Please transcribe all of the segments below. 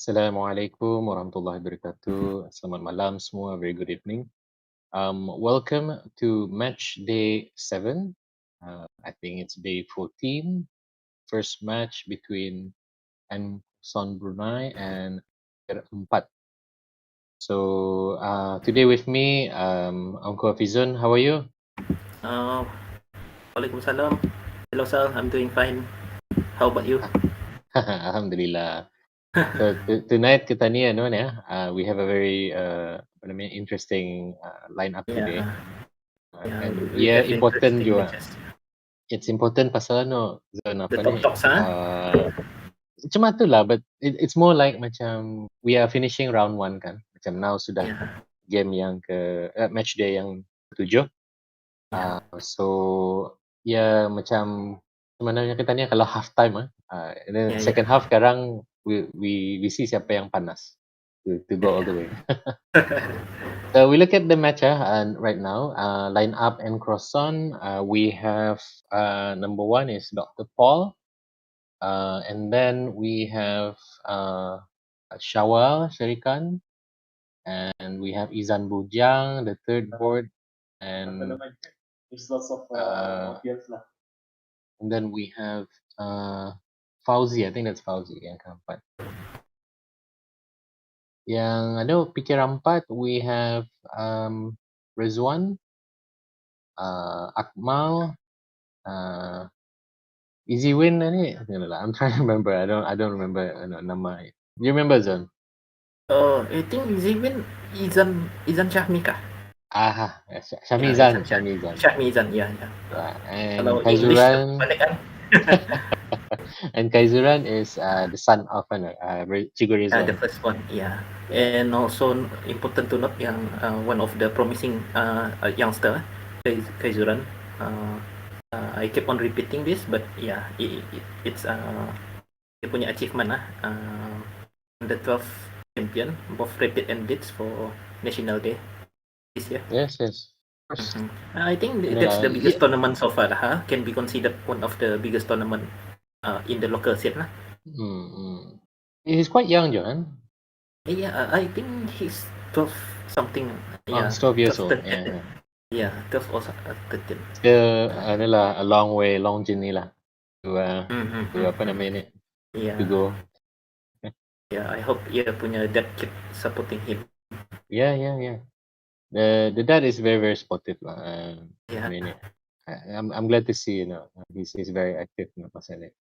Assalamualaikum warahmatullahi wabarakatuh. Selamat malam semua. Very good evening. Welcome to match day 7. I think it's day 14. First match between Son Brunei and Empat. So today with me, Uncle Hafizun. How are you? Waalaikumsalam. Hello, Sal. I'm doing fine. How about you? Alhamdulillah. So tonight kita ni we have a very interesting lineup today. Yeah, And we have important interesting juga. matches. It's important pasal Zon The apa top ni? talks, huh? Macam tu lah, but it's more like macam we are finishing round 1 kan. Macam now sudah Yeah, game yang match day yang ke-7. yeah, So macam sebenarnya kita ni kalau half time and then yeah, second yeah. half sekarang we see siapa yang panas to go all the way. So we look at the match and right now, line up and cross on. We have number 1 is Dr. Paul, and then we have Shawal Sharikan, and we have Izan Bujang, the third board, and and then we have Fauzi. I think that's Fauzi yang keempat. Yang ada fikir empat, we have Rizwan, Akmal, Easy Win ni. I'm trying to remember. I don't remember nama. Do you remember Zon? Oh, I think Izan Syahmika. Syami Yeah, Izan, Syami Izan. Syahmizan. Yeah, yeah. Yeah, and Kalau English Kaizuran, balik kan? and Kaizuran is the son of Cikgu The Rizwan. first one. Yeah. Yeah. And also important to note yang one of the promising youngster, Kaizuran. I keep on repeating this, but yeah, it's dia punya achievement the 12th champion, both rapid and blitz for National Day this year. Yes. Of course. I think that's the biggest tournament so far. Can be considered one of the biggest tournament in the local scene. He's quite young, Johan. Yeah, I think he's 12 something. Yeah, He's 12 years 12, old. 13. Yeah, 12 or 13. Still, a long journey lah to apa namanya ni, Yeah. to go. Yeah, I hope ia punya dad keep supporting him. Yeah. The dad is very supportive lah. Yeah. I mean, I'm glad to see he's very active pasal ni.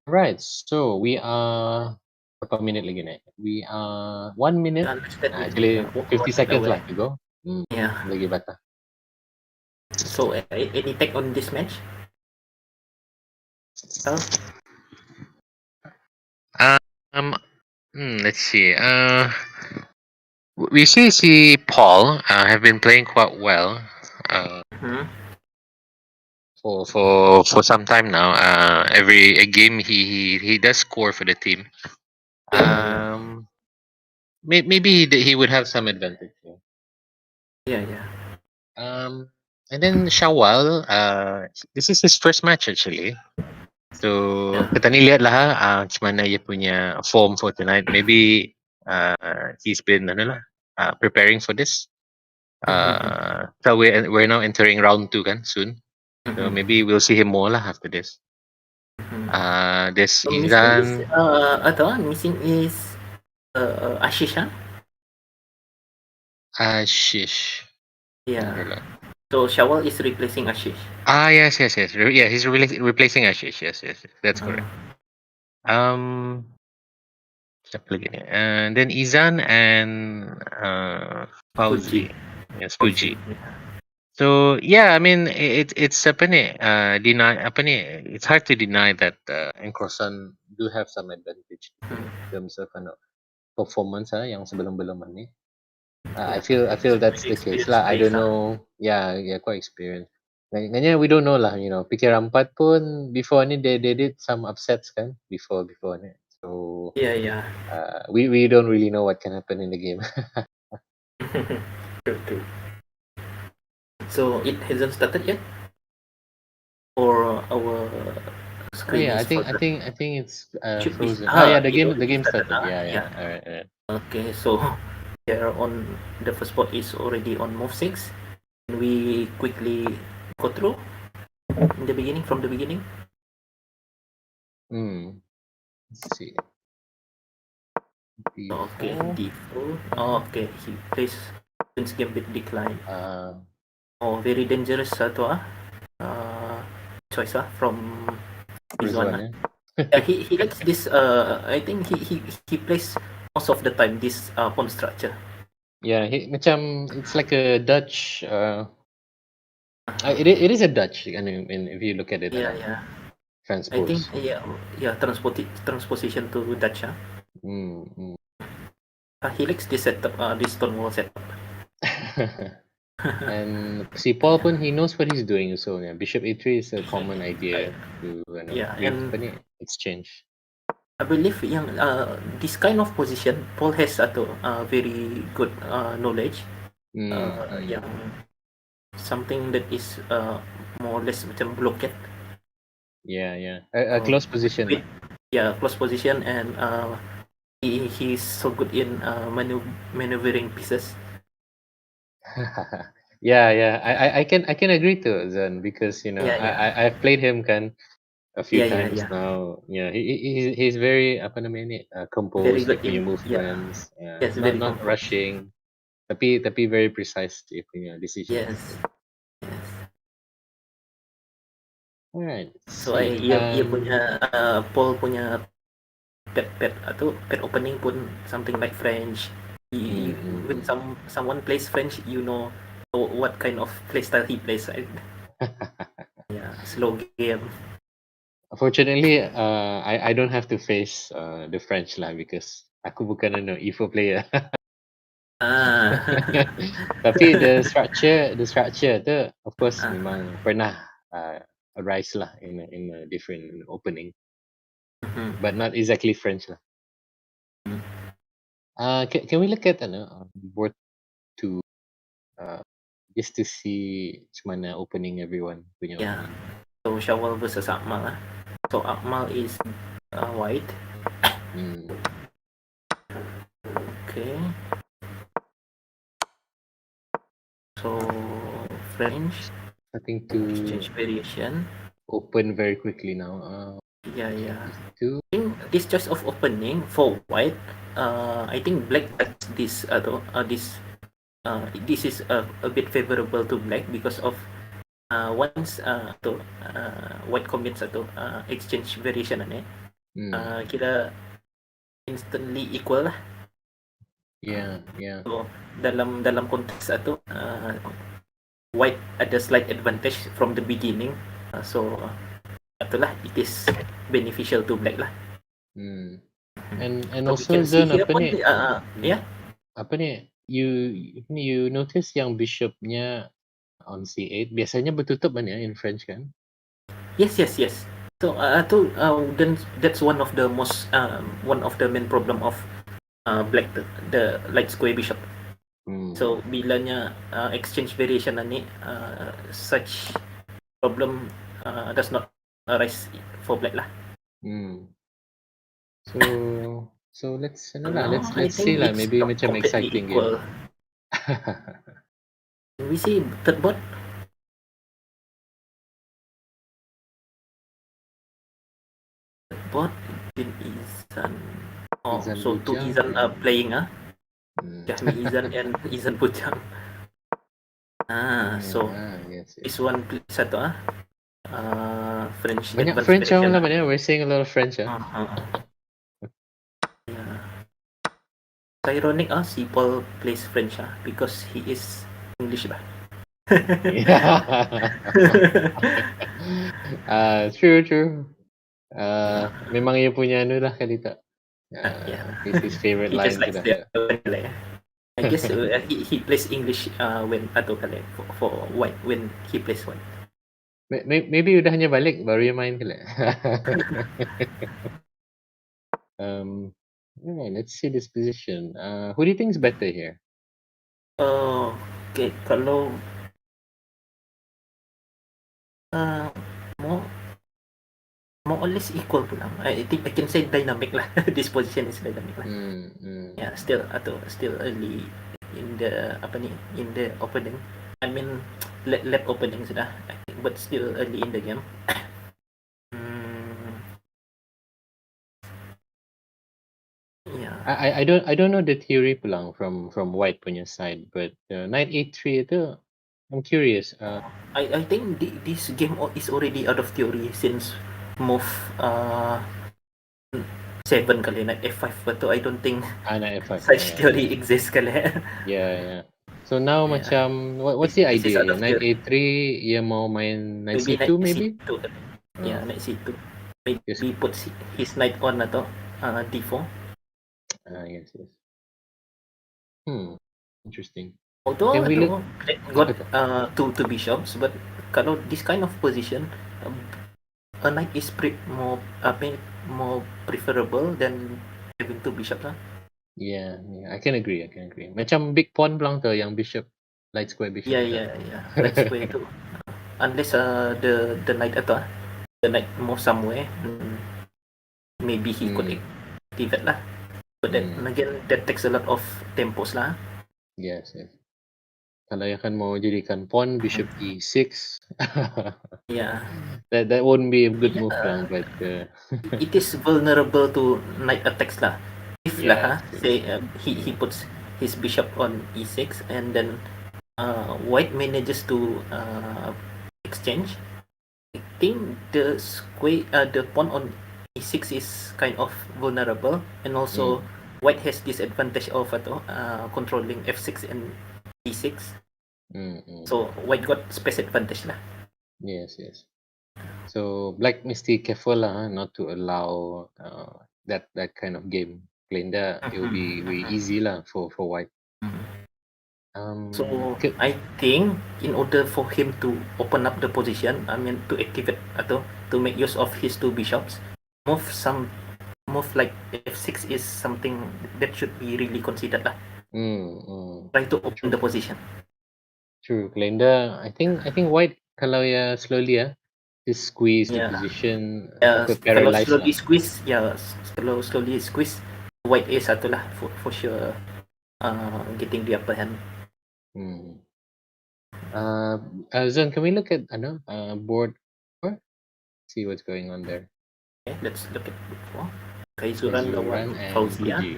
Right. So we are berapa minit lagi ni? We are 1 minute. Actually 50 seconds lah to go. Yeah. Lagi bata. So any take on this match? Let's see. We see Paul have been playing quite well. For some time now. Every game he does score for the team. Maybe he would have some advantage. Yeah. And then Shawal, this is his first match actually. So kita ni lihat lah macam mana dia punya form for tonight. Maybe he's been preparing for this. So we're now entering round 2 kan soon. So maybe we'll see him more lah after this. This Izan. Missing is Ashish, Ashish. Yeah. So Shawal is replacing Ashish. Yes. Yeah, he's replacing Ashish. Yes. That's correct. Siapa lagi ni? And then Izan and Fauzi. Yes, Fuji. So yeah, I mean it's apa ni? It's hard to deny that Encrosan do have some advantage in terms of performance yang sebelum-belum ni. I feel that's the case lah. I don't know. Yeah, quite experienced. Nganya we don't know lah, Fikir Empat pun before ni they did some upsets kan before ni. So Yeah. We don't really know what can happen in the game. True. So it hasn't started yet for our Oh screen yeah, is frozen. I think it's Should be frozen. Oh yeah, it the already game started. started. Yeah, yeah. Yeah. All right, all right. Okay, so they're on the first spot is already on move 6. And we quickly go through in the beginning, from the beginning. Hmm. Let's see. Okay, D4. D4. Oh, okay, he plays Queen's Gambit decline. Uh, Oh, very dangerous uh, choice from this first one. one, yeah. Yeah, he likes this. I think he plays most of the time this pawn structure. Yeah, macam it's like a Dutch. It is a Dutch. I mean, if you look at it, Yeah, yeah. I think transpose. yeah, transposition to Dutch. Mm, mm. He likes this setup, this Stonewall setup. And si Paul pun he knows what he's doing. So yeah, Bishop A3 is a common I, idea to yeah, and apa ni, exchange. I believe yang this kind of position Paul has very good knowledge. Mm, mm. Yang something that is more or less macam blockade. Yeah, yeah. A close position With lah. yeah, close position, and he's so good in maneuvering pieces. Yeah, yeah. I can agree to Zen because Yeah, yeah, I've played him kan a few yeah, yeah, times yeah. now. Yeah, he's very apa namanya ni, Very composed dia good punya in yeah. movements. Yeah, Yes, very not comfort. rushing. Tapi very precise dia punya decisions. Yes, yes. All right, let's So I see. ia punya Paul punya pet opening pun something like French. When someone plays French, you know what kind of playstyle he plays, right? Yeah, slow game. Unfortunately, I don't have to face the French lah because aku bukan Evo player. Ah, Tapi the structure tu of course memang pernah arise lah in a different opening, mhm. but not exactly French lah. Can we look at board two uh, just to see macam mana opening everyone punya Yeah. opening? So Shawwal versus Akmal. So Akmal is white. Hmm. Okay. So French Starting to exchange variation. open very quickly now. Yeah, yeah. Two. I think this choice of opening for white, I think black likes this is a bit favorable to black because of once white commits exchange variation kita instantly equal lah. Yeah, yeah. So dalam konteks white ada slight advantage from the beginning. So itulah it is beneficial to black lah. Hmm. And So we also can see Zan here apa pun ni? yeah. Apa ni? You notice yang bishopnya on C8 biasanya bertutup kan ya in French kan? Yes, yes, yes. So then that's one of the main problem of black, the light square bishop. So bilanya exchange variation ni such problem does not arise for black lah. So let's Now I let's see think lah, it's maybe not macam completely exciting game. equal. We see third board. Board in Izan. Oh, Izan so two Bujang Izan are and playing mm. Jahmi Izan and Izan Bujang. So yes. this one plays French Banyak advanced French variation. orang lah, we're seeing a lot of French Yeah. It's ironic si Paul plays French because he is English lah. True. Memang ia punya lah kali tak. Yeah. His favorite He just line likes sudah. the I guess he plays English when for white when he plays white. Maybe udah hanya balik baru dia main kali. Alright, let's see this position. Who do you think is better here? Okay, kalau more more or less equal po lang. I think I can say dynamic lah. This position is dynamic lah. Yeah, still early in the in the opening. I mean late opening sudah, I think, but still early in the game. Hmm, yeah. I don't know the theory pulang from White punya side, but knight a3 itu I'm curious. I think this game is already out of theory since move uh 7 kali knight f5 betul. I don't think Knight f5. such theory exists kali. Yeah. So now Yeah. macam what's the This is idea out niya? of Knight theory. a3, ia mau main knight Maybe c2 knight maybe? c2 kali. Yeah, Oh, knight c2. yes. Maybe put his knight on na to, d4. Yes. Interesting. Although Can we look black got apa tu? two bishops, but kalau this kind of position, a knight is more preferable than having two bishops lah. Yeah, I can agree. Macam big pawn pulang tu yang bishop light square bishop tu. Yeah. Light square tu. Unless the knight the knight move somewhere, maybe he could activate lah. But then again, that takes a lot of tempos lah. Yes. Kalau yang kan mau jadikan pawn bishop e6. Yeah. That won't be a good move lang, but It is vulnerable to knight attacks lah. If yeah, say he puts his bishop on e6 and then white manages to exchange, I think the pawn on e6 is kind of vulnerable, and also white has this advantage of controlling f6 and e6. So white got space advantage lah. Yes. So black mesti careful lah, not to allow that kind of game. Glenda, it will be very easy lah for white. So I think in order for him to open up the position, I mean to activate atau to make use of his two bishops, move like f6 is something that should be really considered lah. Try to open the position. True, Glenda. I think white kalau ya slowly just squeeze the Yeah. position, Kalau paralyze slowly lah. squeeze, kalau slowly squeeze, white a satu lah for sure getting the upper hand. Zon, can we look at board 4? See what's going on there. Okay, let's look at book 4. Kaizuran lawan and Fauzi. Fuji.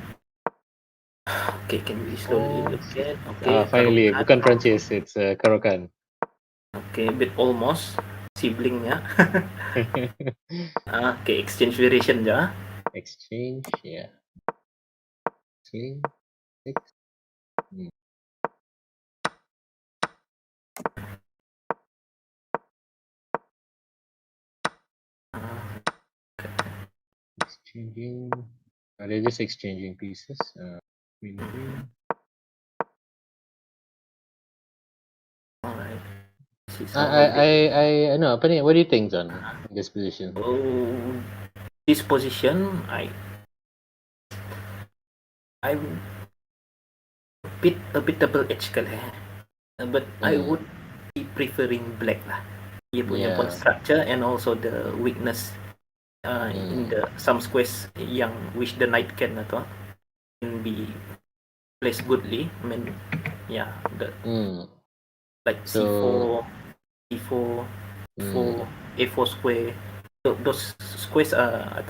Okay, can we slowly look at? Okay, finally, Karokan. bukan Prancis, it's Karokan. Okay, bit almost siblingnya. Okay, exchange variation ja. Exchange, yeah. 6. Exchanging. They're just exchanging pieces. Queen. Alright. I know. What do you think, John? In this position? This position, I'm a bit double edged kali. But I would be preferring black lah. Dia punya pawn structure and also the weakness in the some squares yang which the knight can be placed goodly. I mean, yeah, like c4, e4, a4 square. So those squares are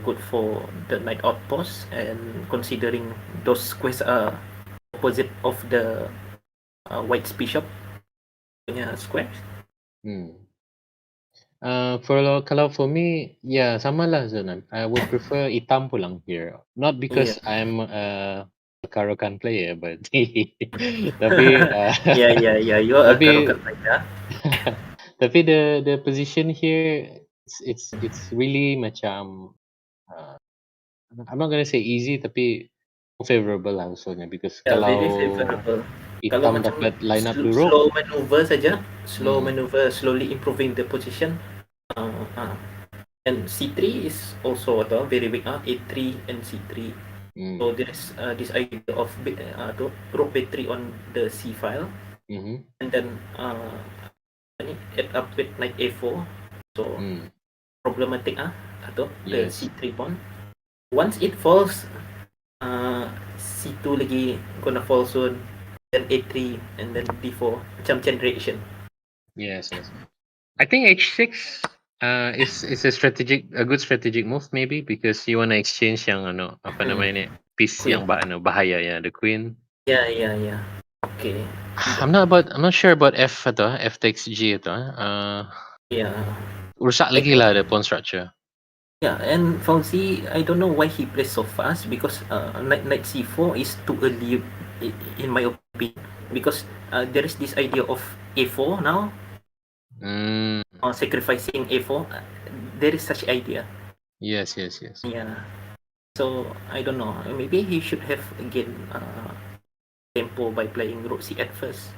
good for the knight outpost, and considering those squares are opposite of the white's bishop punya squares. Kalau for me, yeah, sama lah Zonan. I would prefer hitam pulang here. Not because I'm a Karokan player, but tapi yeah, you're a Karokan player. Tapi the position here, it's really macam I'm not gonna say easy, tapi favorable lah usulnya, because Very kalau favorable. Kalau hitam macam dapat line up dulu, slow maneuver saja, slowly improving the position. And c3 is also very weak. A3 and c3. So there's this idea of rook b3 on the c file, and then add up with knight a4. So problematic atau the Yes. C3 pawn. Once it falls, C2 lagi gonna fall soon, then A3 and then D4 macam chain reaction. Yes. Yes. I think H6 is a good strategic move maybe because you wanna exchange yang ano apa Hmm. namanya ni piece Queen. yang bahaya ya the queen. Yeah. Okay. I'm not sure about F atau F takes G atau Yeah. rusak I lagi think lah the pawn structure. yeah, and Fauzi, I don't know why he plays so fast because knight C4 is too early in my opinion because there is this idea of A4 now, sacrificing A4. There is such idea. Yes. Yeah. So I don't know. Maybe he should have again tempo by playing rook C8 first,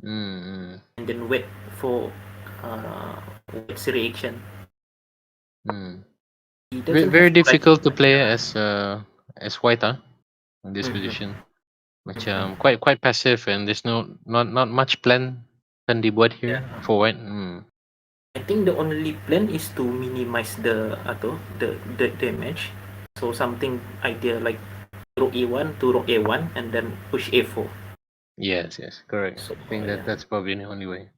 and then wait for White's reaction. He doesn't Very have to write. difficult to play Yeah. as white in this position. Macam quite passive and there's not much plan can dibuat here Yeah. for white. I think the only plan is to minimize the damage. So something idea like rook E1 to rook A1 and then push A4. Yes, correct. So I think yeah. that's probably the only way.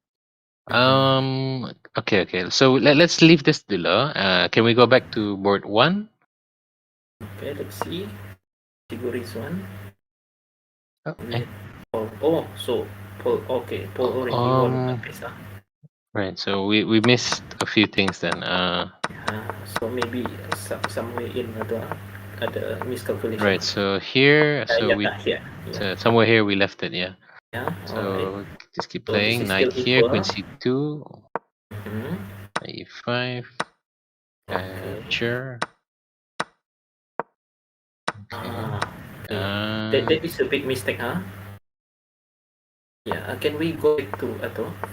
Mhm. Okay. So let's leave this dulu. Can we go back to board 1? Okay, let's see. Categories 1. Oh, So Paul, okay, Paul already won the race. right. So we missed a few things then. So maybe somewhere in ada miscalculation. Right. So here, Yeah. so somewhere here we left it. Yeah. Yeah, So alright. just keep So this playing. is still Knight here, equal. Queen C2, Mhm. Knight E5, Okay. capture. Okay. That is a big mistake, Yeah, can we go back to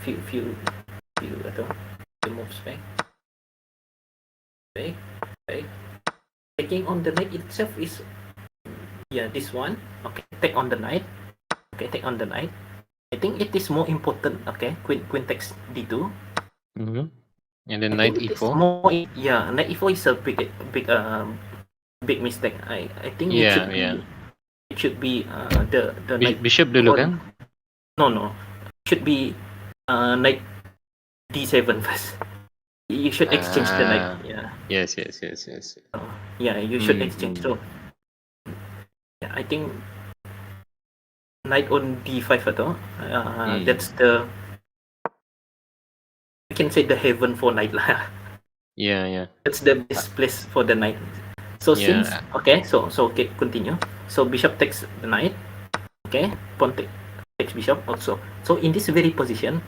few moves back? Back. Taking on the knight itself is this one. Okay, take on the knight. Okay, take on the knight. I think it is more important. Okay, queen takes d2. And then I Knight think it is E4. more. Yeah, knight e4 is a big mistake. I think it should be. It should be the knight Bishop dulu kan? No. Should be knight d7 first. You should exchange the knight. Yeah. Yes. Yeah, you should exchange. So yeah, I think knight on d5 atau that's the, you can say, the heaven for knight lah. Yeah. That's the best place for the knight. So since okay, continue. So bishop takes the knight. Okay, pawn takes bishop also. So in this very position,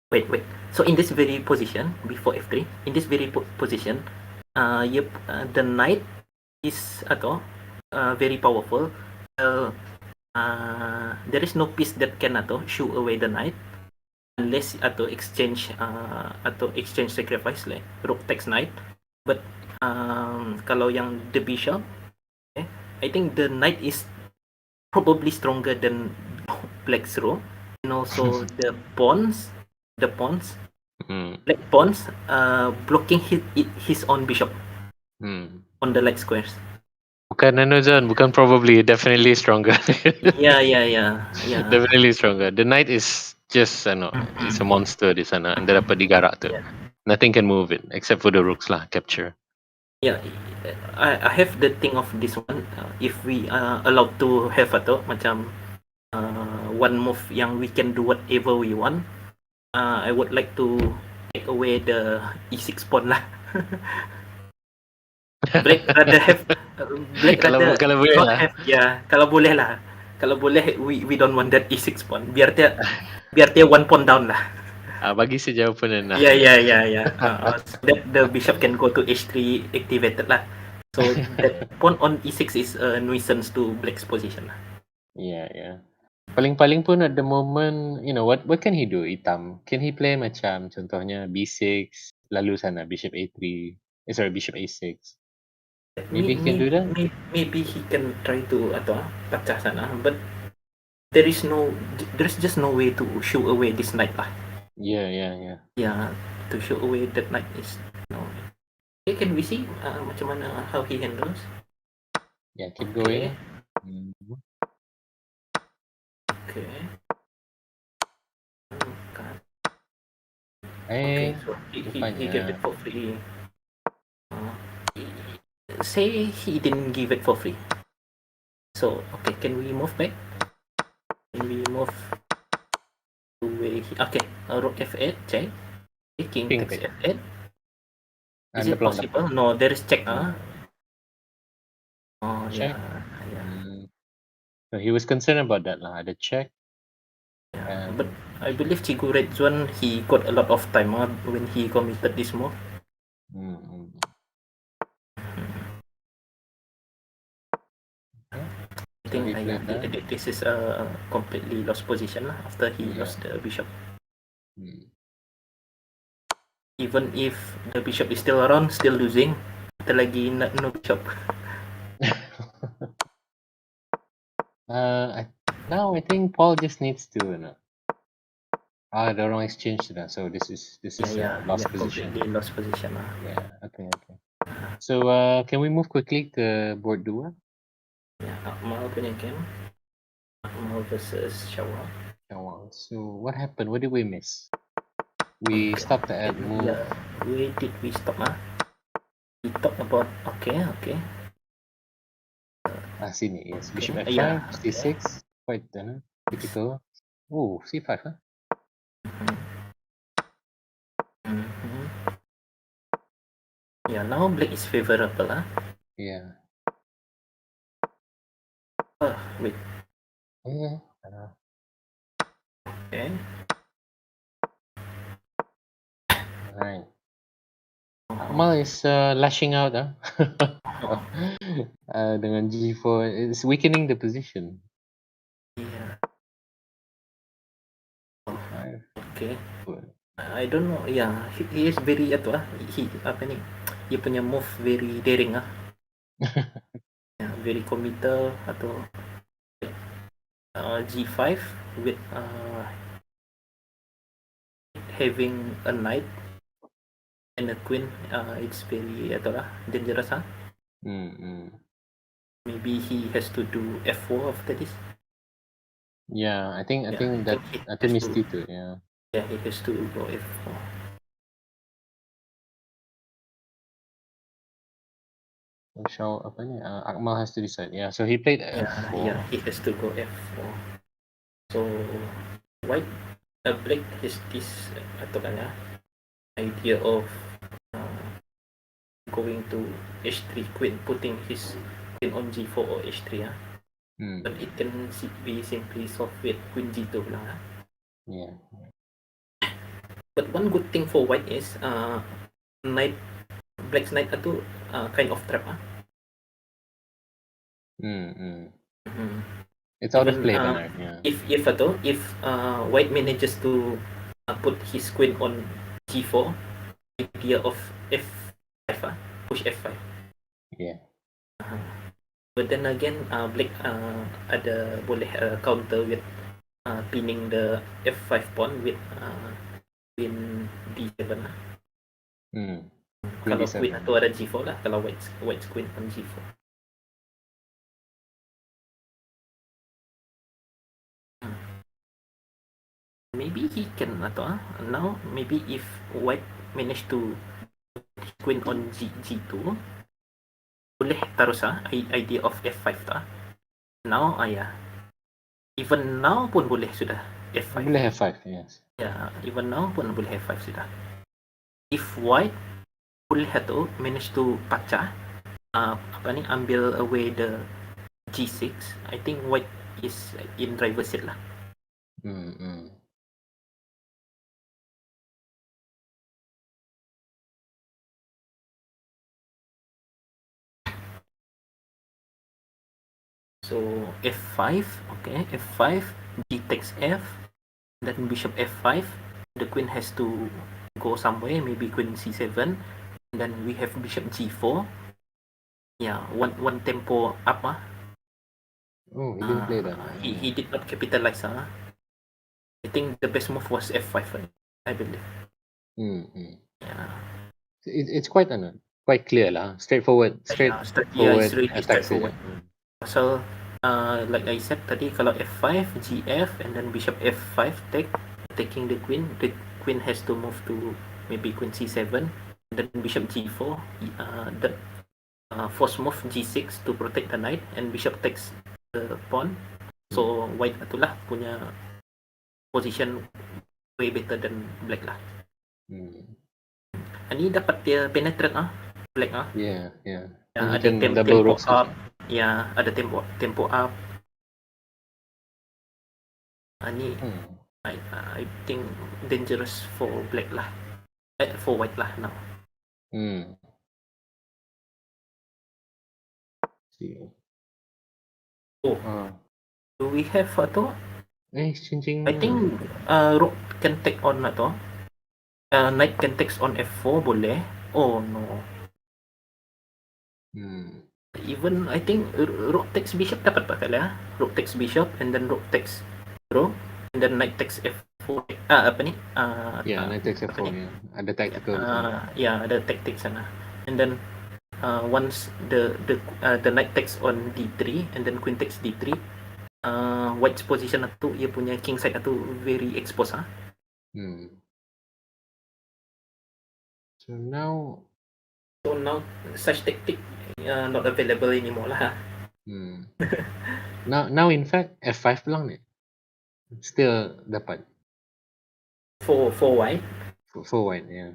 wait. So in this very position before f3, in this very position, the knight is very powerful. There is no piece that can shoo away the knight unless exchange sacrifice like rook takes knight. But kalau yang the bishop, I think the knight is probably stronger than black's rook, and also the pawns, black pawns blocking his own bishop on the light squares. Bukan probably, definitely stronger. Yeah. Definitely stronger. The knight is just it's a monster di sana. Anda dapat digarak tu. Nothing can move it except for the rooks lah, capture. Yeah, I have the thing of this one. If we are allowed to have macam one move yang we can do whatever we want, I would like to take away the e6 pawn lah. Black rather Kalau boleh not lah. have. Yeah, kalau boleh lah. Kalau boleh, we don't want that e6 pawn. Biar dia one pawn down lah. Bagi sejauh pun lah. Yeah. So that the bishop can go to h3 activated lah. So that pawn on e6 is a nuisance to black's position lah. Yeah. Paling pun at the moment, what can he do, hitam? Can he play macam contohnya b6, lalu sana bishop a3, bishop a6? Maybe he can do that? Maybe he can try to pecah sana, but there's just no way to shoo away this knight lah. Yeah. Yeah, to shoo away that knight is Okay, can we see macam mana how he handles? Yeah, keep Okay, going. Mhm. okay. Kan. Okay, Eh, so he gave rupanya it for free. Uh, say he didn't give it for free. So okay, can we move back? Can we move to where he? Okay, rook f8, check. Okay, king king takes pick. f8. Is it Deplong, possible? deplong. No, there is check. No. Oh Check. yeah. So he was concerned about that lah. The check But and I believe Chigu Redzwan he got a lot of time when he committed this move. mm. Okay. I So think he played that. this is a completely lost position lah after he Yeah. lost the bishop. Mm. Even if the bishop is still around, still losing. Kita lagi no bishop. Now I think Paul just needs to the wrong exchange to that. So this is lost position. Completely lost position lah. Yeah. Okay. So can we move quickly to board 2? Ya, Akmal punya game. Akmal versus Shawar. So what happened? What did we miss? We stopped at move. Yeah, we stop We talk about okay. Sini, yes. Bishop Okay, f5, yeah, c6. Quite typical. Oh, c5, huh? Mm-hmm. Yeah, now black is favorable Yeah. Wait. Yeah. Okay. Alright. Akmal is lashing out dengan g4. It's weakening the position. Yeah. c5. Okay. Good. I don't know. Yeah, he is very he apa ni? Dia punya move very daring Yeah, very committal atau G5 with having a knight and a queen. It's very dangerous Maybe he has to do F4 after this. Yeah, I think he that has mesti tu. Yeah. Yeah, he has to go F4. Akmal has to decide. Yeah, so he played f4. Yeah, he has to go F4. So white black has this idea of going to h3 queen, putting his queen on g4 or h3 But it can be simply solved with queen g2 lang Yeah. But one good thing for white is knight black's knight itu kind of trap It's out of play then, yeah. If white manages to put his queen on g4, idea of f5 push f5. Yeah. But then again, black ada boleh counter with pinning the f5 pawn with queen d7 Queen Kalau d7. queen itu ada g4 lah, kalau white's queen on g4. Maybe he can now maybe if white manage to queen on g2 boleh taruh idea of f5 now even now pun boleh sudah f5 boleh f5, yes. Even now pun boleh f5 sudah. If white boleh manage to pecah ambil away the g6, I think white is in driver's seat lah. So f5, okay, f5, g takes f, then bishop f5. The queen has to go somewhere, maybe queen c7. And then we have bishop g4. Yeah, one tempo up. Oh, he didn't play that. He did not capitalize. I think the best move was f5, right? I believe. Yeah. It's quite quite clear lah. Straightforward It's really attack saja. straightforward. So, like I said tadi, kalau F5, GF, and then bishop F5 taking the queen has to move to maybe queen C7, and then bishop G4, the force move G6 to protect the knight, and bishop takes the pawn. So white itulah punya position way better than black lah. Ini dapat dia penetrate black Yeah. Ya, And he ada can double tempo rook up. saja. Ya, ada tempo up. Ni I think dangerous for black lah. For white lah now. See. Do we have tu? Exchanging. I think rook can take on to. Knight can take on F4 boleh. Oh no. Even I think rook takes bishop dapat pakai lah. Rook takes bishop and then rook takes rook and then knight takes F4. Apa ni? Knight takes F4 ya. Ada tactical. Ada tactic sana. And then once the knight takes on D3 and then queen takes D3, white's position tu ia punya king side tu very exposed So now such tactic not available anymore lah. Now in fact F5 lang ni. Still dapat. For white. For white, yeah.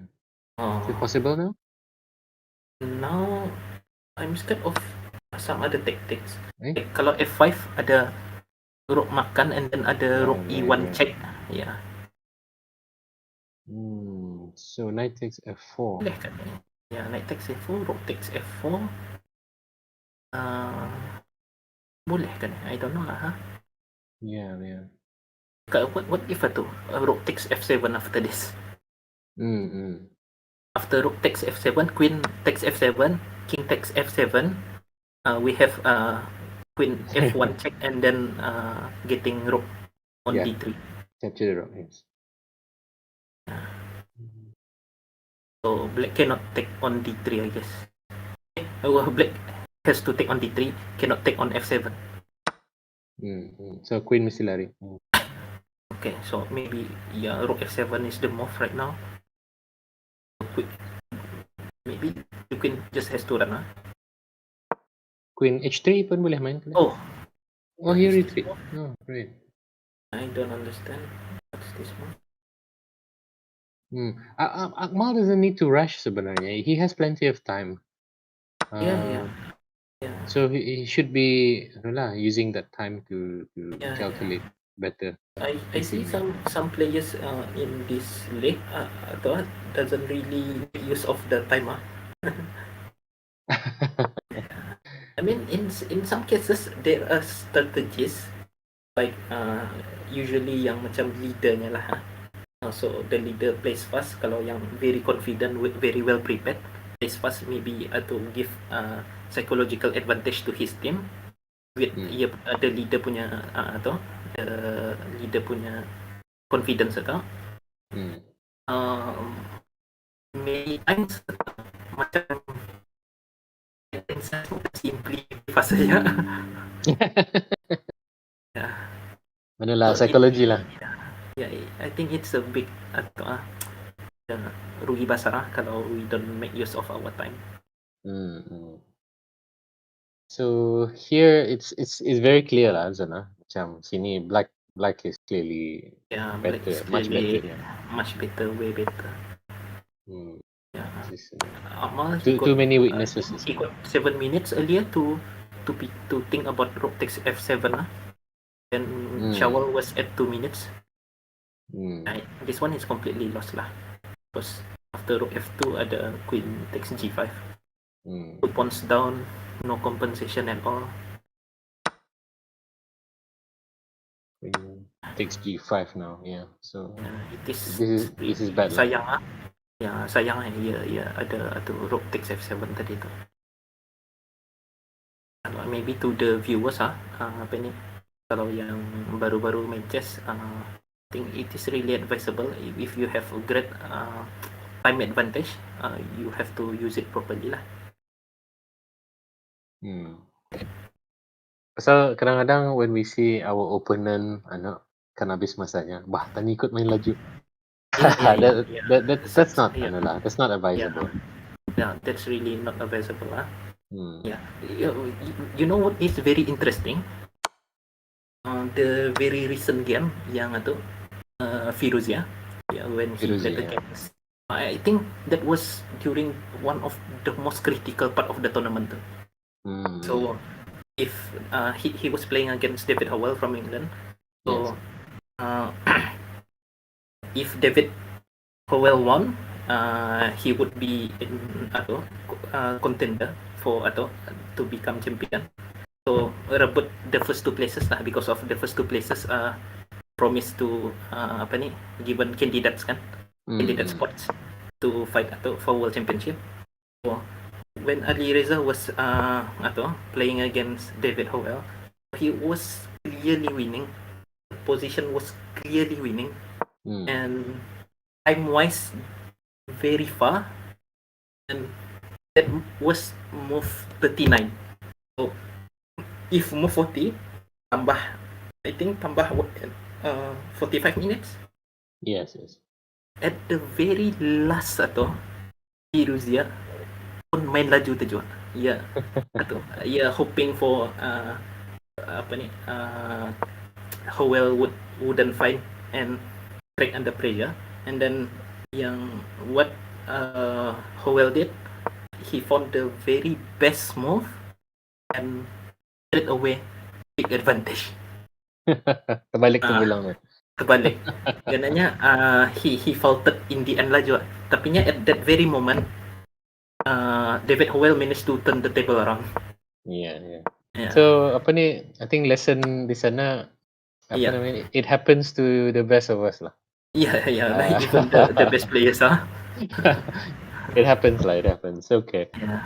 Is it possible now? Now I'm scared of some other tactics. Like, kalau F5 ada rook makan and then ada rook E1 check. Yeah. So knight takes F4. Boleh kan? Yeah, knight takes F4, rook takes F4. Boleh kan? I don't know lah. Yeah. What if tu? Rook takes F7 after this. After rook takes F7, queen takes F7, king takes F7. We have queen F1 check and then getting rook on D3. Capture the rook, yes. So black cannot take on D3, I guess. Black has to take on D3, cannot take on F7. So queen mesti lari. Okay, so maybe rook F7 is the move right now. Maybe the queen just has to run. Queen H3 pun boleh main. Oh, he retreat. Oh, great. I don't understand. What's this move? Akmal doesn't need to rush sebenarnya. He has plenty of time. Yeah. So he should be using that time to calculate better. I see some players in this league doesn't really make use of the time. I mean, in some cases there are strategies like usually yang macam leadernya lah. So the leader plays fast. Kalau yang very confident, very well prepared, plays fast, maybe to give psychological advantage to his team. With the leader punya the leader punya confidence atau many times macam simply fast saja. Manalah psikologi lah. Yeah, I think it's a big rugi besar kalau we don't make use of our time. So here it's very clear lah, Zana. Macam sini black is clearly better, much better. Much better, way better. Amal, too many weaknesses. He got 7 minutes earlier to think about rook takes F7. Then Shawal was at 2 minutes. This one is completely lost lah. Because after rook F2 ada queen takes G5. 2 pawns down, no compensation at all. Queen takes G5 now, yeah. So this is bad. Sayang sayang ada rook takes F7 tadi tu. Maybe to the viewers apa ni, kalau yang baru-baru main chess, I think it is really advisable if you have a great time advantage, you have to use it properly lah. Pasal kadang-kadang when we see our opponent kan habis masanya, tani ikut main laju. That's not that's not advisable. Yeah, that's really not advisable lah. Yeah, you know what is very interesting? The very recent game yang itu Firuzia, when he played against, I think that was during one of the most critical part of the tournament. So if he was playing against David Howell from England, so if David Howell won, he would be in contender for to become champion. So rebut the first two places lah, because of the first two places promise to given candidates kan, candidate spots to fight for world championship. So when Ali Reza was playing against David Howell, he was clearly winning. The position was clearly winning, and time wise very far, and that was move 39. So if move 40 tambah, I think tambah 45 minutes. Yes. At the very last Firuzia pun main laju tu ya. Ya, hoping for Howell wouldn't fight and break under pressure, and then yang what Howell did, he found the very best move and straight away take advantage. Terbalik terpulang. Terbalik. Gananya he faltered in the end lah juga. Tapi nya at that very moment David Howell managed to turn the table around. Yeah. So I think lesson di sana namanya, it happens to the best of us lah. Yeah, even the best players It happens. Okay. Yeah.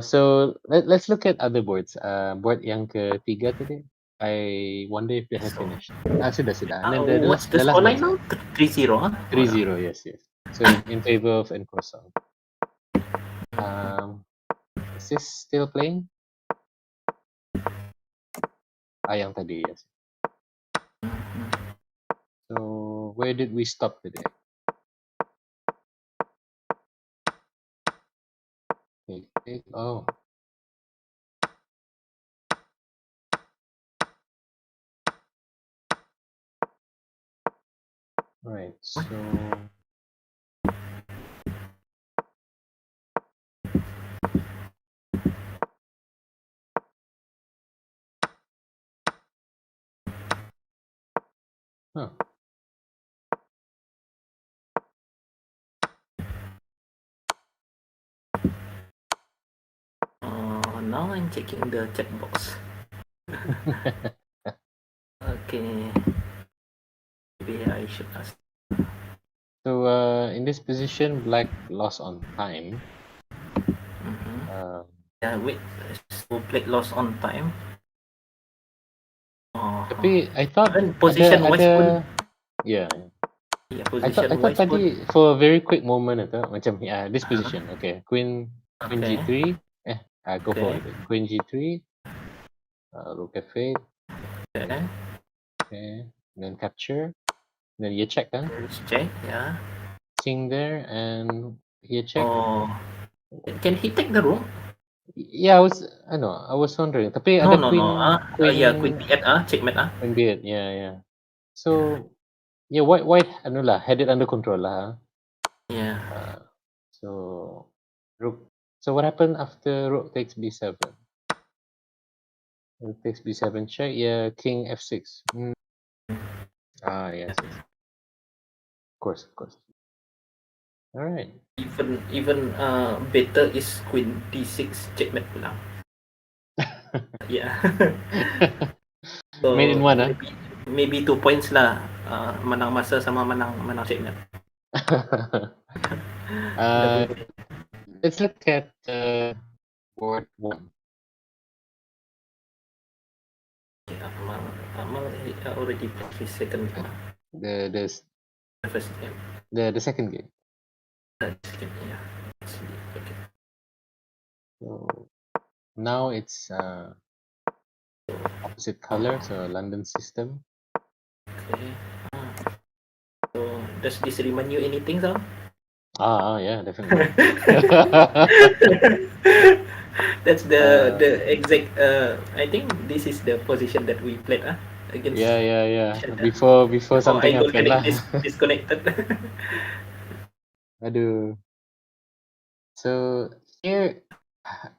So let's look at other boards. Board yang ketiga tadi, I wonder if they have finished. Sudah. And then the What's last, the scoreline now? 3-0. 3-0, yes. So in favor of Encosa. Is this still playing? Yang tadi, yes. So where did we stop today? Okay. Oh. Right. So Now I'm checking the chat box. Okay. Maybe I should ask. So in this position, black lost on time. Yeah, wait. So black lost on time. Tapi I thought position wise pun. Yeah. I thought tadi for a very quick moment macam this position. Okay, Queen G3. Go for it. Queen G3. Rook F8. Okay. Then capture. Then you check kan? Check, yeah. King there and you check. Can he take the rook? Yeah, I was wondering. Tapi ada Queen. Queen B8 checkmate Queen B8, yeah. So yeah, white had it under control lah. Yeah. So rook. So what happened after rook takes b7? Rook takes b7 check. Yeah, king f6. Yes. Of course. All right. Even better is queen d6 checkmate pula. Yeah. So made in one, maybe 2 points lah. Menang masa sama menang checkmate. Let's look at board 1. Amal already played his second game. The first game. The second game. Yeah. Okay. So now it's opposite color, so London system. Okay. So does this remind you anything, Sam? Yeah, definitely. That's uh, the exact. I think this is the position that we played against yeah. each other Before before something I got happened connect lah. disconnected. Aduh. So here,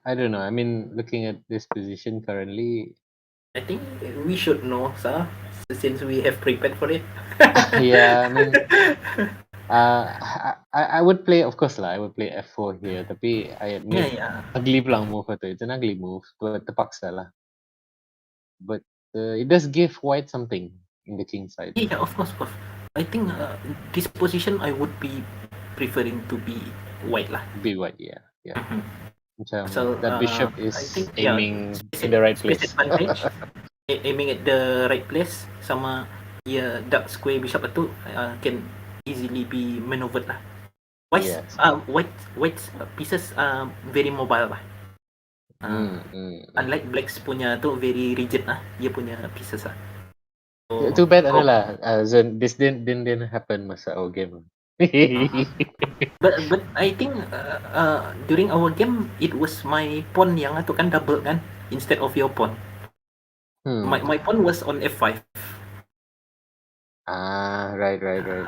I don't know. I mean, looking at this position currently, I think we should know, sir, since we have prepared for it. yeah. I mean, I would play, of course lah. I would play F4 here. Tapi I Yeah, admit, yeah, ugly pulang move itu. It's an ugly move. Terpaksa lah. But it does give white something in the king side. yeah. Of course, of course. I think this position I would be preferring to be white lah. Big white, yeah, yeah. Mhm. Macam So that bishop I is think yeah, aiming in the right space place. advantage, aiming at the right place, sama dark square bishop itu can easily be maneuvered lah. Yes, yes. White pieces very mobile lah. Unlike blacks punya tu very rigid lah, dia punya pieces lah. So, Too bad ano lah. This didn't happen masa our game. but I think during our game it was my pawn yang tu kan double kan instead of your pawn. My pawn was on F5. Right.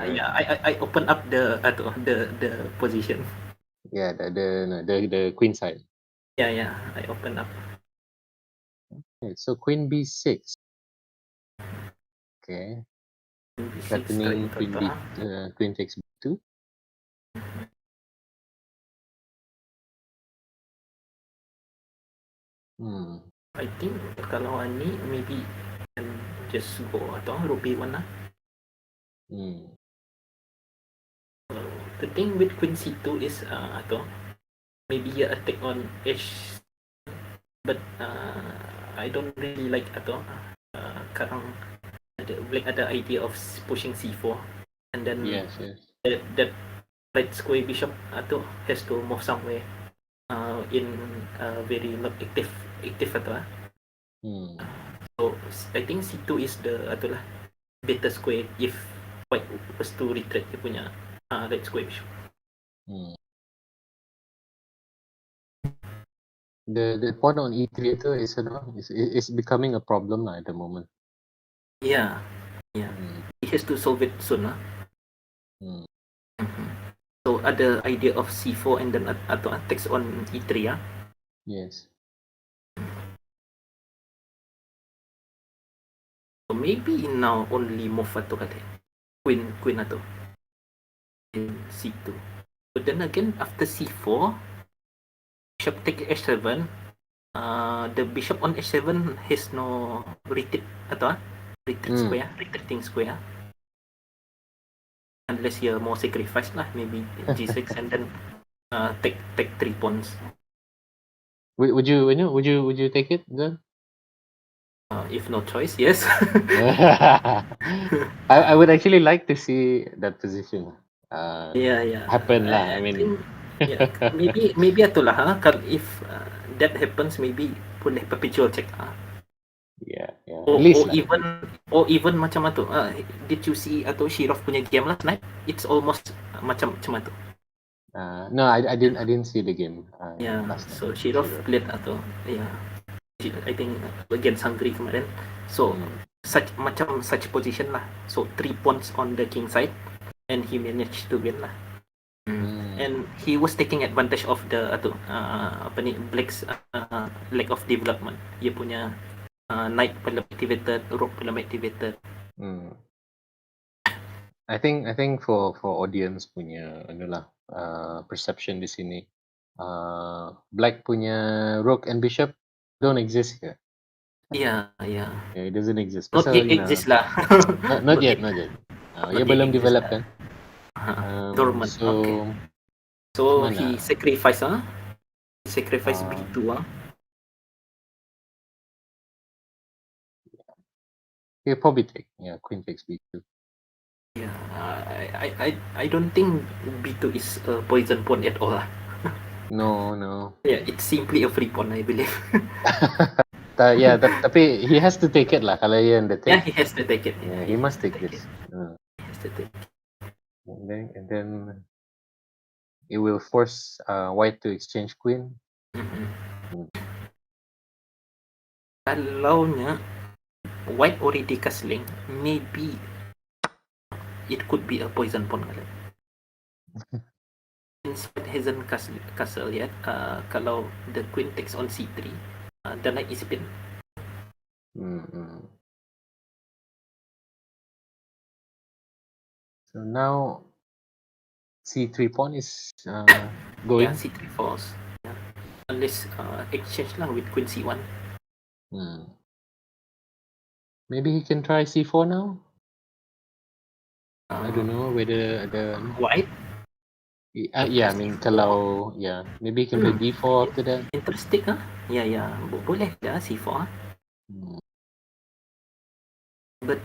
Yeah, I open up the position. Yeah, the queen side. Yeah, I open up. Okay, so queen b6. Okay, B6 threatening trying to queen takes b2. I think kalau ni maybe can just go atau rook b1 lah. The thing with queen c2 is atau maybe a attack on h, but I don't really like atau sekarang black ada idea of pushing c4 and then Yes. that right square bishop atau has to move somewhere in very not active atau so I think c2 is the atulah better square if white was to retreat dia punya right square bishop. The pawn on e3 itu is becoming a problem at the moment. Yeah. He has to solve it soon lah. So ada idea of c4 and then atau attacks on e3 Yes. so maybe now only move atau kata queen atau in c2, but then again after c4 bishop take h7, the bishop on h7 has no retreat atau retreating square unless you're more sacrifice lah, maybe g6 and then take 3 pawns. Would you take it then? If no choice, yes. I would actually like to see that position. Yeah. Happen lah. I mean, think, maybe itulah if that happens, maybe boleh perpetual check yeah. At least lah. or even macam tu. Did you see atau Shirov punya game last night? It's almost macam tu. No, I didn't see the game. Yeah, Last night. so Shirov played atau I think against Hungary kemarin. So such position lah. So 3 pawns on the king side, and he managed to win lah. And he was taking advantage of the Black's lack of development. Dia punya knight belum activated, rook belum activated. I think for audience punya perception di sini, Black punya rook and bishop don't exist here. Yeah. It doesn't exist. Not Pasal, yet exist lah. not yet. Ia belum develop kan. Dormant. So, okay. So mana? he sacrifice b2 He'll probably take. Yeah, queen takes b2. Yeah, I don't think B2 is a poison pawn at all. No, no. Yeah, it's simply a free pawn, I believe. Yeah, tapi he has to take it lah. Kalau dia yang Yeah, take, he has to take it. yeah, Yeah, he he has must to take take it. this. He has to take it. And then it will force White to exchange queen. Mhm. Hmm. Kalaunya White already castling, maybe it could be a poison pawn kali. Since White hasn't castle yet, kalau the queen takes on c3, the knight is pinned. Mm-mm. So now C3 pawn is Yeah, going. c3 falls. Yeah. Unless exchange lah with queen c1. Hmm. Maybe he can try C4 now. I don't know whether the White? yeah, I mean kalau yeah, maybe he can play D4 after that. Interesting ah. Ya ya, boleh dah c4 ah. Hmm. But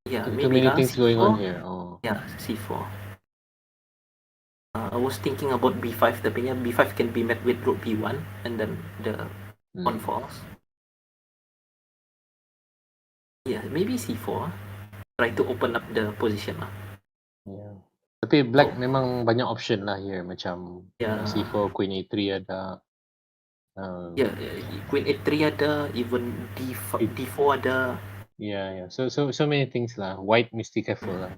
yeah, Too maybe many things going on c4. here. Oh. Yeah, c4. I was thinking about b5, tapi b5 can be met with rook b1 and then the pawn falls. Yeah, maybe c4. Try to open up the position lah. Yeah. Tapi black memang banyak option lah here, macam Yeah. C4, Queen A3 ada. Yeah, Queen A3 ada, even D4 ada. Yeah. So many things lah. White mesti careful lah.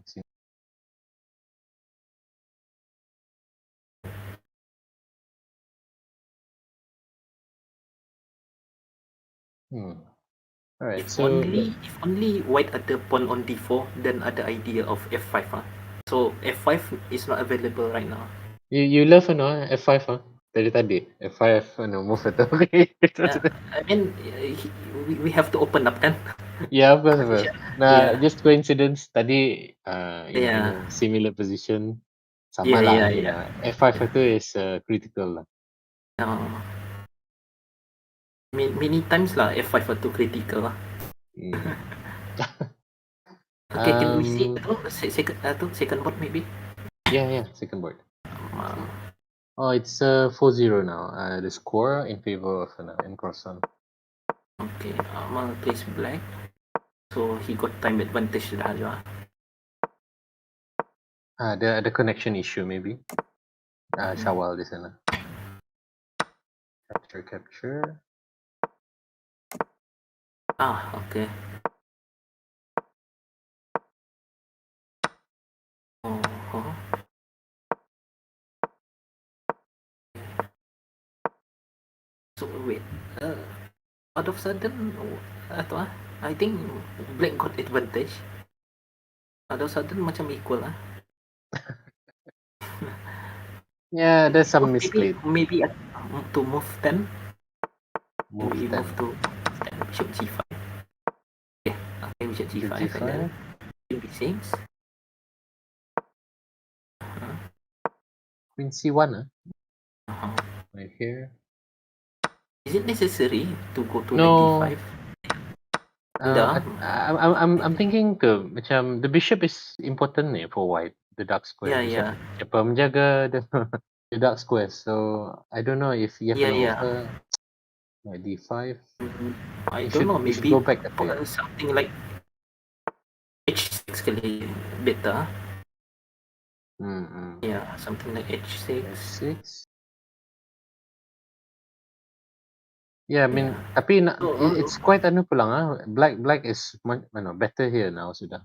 Alright, If so only White ada pawn on D4, then ada idea of F5 ah. So F5 is not available right now. you love ano F5 tadi F5 ano move itu. I mean, we have to open up kan. Yeah, of course. Nah, Yeah. just coincidence tadi in Yeah. a similar position sama Yeah, lah. yeah, You yeah. know, F5 itu is critical lah. Many times lah F5 itu critical lah. Okay, can we see second board maybe? Yeah, second board. Oh, it's 4-0 now. The score in favor of Encrossson. Okay, Amal plays black. So he got time advantage dah juga. The connection issue maybe. Shawal di sana. Capture. Okay. So wait, out of sudden, I think black got advantage. Out of sudden macam equal lah. Yeah, there's some misclick. Maybe to move 10. Move we 10. move to 10, bishop g5. Okay, bishop g5, and then queen b6. Queen C1 right here. Is it necessary to go to No. knight d5? I'm thinking macam the bishop is important for white, the dark square. Yeah. Siapa menjaga the dark square. So I don't know if you have an offer. D5. I don't know, You should maybe go back something like h6 kali better. Yeah, something like h6. H6. Yeah, I mean, tapi it's quite pulang Black is better here now sudah.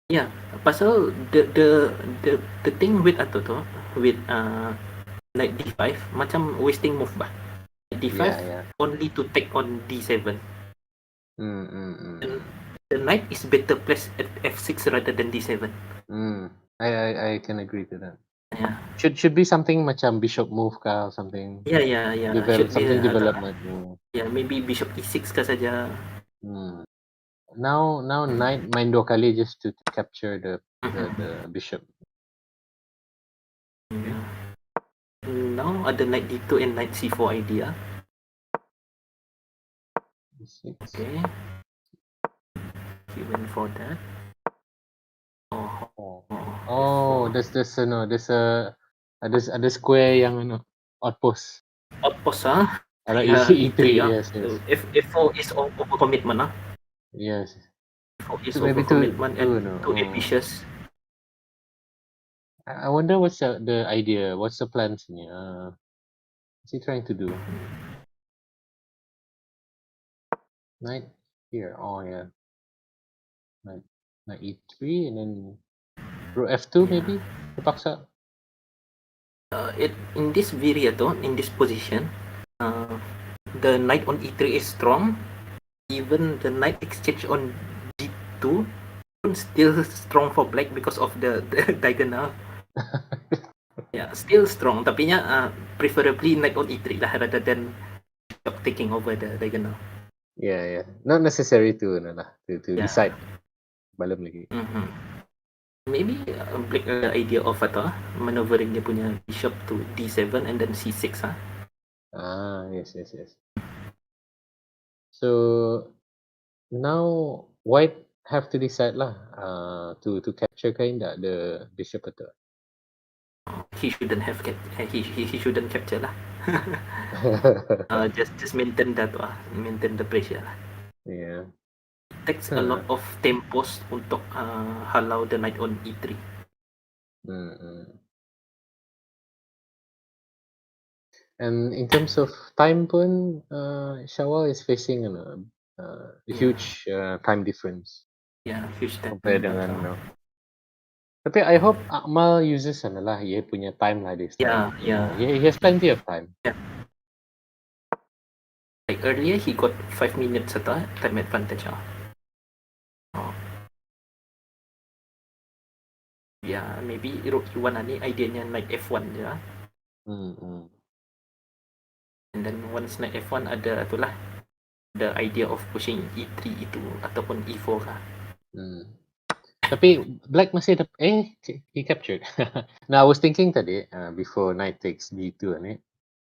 Yeah, pasal the thing with with like d5 macam wasting move bah. D5 only to take on d7. And the knight is better placed at f6 rather than d7. I can agree to that. Yeah. Should be something macam bishop move kah or something. Yeah. Something development. Yeah, maybe bishop e6 kah saja. Now knight main 2 kali just to capture the bishop. Yeah. Now ada knight d2 and knight c4 idea. E6. Okay. He went for that. Oh, there's ada square yang outpost. Outpost Alright, E3 yes, So yes. F4 is over commitment Yes. F4 is So over maybe commitment and no. too ambitious. I wonder what's the idea, what's the plans ni? What's he trying to do? Knight here. Oh yeah. Knight E3 and then rook F2 Yeah. maybe? Terpaksa. In this Viriato, in this position, the knight on E3 is strong. Even the knight exchange on G2 still strong for black because of the diagonal. Yeah, still strong. Tapi preferably knight on E3 lah rather than taking over the diagonal. Yeah. Not necessary to Yeah. decide. Belum lagi. Mm-hmm. Maybe black ada idea of maneuvering dia punya bishop to D7 and then C6 Yes. So now white have to decide lah to capture kind the bishop atau. He shouldn't have he shouldn't capture lah. Just maintain that maintain the pressure lah. Yeah. It takes a lot of tempos untuk halau the knight on E3. And in terms of time pun, Shawwal is facing a huge time difference Yeah, huge time compared dengan Tapi I hope Akmal uses lah dia punya time lah this time. Yeah. He has plenty of time. Yeah. Like earlier, he got 5 minutes time advantage. Yeah, maybe rook E1 ni idenya knight F1 je. And then once knight F1 ada itulah the idea of pushing E3 itu ataupun E4 kah. Tapi black masih he captured. Now I was thinking tadi before knight takes D2 ni,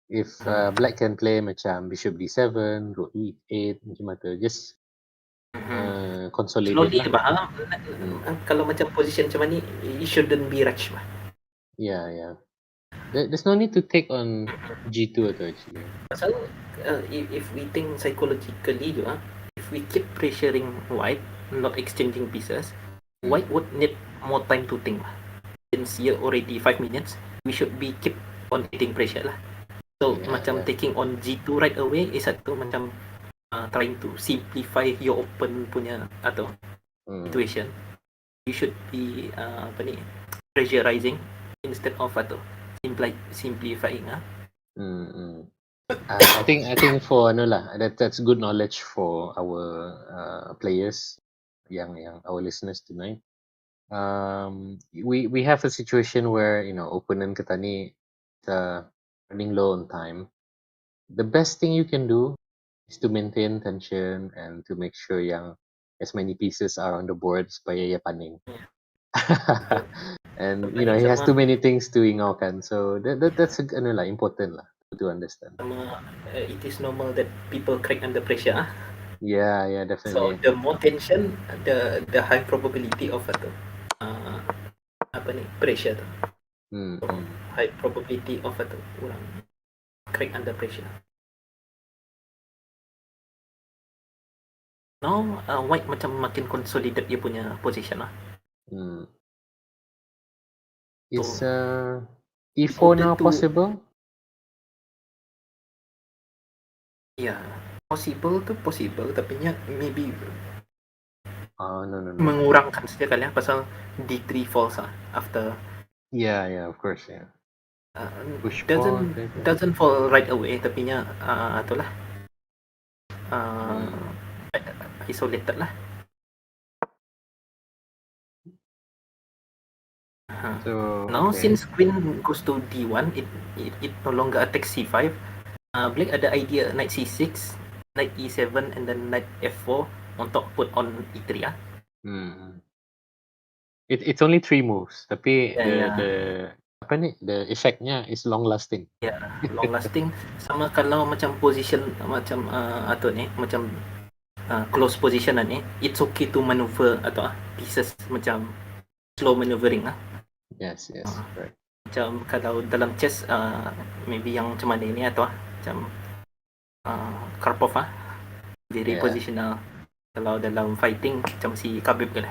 if black can play macam bishop D7, rook E8 macam mana, just consolidate Slowly lah. Kalau macam position macam ni, it shouldn't be rushed bah. Yeah. There's no need to take on G2 atau actually. Pasal if we think psychologically if we keep pressuring white, not exchanging pieces, white would need more time to think. Since here already 5 minutes, we should be keep on hitting pressure lah. So macam taking on G2 right away is satu macam trying to simplify your open punya atau situation. You should be pressurizing instead of simplifying. I think for that's good knowledge for our players, yang our listeners tonight. We have a situation where opponent kita ni running low on time. The best thing you can do is to maintain tension and to make sure yang as many pieces are on the board supaya ia paning. And he has too many things to ingaukan, so that's important lah to understand. It is normal that people crack under pressure. Yeah, So definitely. the more tension, the high probability of pressure tu. High probability of orang crack under pressure. Now white macam makin consolidate dia punya position lah. Is E4 now possible? Yeah, possible tapi maybe No. mengurangkan saja kali pasal D3 falls after. Yeah, of course, yeah. Doesn't fall right away tapi itulah isolated lah. So now since queen goes to D1, it no longer attacks C5. Black ada idea knight C6, knight E7 and then knight F4 untuk put on E3 It's only 3 moves, tapi the effectnya is long lasting. Yeah, long lasting. Sama kalau macam position macam macam close position ni, it's okay to maneuver atau pieces macam slow maneuvering Yes, yes, Ah, right. macam kalau dalam chess, maybe yang macam mana ni atau macam Karpov very Yeah. positional. Kalau dalam fighting macam si Khabib kan.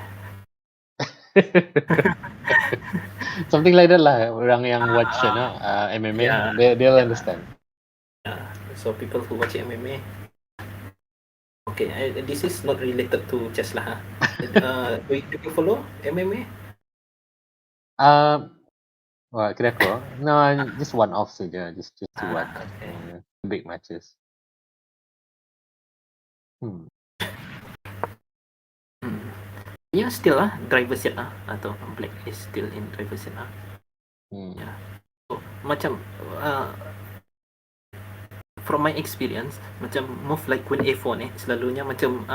Something like that lah. Orang yang watch MMA, Yeah, they'll yeah, understand. yeah. So people who watch MMA, okay, this is not related to chess lah. Do you follow MMA? Um, kira ko? No, just one off saja, just to watch. Okay. Big matches. Hmm. Hmm. Yeah, still driver seat atau black is still in driver seat Hmm. Yeah. So, macam from my experience, macam move like queen a4 ni selalunya macam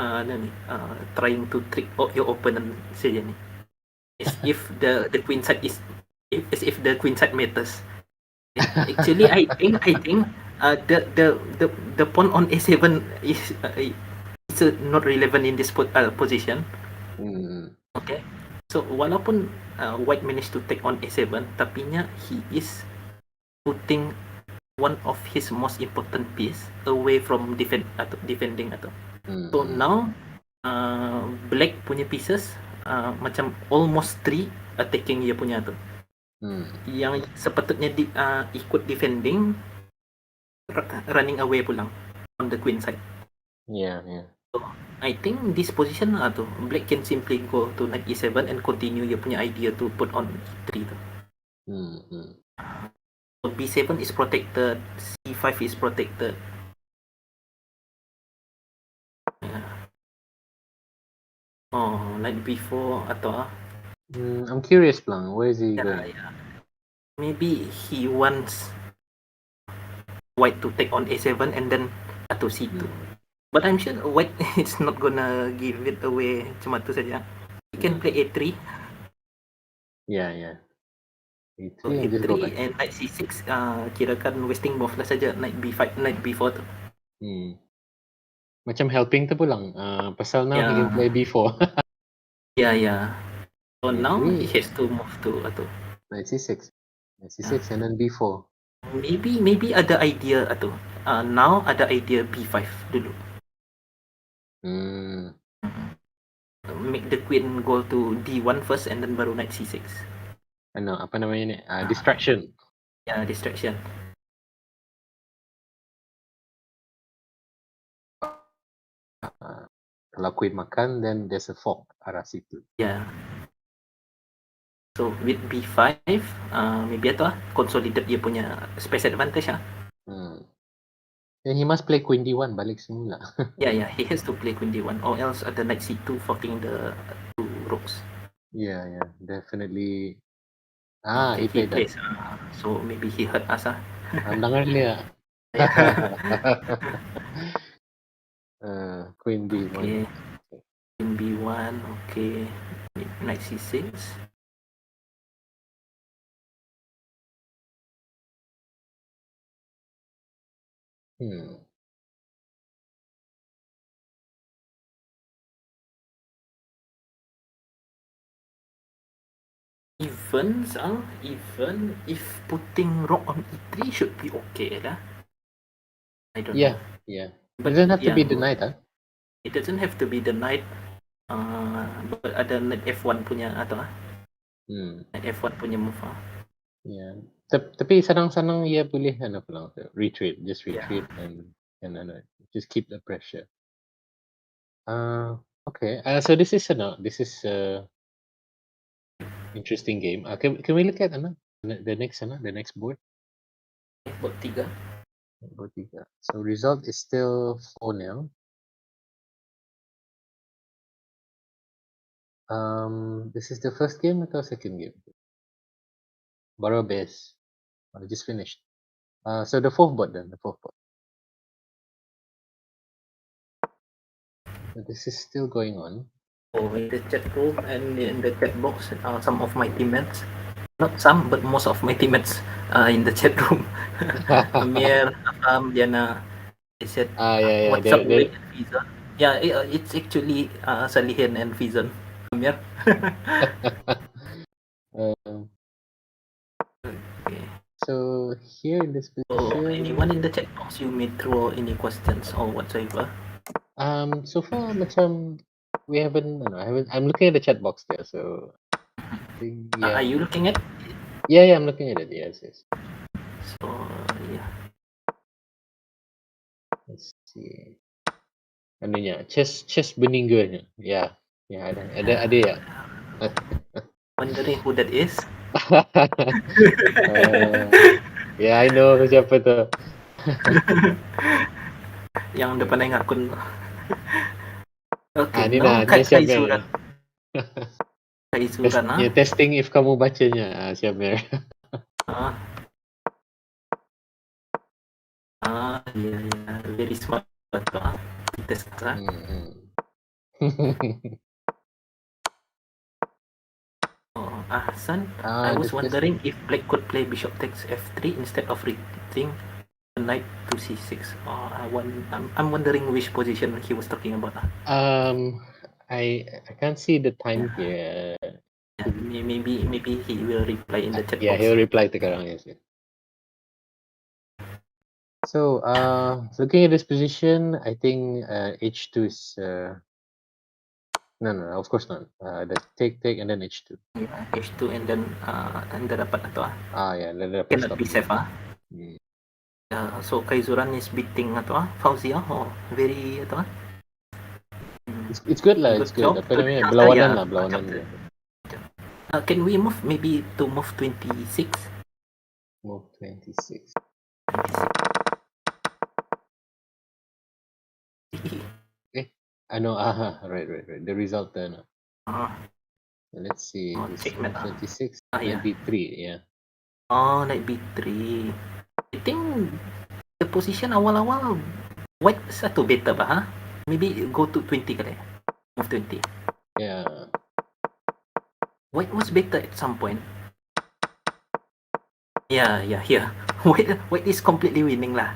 trying to trick your opponent saja ni. As if the queen side is as if the queen side matters. Actually, I think the pawn on a7 is not relevant in this position. Hmm. Okay. So walaupun White managed to take on a7, tapinya he is putting one of his most important piece away from defending atau. So Hmm. now Black punya pieces macam almost 3 attacking dia punya tu. Hmm. Yang sepatutnya ikut defending running away pulang on the queen side. Yeah, yeah. So I think this position tu Black can simply go to knight e7 and continue dia punya idea to put on e3 tu. Hmm. So b7 is protected, c5 is protected. Yeah. Oh, knight b4 atau I'm curious lang, where is he yeah, going? yeah. Maybe he wants White to take on a7 and then atau c2. But I'm sure White is not gonna give it away cuma tu saja. He can play a3. Yeah, yeah. E3 So and just go a3 back. and knight c6 kirakan wasting both lah saja knight b5, knight b4 tu. Macam helping tu pulang. Pasal now he can Yeah. play B4. Yeah. So now he E3, has to move to atau knight C6. Knight C6 and then B4. maybe ada idea atau now ada idea b5 dulu. Make the queen go to d1 first and then baru knight c6. Ano, apa namanya ni? Distraction. Yeah, distraction. Kalau queen makan, then there's a fork arah situ. Yeah. So with b5, maybe atau consolidate dia punya space advantage Then he must play queen D1 balik semula. Yeah, he has to play queen d1 or else ada knight c2 forking the two rooks. Yeah, definitely. Okay, He played that. plays. So maybe he hurt us Dengar dia. Queen B1. Okay. Queen b1, okay. Knight c6. Even if putting rook on e3 should be okay lah. I don't know. Yeah. But It doesn't have to yeah, be the knight, it doesn't have to be the knight. But ada knight f1 punya atau knight f1 punya move Yeah. Tapi senang-senang ia boleh pulang retreat, just retreat and just keep the pressure. Okay. So this is interesting game. Can we look at the next board? Board 3. Board 3. So result is still 4-0. This is the first game atau second game? Baru base. Just finished. So the fourth board. So this is still going on. So in the chat room and in the chat box, some of my teammates, not some, but most of my teammates in the chat room, Amir, Diana, they said, Yeah. what's up with Fizon? Yeah, it's actually Salihin and Fizon. Amir. So here in this So anyone in position, the chat box, you may throw any questions or whatsoever. so far macam we haven't, no, I haven't. I'm looking at the chat box there. So I think Are you looking at? yeah, I'm looking at it. Yes. So yeah. Let's see. Anunya, chess beninggalnya. Ya, ada ya. Wondering who that is? Yeah, I know siapa tu. Yang depan yang akun. Okay, Ni now ni siap Kai Mer. Suran Ya, testing if kamu bacanya. Siap Mer. Yeah, very smart. Kita sekarang. Son, I was wondering if black could play bishop takes f3 instead of retreating the knight to c6. I'm wondering which position he was talking about. I can't see the time here. Maybe he will reply in the chat Yeah, box. he'll reply sekarang. Yes. So, looking at this position, I think h2 is no, of course not. The take and then h2. Yeah, h2 and then dapat ito Yeah, dapat cannot stop. be safe so Kaizuran is beating Fauzia very It's good lah, it's good. Apa namanya? Berlawanan dia. Can we move maybe to move 26? Move 26. I know. Right. The result then. Let's see. This move 26. Knight b3. Yeah. Knight b3. I think the position awal-awal white satu better ba? Maybe go to 20 kali. Move 20. Yeah. White was better at some point. Yeah. Here. White is completely winning lah.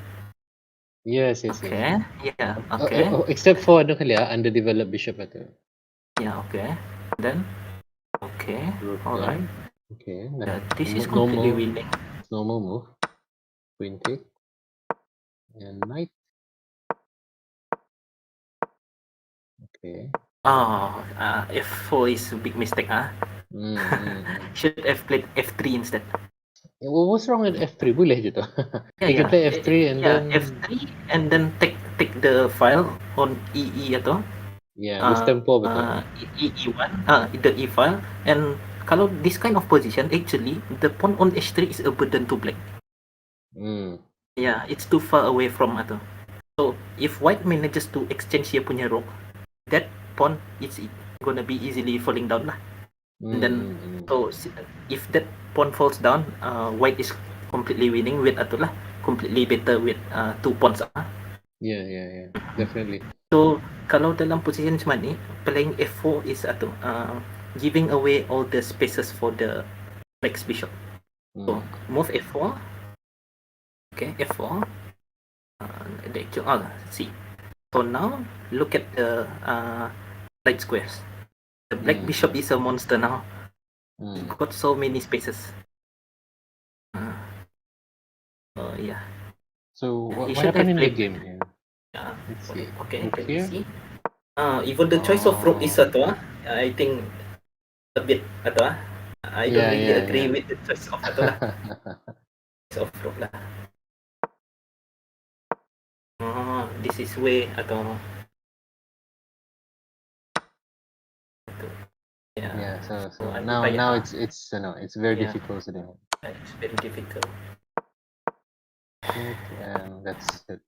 Yes. Okay. Yeah. Okay. Except for underdeveloped bishop itu. Yeah. Okay. Then. Okay. Alright. Okay. This is completely winning. Normal move. Queen take. And knight. Okay. F4 is a big mistake. Should have played f3 instead. What's wrong with f3? Boleh je tu. You can play f3 and then f3 and then take the file on EE atau lose tempo betul. E1 the E file, and kalau this kind of position actually the pawn on h3 is a burden to black. Yeah, it's too far away from atau. So if white manages to exchange dia punya rook, that pawn is gonna be easily falling down lah. And then so if that pawn falls down, white is completely winning with atulah completely better with 2 pawns. Yeah, definitely. So kalau dalam position macam ni, playing f4 is giving away all the spaces for the black's bishop. So move f4. Okay, f4. See. So now look at the light squares. The black bishop is a monster now. He got so many spaces. Yeah. So what happened in the game here? Yeah. Let's see. Okay, Move can here. you see? Even the choice of rook is I think a bit I don't really agree with the choice of choice of rook lah. This is way So now it's very difficult today. It's very difficult. And that's it.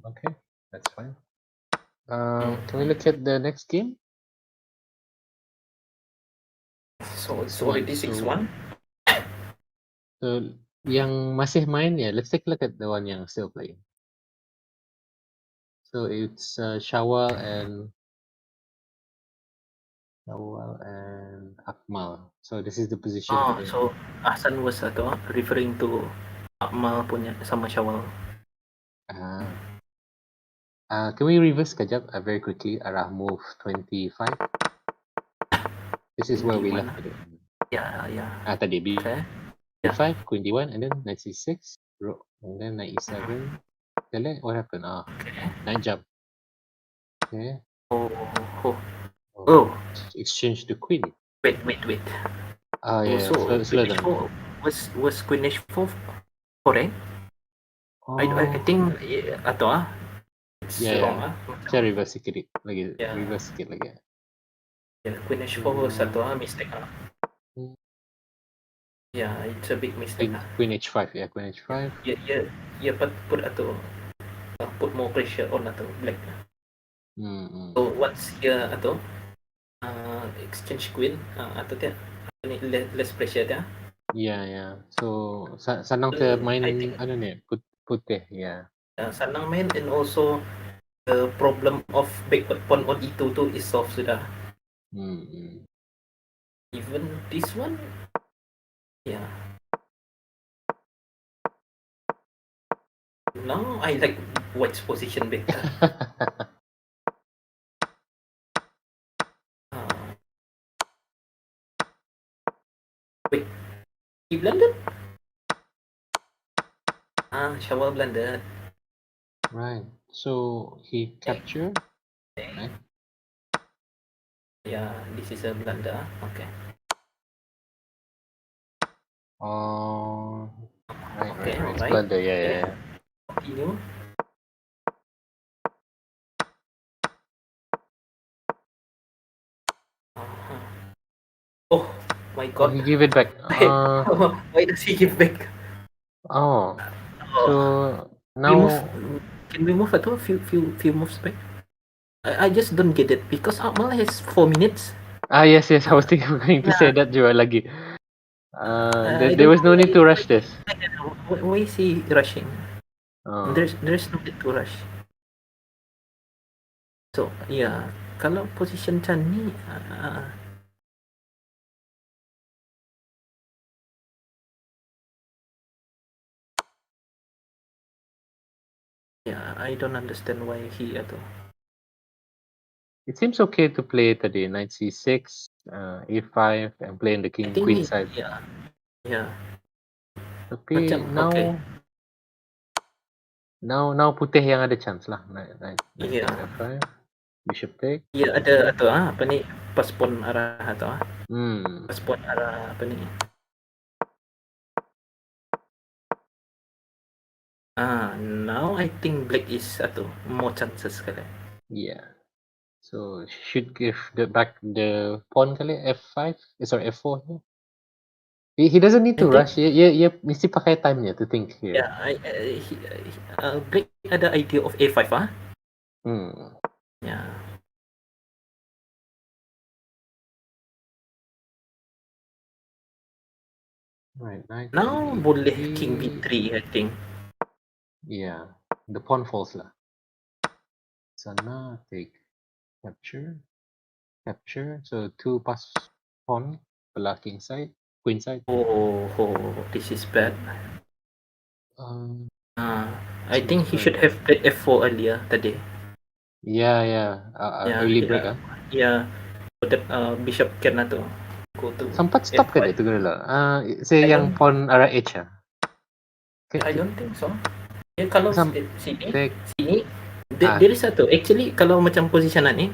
Okay, that's fine. Can we look at the next game? So it's already 6-1. So yang masih main let's take a look at the one yang still playing. So it's Shawal and Akmal. So this is the position. So Ahsan was referring to Akmal punya sama Shawal. Can we reverse kejap very quickly arah move 25? This is where we left it. Tadi Okay. B5, Queen D1, and then knight C6, and then knight E7. Select. What happened? Knight jump. Okay. Oh, oh, Oh, oh. exchange the queen. Wait. Yeah. So Slow Queen down. H4 was Queen H4 correct? I Oh. think atau it's wrong Yeah. macam Saya reverse sikit lagi. yeah. Reverse sikit lagi. Queen H4 satu mistake Hmm. yeah, it's a big mistake Queen H5. Yeah, Queen H5. Yeah, put atau put more pressure on atau black. So once here atau exchange queen atau dia less pressure dia. Yeah. So senang ke main I think ano ni putih. Yeah. senang main, and also the problem of backward pawn on E2 tu is solved sudah. Even this one, yeah. Now I like white's position better. Wait, he blundered? Shower blundered. Right. So he captured. Right. Yeah, this is a blunder. Okay. Oh. Right. Okay, It's alright. blunder. Yeah. Continue. Oh my Oh, god. he gave it back. Why does he give back? Oh. Oh. So We move. now. Can we move at all? Few moves back. I just don't get it because Akmal has 4 minutes. Yes. I was thinking going to say that juga lagi. I There don't was know no need to rush this. why is he rushing? Oh. There's no need to rush. So yeah, kalau position macam ni, yeah, I don't understand why he atau. It seems okay to play tadi knight C6, A5, and play in the I think queen side. yeah. Tapi Macam okay. now putih yang ada chance lah. Knight Yeah. takes F5, bishop take. Ya ada atau apa ni paspon arah atau Hmm. paspon arah apa ni. Now I think black is atau more chances kali. Yeah. So should give the pawn kali F5. Sorry, F4 here. He doesn't need I to think rush. Dia mesti pakai time-nya to think here. yeah, black ada idea of A5 Yeah. Right, knight Now B3. boleh king B3 I think. Yeah, the pawn falls lah. Sana take capture. So 2 pass pawn belah king side, queen side. Oh, this is bad. I So think he should have played F4 earlier tadi. Yeah. Early break Yeah. So that bishop can atau go to Sempat stop ke dia F5. tu Gurila? Say yang pawn arah H I don't think so. Ya, kalau sini there is satu. Actually kalau macam positionan ni,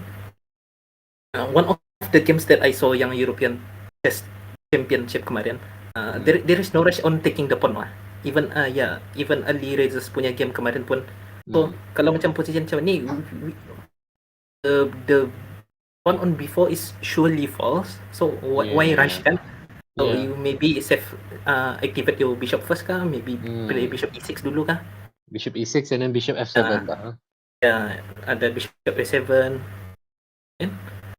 one of the games that I saw yang European Chess Championship kemarin, there is no rush on taking the pawn lah. Even early races punya game kemarin pun. So kalau macam position macam ni, the pawn on B4 is surely false. So why rush kan? So you maybe activate your bishop first kah? Maybe play bishop E6 dulu kah? Bishop E6 and then bishop F7 Ya, ada bishop A7.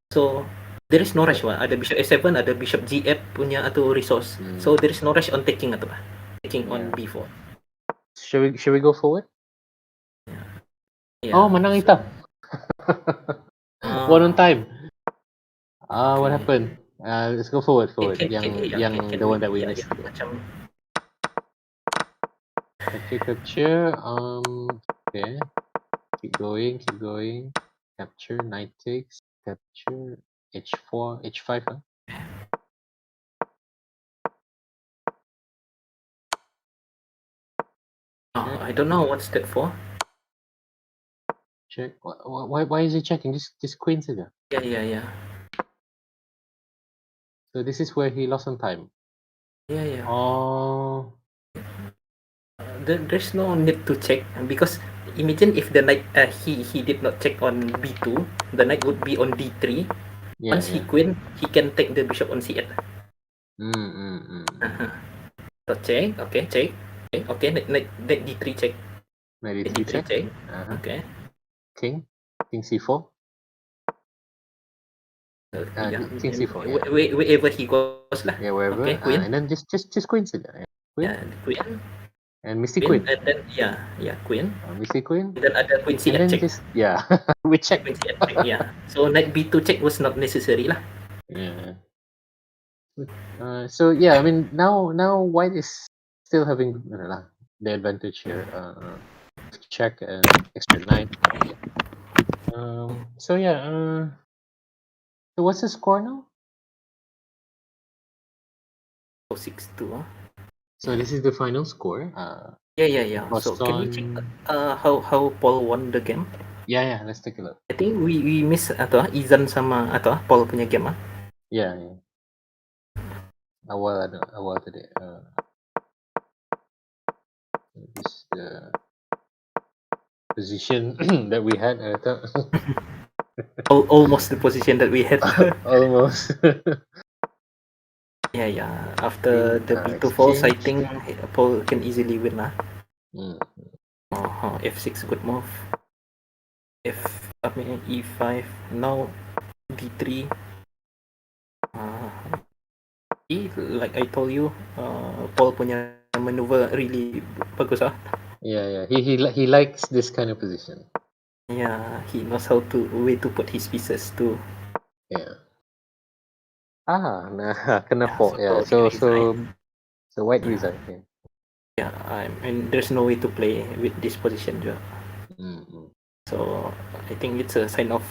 So there is no rush ada bishop A7, ada bishop G8 punya atau resource. So there is no rush on taking atau taking on B4. Should we go forward? Yeah. Menang hitam. One on time. What happened? Let's go forward. Yang the one that we missed. Capture. Okay. Keep going. Capture. Knight takes. Capture. H4. H5. I don't know what's that for. Check. Why is he checking? Just queen saja. Yeah. So this is where he lost some time. Yeah. Oh. There's no need to check because imagine if the knight he did not check on b2, the knight would be on d3. Yeah, Once he yeah. queen, he can take the bishop on c8. Mm. So check, okay, check. Okay, knight d3 check. Ready Knight three d3 check. check. Uh-huh. Okay. King c4. Yeah, King c4. Yeah. wherever he goes lah. Yeah, Okay, wherever. queen. And then just queen saja. Yeah. Queen Yeah, queen. and Misty Queen, Queen. and then queen. Misty Queen. And then ada queen And c8 then check. just we check. Queen c8 check. Yeah. So knight b2 check was not necessary lah. Yeah. So yeah, I mean now white is still having the advantage here. Check and extra knight. So yeah. So what's the score now? 6-2. So this is the final score. Yeah. So can we check how Paul won the game? Yeah. Let's take a look. I think we miss Izan sama Paul punya game Yeah. Awal tadi. This is the position that we had. Almost the position that we had. Almost. Yeah. After the b2 falls, I think Paul can easily win lah. F6 good move. E5. Now d3. Like I told you, Paul punya maneuver really bagus Yeah. He likes this kind of position. Yeah, he knows where to put his pieces too. Yeah. Nah, kena Yeah, yeah. So white resign. Yeah, and there's no way to play with this position juga. So I think it's a sign of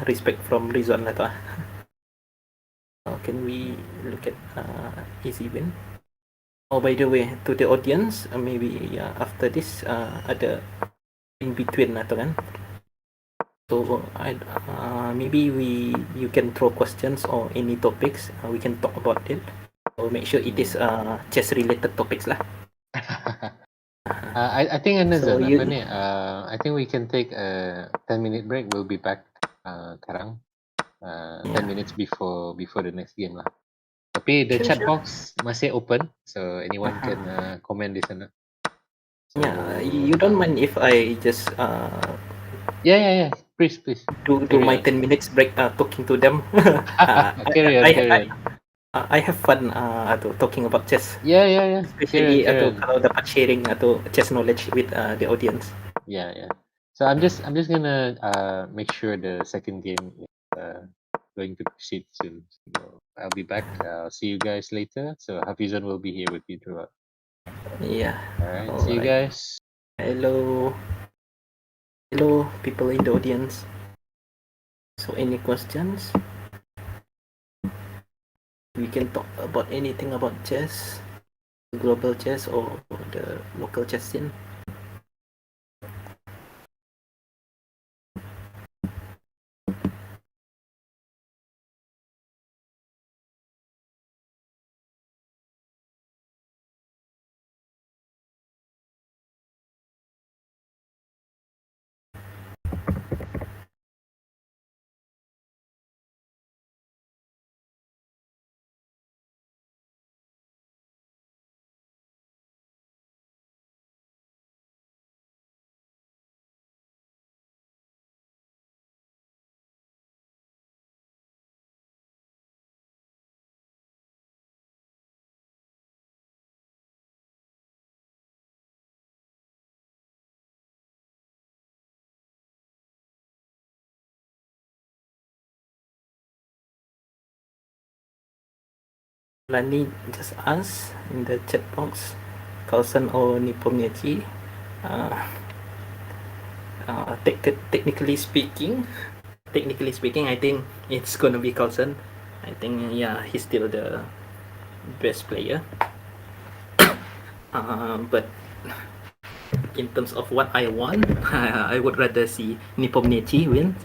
respect from Rizwan lah Can we look at easy win? Oh, by the way, to the audience, maybe after this ada in between kan. So maybe you can throw questions or any topics. We can talk about it. So make sure it is chess related topics lah. I think So I think we can take a 10-minute break. We'll be back sekarang 10 minutes before the next game lah. Tapi the chat box masih open, so anyone can comment di sana. So, you don't mind if I just yeah. Please. Do my 10 minutes break talking to them. Carry on. I have fun talking about chess. Yeah. Especially kalau dapat sharing chess knowledge with the audience. Yeah. So I'm just gonna make sure the second game is going to proceed soon. So I'll be back. I'll see you guys later. So Hafizan will be here with you throughout. Yeah. Alright. See you guys. Hello, people in the audience. So any questions? We can talk about anything about chess, global chess or the local chess scene. Lani just ask in the chat box, Carlson or Nepomniachtchi. Technically speaking, I think it's gonna be Carlson. I think he's still the best player. But in terms of what I want, I would rather see Nepomniachtchi win,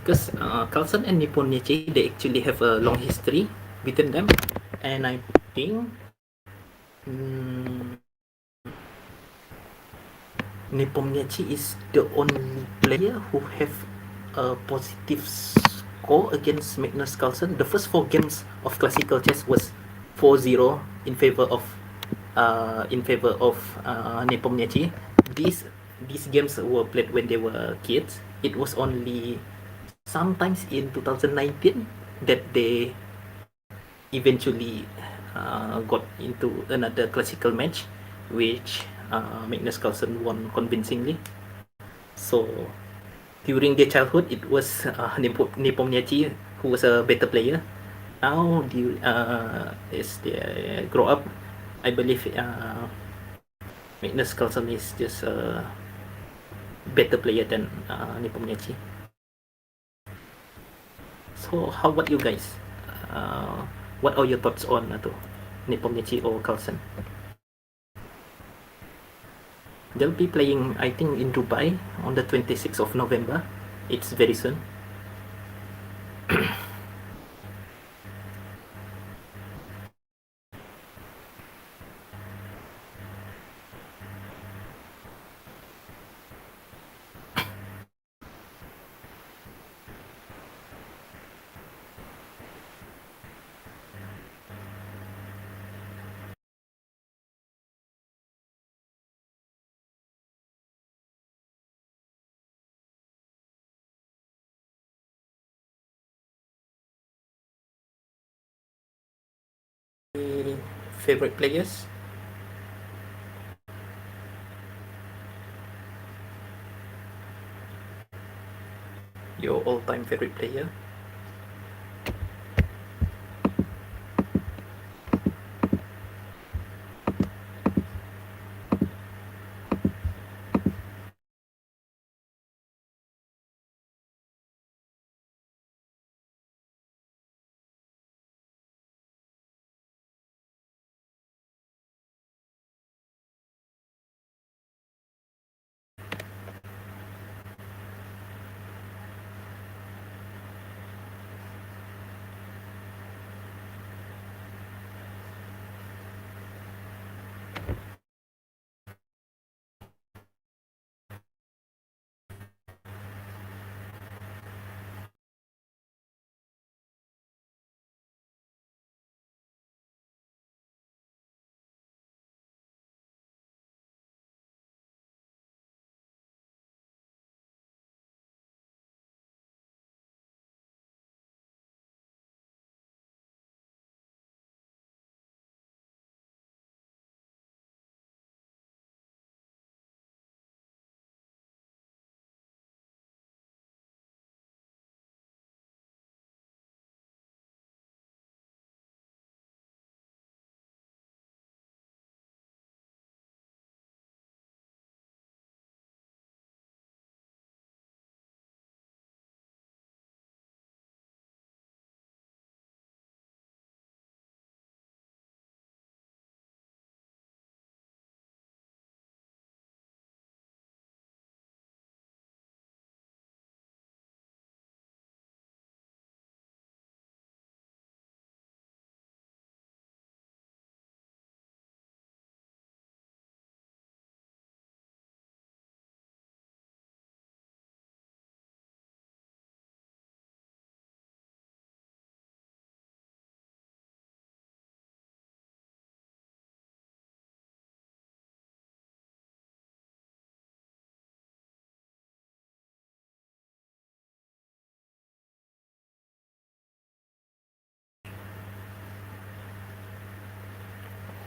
because Carlsen and Nepomniachtchi, they actually have a long history between them, and I think Nepomniachtchi is the only player who have a positive score against Magnus Carlsen. The first four games of classical chess was 4-0 in favor of Nepomniachtchi. These these games were played when they were kids. It was only sometimes in 2019 that they eventually got into another classical match, which Magnus Carlsen won convincingly. So during their childhood, it was Nepomniachtchi who was a better player. Now, as they grow up, I believe Magnus Carlsen is just a better player than Nepomniachtchi. So, how about you guys? Uh, what are your thoughts on Nepomniachtchi or Carlsen? They'll be playing, I think, in Dubai on the 26th of November. It's very soon. Favorite players? Your all-time favorite player?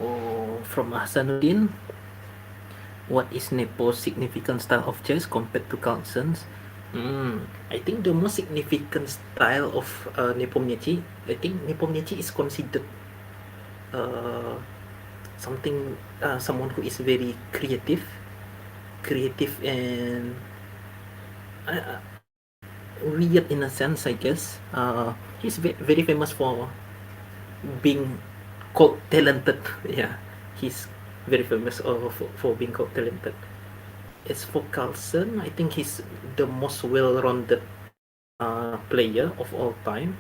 Or from Hasanuddin, what is Nepo's significant style of chess compared to Carlsen's? I think the most significant style of Nepomniachtchi, I think Nepomniachtchi is considered uh, someone who is very creative and uh, weird in a sense, I guess. He's very famous for being called talented. Yeah, he's very famous for being called talented. as for Carlsen, I think he's the most well-rounded player of all time.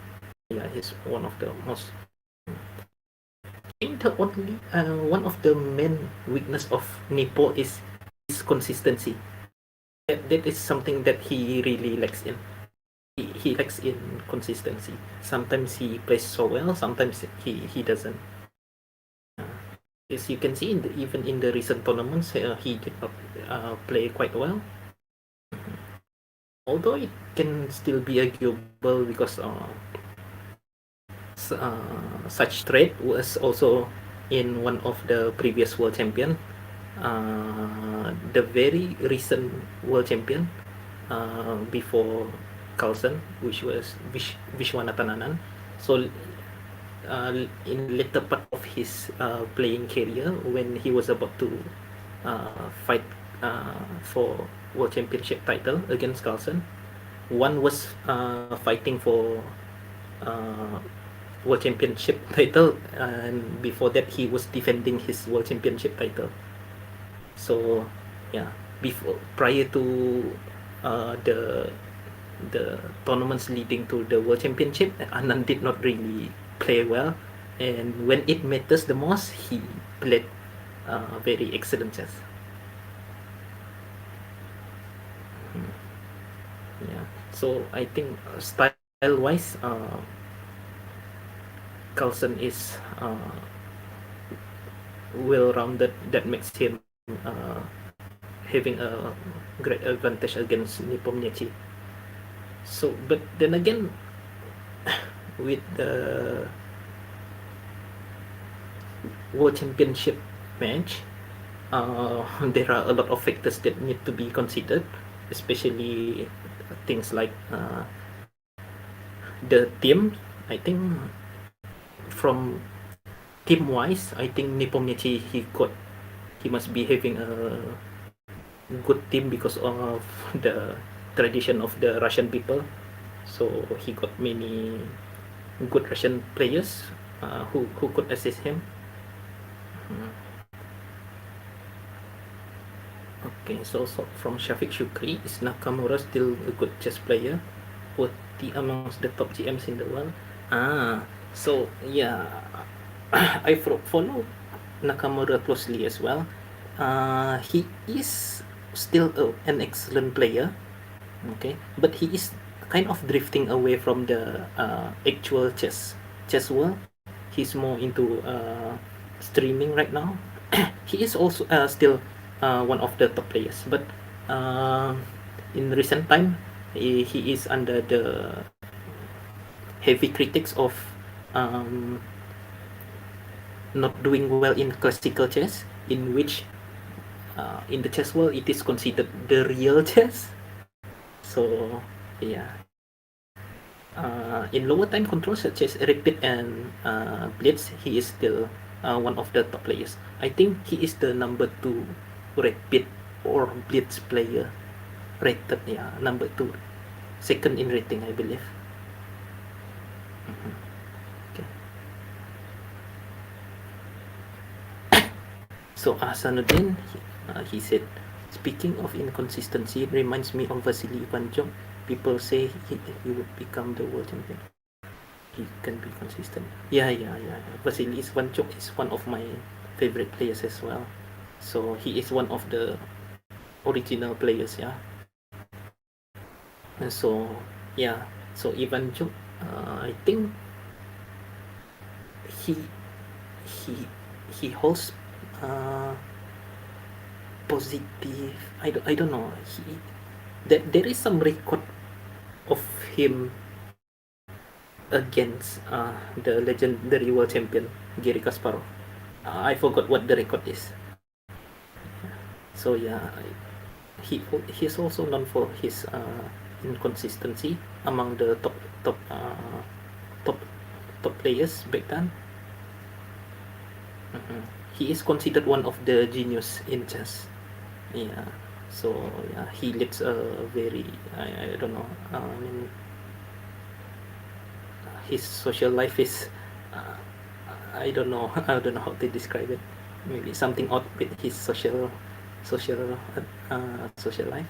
Yeah, he's one of the most. I think the only one of the main weakness of Nepo is his consistency. That is something that he really lacks in. He lacks in consistency. Sometimes he plays so well, sometimes he doesn't. As you can see, even in the recent tournaments, he did not play quite well. Although it can still be arguable because such trade was also in one of the previous world champion, the very recent world champion before Carlsen, which was Vishwanathan. So in later part of his playing career, when he was about to fight for world championship title against Carlsen, one was fighting for uh, world championship title, and before that he was defending his world championship title. So yeah, before prior to the tournaments leading to the world championship, Anand did not really play well, and when it matters the most, he played very excellent chess. Yeah, so I think style wise, Carlsen is well rounded. That makes him having a great advantage against Nepomniachtchi. So, but then again, with the World Championship match, there are a lot of factors that need to be considered, especially things like the team. I think from team wise, I think Nepomniachtchi he must be having a good team because of the tradition of the Russian people. So he got many good Russian players who could assist him. Okay, so from Shafiq Shukri, is Nakamura still a good chess player? Worthy amongst the top GMs in the world? So yeah, I follow Nakamura closely as well. He is still an excellent player, okay, but he is kind of drifting away from the actual chess world. He's more into streaming right now. He is also still one of the top players, but uh, in recent time he is under the heavy critics of um, not doing well in classical chess, in which in the chess world it is considered the real chess. So yeah, in lower time controls such as Rapid and Blitz, he is still one of the top players. I think he is the number 2 Rapid or Blitz player rated. Yeah, number 2, second in rating, I believe. Okay. So Hasanuddin, he said, speaking of inconsistency, it reminds me of Vasily Ivanchuk. People say he would become the world champion. He can be consistent. Yeah. Vasily Ivanchuk is one of my favorite players as well. So he is one of the original players, yeah. And so yeah, so Ivanchuk, I think he he he holds uh, positive. I don't know. There is some record of him against the legendary world champion Gary Kasparov. I forgot what the record is. So yeah, he's also known for his inconsistency among the top top players back then. He is considered one of the genius in chess. Yeah. So yeah, he leads a very I don't know. His social life is I don't know. I don't know how to describe it. Maybe something odd with his social social life.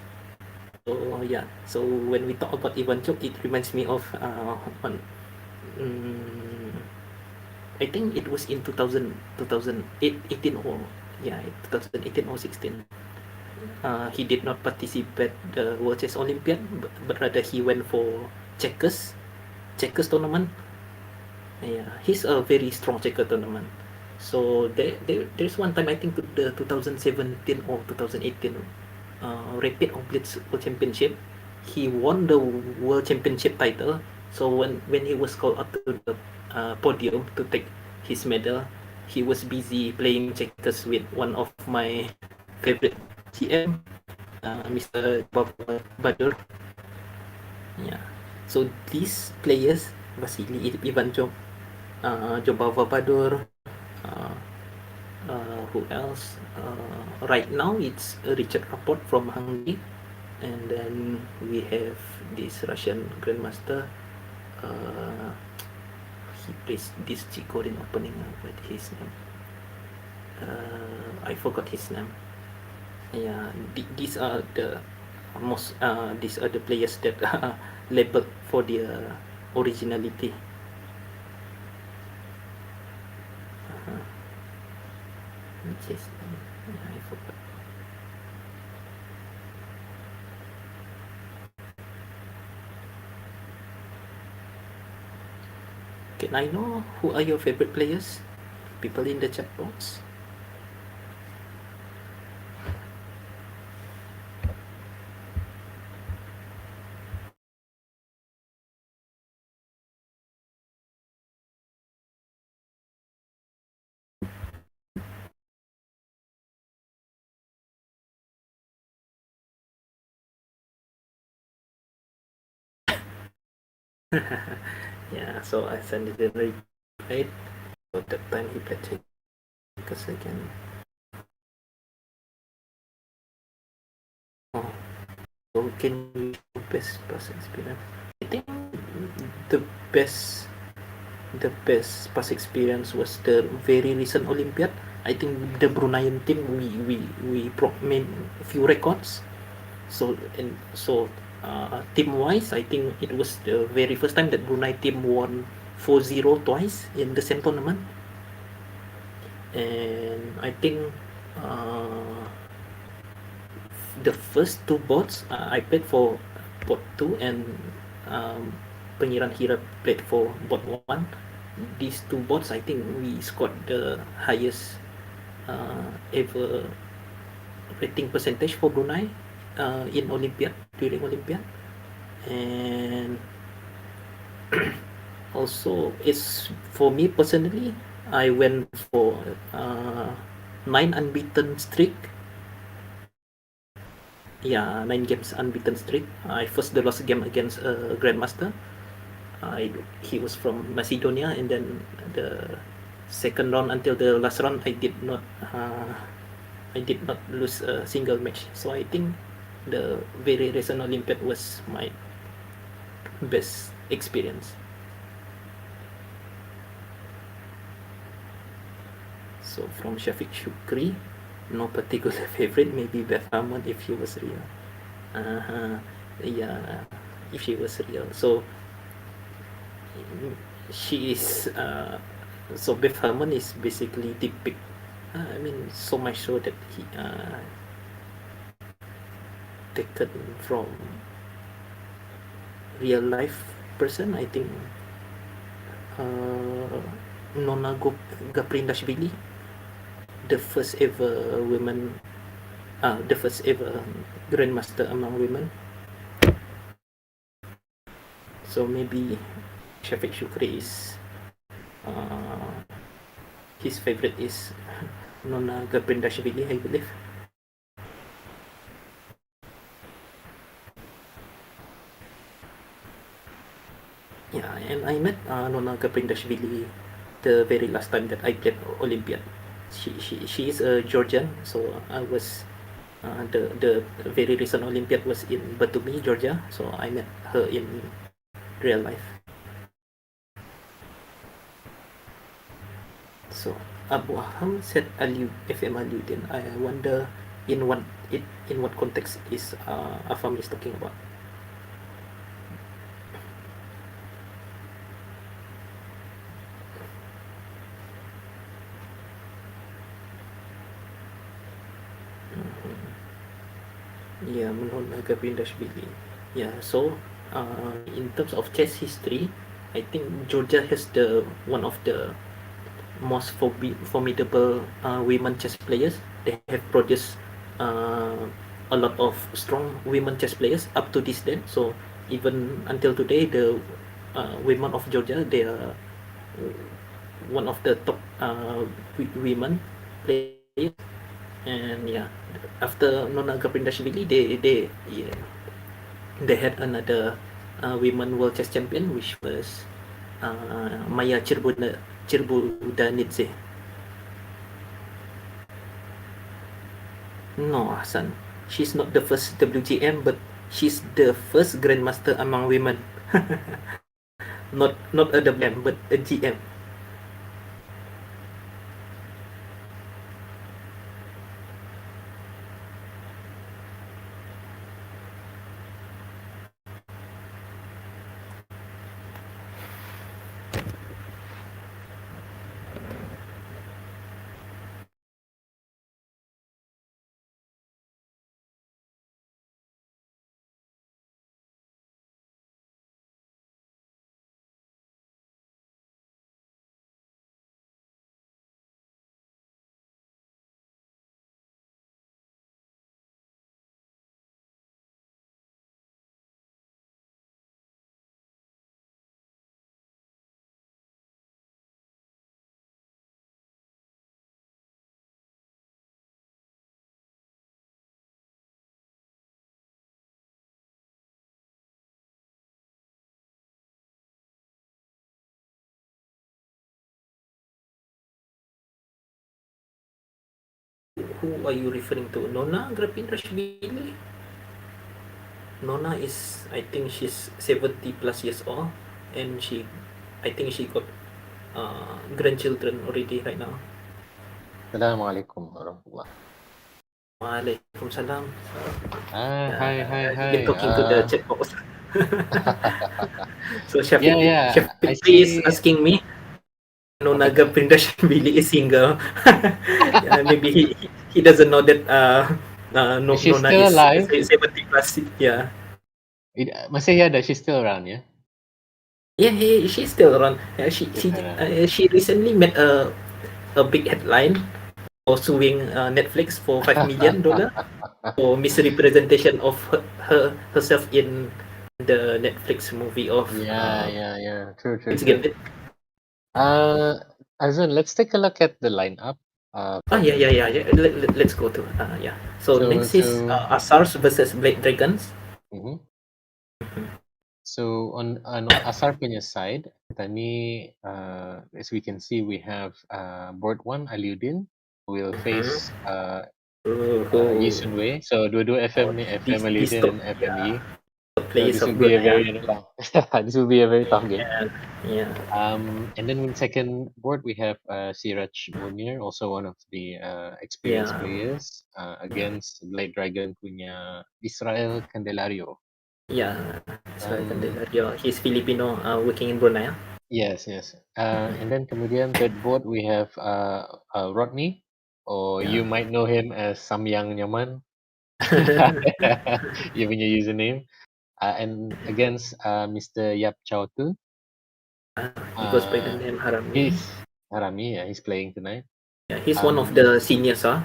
So yeah, so when we talk about Ivan Chok, it reminds me of on um, I think it was in 2008, 18 or yeah, 2018 or 16. He did not participate the World Chess Olympiad, but rather he went for checkers tournament. Yeah, he's a very strong checker tournament. So there's one time I think the 2017 or 2018 Rapid or Blitz World Championship, he won the World Championship title. So when he was called up to the podium to take his medal, he was busy playing checkers with one of my favorite GM, Mr. Badur. Yeah. So these players, Vasily Ivanchuk, Jobava Badur, uh, who else? Right now it's Richard Rapport from Hungary, and then we have this Russian grandmaster. Uh, he plays this Chigorin opening. What his name? I forgot his name. Yeah, these are the most. These are the players that are labeled for their originality. Uh-huh. Which is, I forgot. Can I know who are your favorite players? People in the chat box. Yeah, so I sent it in right. So that time he played checkers again. Oh, so can you best pass experience? I think the best the best past experience was the very recent Olympiad. I think the Bruneian team we made a few records. So team wise, I think it was the very first time that Brunei team won 4-0 twice in the same tournament. And I think uh, the first two bots I played for bot 2, and um, Pengiran Hira played for bot 1. These two bots, I think we scored the highest ever rating percentage for Brunei in Olympiad, during Olympiad. And also, it's for me personally, I went for 9 unbeaten streak. Yeah, 9 games unbeaten streak. I first the last game against Grandmaster. He was from Macedonia, and then the second round until the last round, I did not lose a single match. So I think the very recent Olympiad was my best experience. So from Shafiq Shukri, no particular favorite. Maybe Beth Harmon if she was real. Uh-huh. Yeah, if she was real. So she is. So Beth Harmon is basically the pick. I mean, so much so that he taken from real life person. I think uh, Nona Gaprindashvili, the first ever women, the first ever grandmaster among women. So maybe Shafiq Shukri is his favorite is Nona Gaprindashvili, I believe. Yeah, and I met Nona Gaprindashvili the very last time that I played Olympiad. She is a Georgian, so I was the very recent Olympiad was in Batumi, Georgia. So I met her in real life. So Abu Aham said FM Aludin. I wonder in what it in what context is Afam is talking about? Yeah, menurut Gavin Dashbili. Yeah, so in terms of chess history, I think Georgia has the one of the most formidable women chess players. They have produced uh, a lot of strong women chess players up to this day. So even until today, the women of Georgia, they are one of the top women players. And yeah, after Nona Gaprindashvili, yeah, they had another women world chess champion, which was Maya Chirbudanidze. No, Hassan. She's not the first WGM, but she's the first grandmaster among women. Not a WM, but a GM. Who are you referring to? Nona Grapindrashvili? Nona is, I think she's 70 plus years old, and I think she got grandchildren already right now. Assalamualaikum warahmatullah. Waalaikumsalam. Hi, hi, You've been hi. talking to the chat box. So Yeah, yeah. Shafiq I is see. asking me, Apa Nonaga tu? Prindashvili is single. Yeah, maybe he doesn't know that Is she Nona still is alive? 70 plus. Yeah. Masih ada. She's still around, yeah? Yeah, she's still around. She's around. She recently met a big headline for suing Netflix for $5 million for misrepresentation of herself in the Netflix movie of Yeah, yeah, yeah. True, true, Queen's true. Gambit. Azun, let's take a look at the lineup Oh for yeah, this yeah, yeah, one. yeah. Let's go to yeah. So So, next is so, Asars versus Blade Dragons. mhm. So on Asar punya side, kita ni, as we can see, we have board one Aliuddin will Mm-hmm. face Yi Oh, Sun Wei. So dua-dua oh, FM ni, FM these Aliuddin top, and FM yeah, Yi. top So players this of will be a Brunei. very ano lah. This will be a very tough game. Yeah, yeah, And then on second board we have Siraj Munir, also one of the experienced yeah, players yeah, against Blade Dragon punya Israel Candelario. yeah. Israel Um, Candelario. He's Filipino, working in Brunei. yes, yes. And then kemudian third board we have Rodney, or Yeah. you might know him as Samyang Nyaman. You punya username. And against Mr. Yap Chow Tun. He goes by the Uh, name Harami. he's Harami, yeah, he's playing tonight. Yeah, he's one of Um, the seniors. I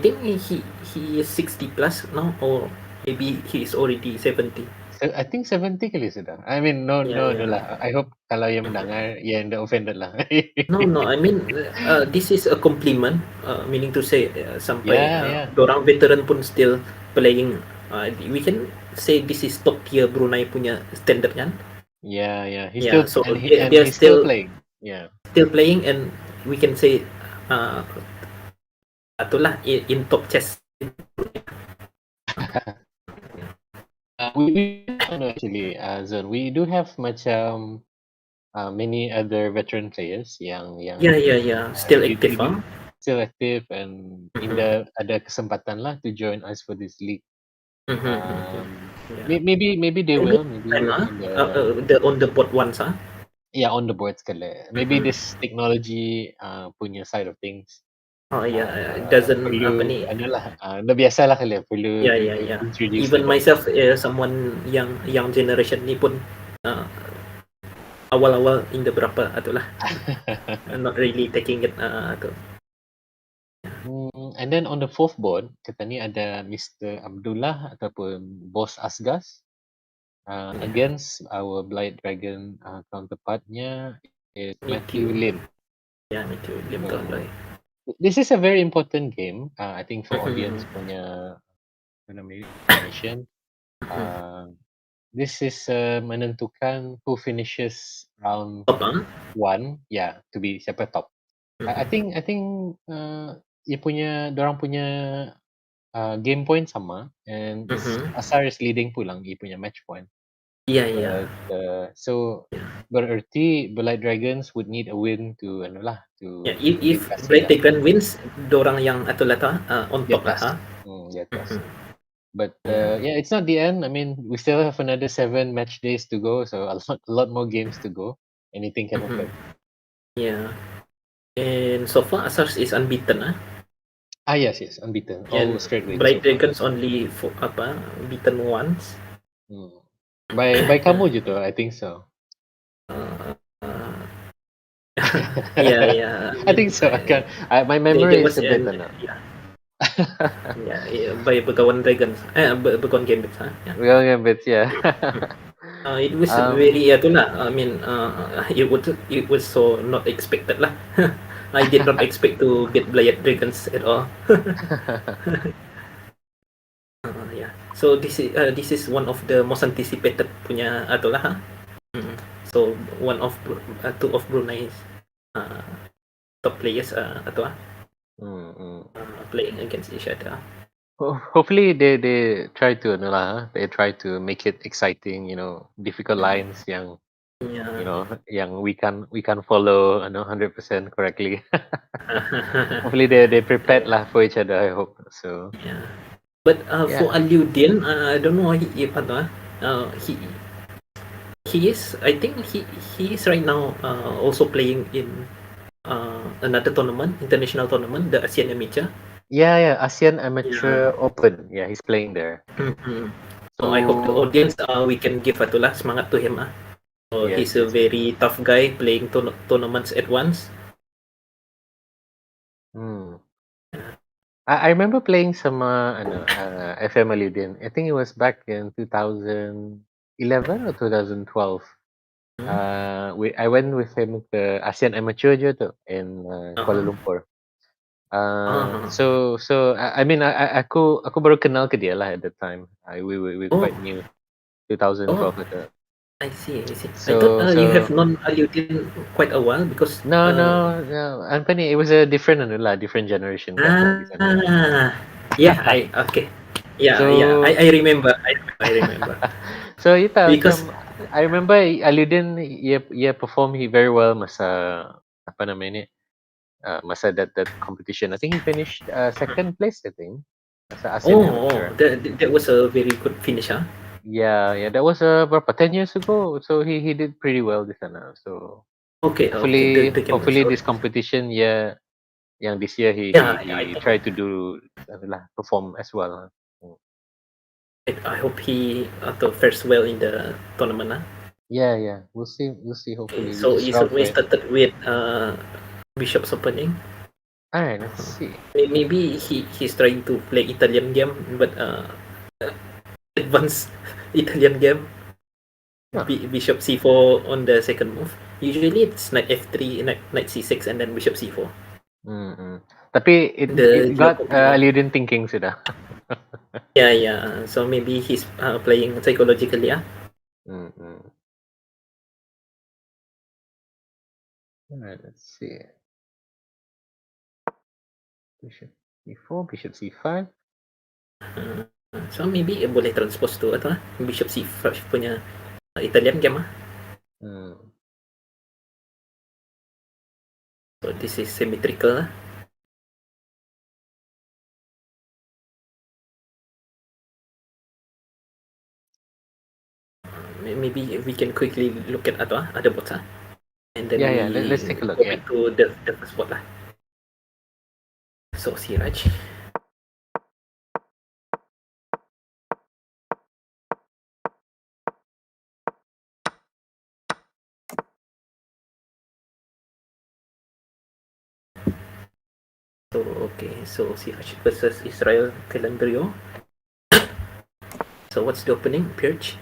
think he is 60 plus now, or maybe he is already 70. I think 70 kali sudah. I mean, no, Yeah, no, no yeah. lah. I hope kalau yang mendengar, yang the offended lah. No, no. I mean, this is a compliment, meaning to say, sampai Yeah, yeah, dorang veteran pun still playing. We can say this is top tier Brunei punya standard kan? yeah, yeah. He's Yeah. still So and they are he's still still playing. Yeah. playing, and we can say, uh, itulah in top chess. We no, actually, Zon, we do have macam many other veteran players yang Yeah, yeah, yeah. Still you active, do huh? still active and ada kesempatan lah to join us for this league. Yeah. Maybe they Any will, maybe time, in the the on the board ones, yeah, on the board sekali. Maybe this technology punya side of things Oh yeah, doesn't apa perlu ni. adalah dah biasalah kali perlu Yeah, yeah, yeah. introduce to Even them. myself, someone yang generation ni pun uh, awal-awal in the berapa itulah. Not really taking it tu. And then on the fourth board, kita ni ada Mr. Abdullah ataupun Bos Asgas Yeah. against our Blight Dragon counterpartnya is Matthew Matthew. Lim. Yeah, Matthew Lim So, Toy. this is a very important game, I think for audience punya information. This is menentukan who finishes round Top, 1, yeah, to be siapa top. I think dorang punya game point sama and Asar is leading pulang dia punya match point. Yeah, yeah. So bererti Blight Dragons would need a win to to Yeah, if kasih Blight lah Dragon wins, dorang yang atulata on di top lah, atas. Di atas. But Yeah. yeah, it's not the end. I mean, we still have another 7 match days to go, so a lot more games to go. Anything can happen. Yeah. And so far Asars is unbeaten, Yes, unbeaten. All And straight wins Bright so far. Dragons only for beaten once. By kamu je tu, I think so. Yeah. I think so. My memory is a bit enough. Yeah, by Begawan Dragons. Begawan Gambits, Yeah. We all get bits, yeah. It was very I mean, it was so not expected lah. I did not expect to get Blight Dragons at all. Yeah. So this is one of the most anticipated punya itulah. So one of two of Brunei's top players playing against each other. Hopefully they try to they try to make it exciting, difficult lines yang yang we can follow 100% correctly. Hopefully they prepared lah for each other, I hope. So Yeah. But for Aliudin, I don't know if he is, I think he is right now also playing in another tournament, international tournament, the ASEAN Amateur. Yeah, ASEAN Amateur Open. Yeah, he's playing there. So I hope the audience we can give atulah semangat to him. So he's a very tough guy playing tournaments at once. I remember playing some FM Aludin. I think it was back in 2011 or 2012. I went with him to ASEAN Amateur je tu in Kuala Lumpur. So I mean aku baru kenal ke dia lah at the time. We quite new 2012 gitu. I see. So, I thought you have known Aliudin quite a while because no. Anthony, it was a different different generation. Yeah, okay. Yeah, I remember. So ita because I remember Aliudin ia perform very well masa apa namanya masa that competition. I think he finished second place, I think. Masa ASEAN Amateur. That was a very good finish, Yeah, that was berapa 10 years ago. So he did pretty well di sana. So hopefully this competition yang this year he tried to do perform as well. I hope he fares well in the tournament. Yeah. We'll see. Hopefully. So he started with Bishop's opening. Alright, let's see. Maybe he's trying to play Italian game, but advanced Italian game. Bishop c4 on the second move. Usually it's knight f3, knight c6, and then bishop c4. Tapi it got Aliudin thinking sudah. Yeah. So maybe he's playing psychologically. Alright, let's see. Bishop c4, bishop c5. So maybe boleh transpose to bishop c5 punya Italian game. So this is symmetrical. maybe we can quickly look at other bots, and then Yeah, we let's take a look. go Yeah. back to the first bot lah. So Siraj. So okay, so Siraj versus Israel Calandrio. So what's the opening? Purge.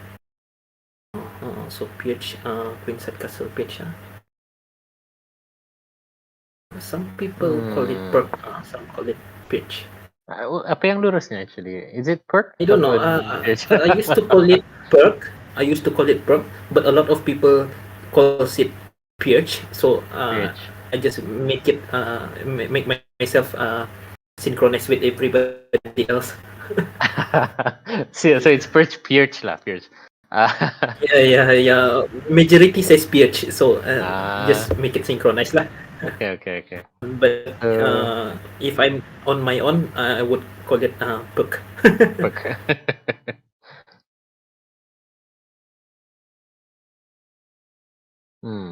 So Purge, Queen Side Castle Purge. Some people call it perk, Hmm. some call it Purge. Apa yang lurusnya actually? Is it perk I don't know. ataupun pitch? I used to call it perk. I used to call it perk, but a lot of people calls it purge. So Pitch. I just make it make myself synchronize with everybody else. So it's Pirch lah, Pirch. Yeah. Majority says purge, so Ah, just make it synchronized lah. okay. But So, if I'm on my own, I would call it perk. perk.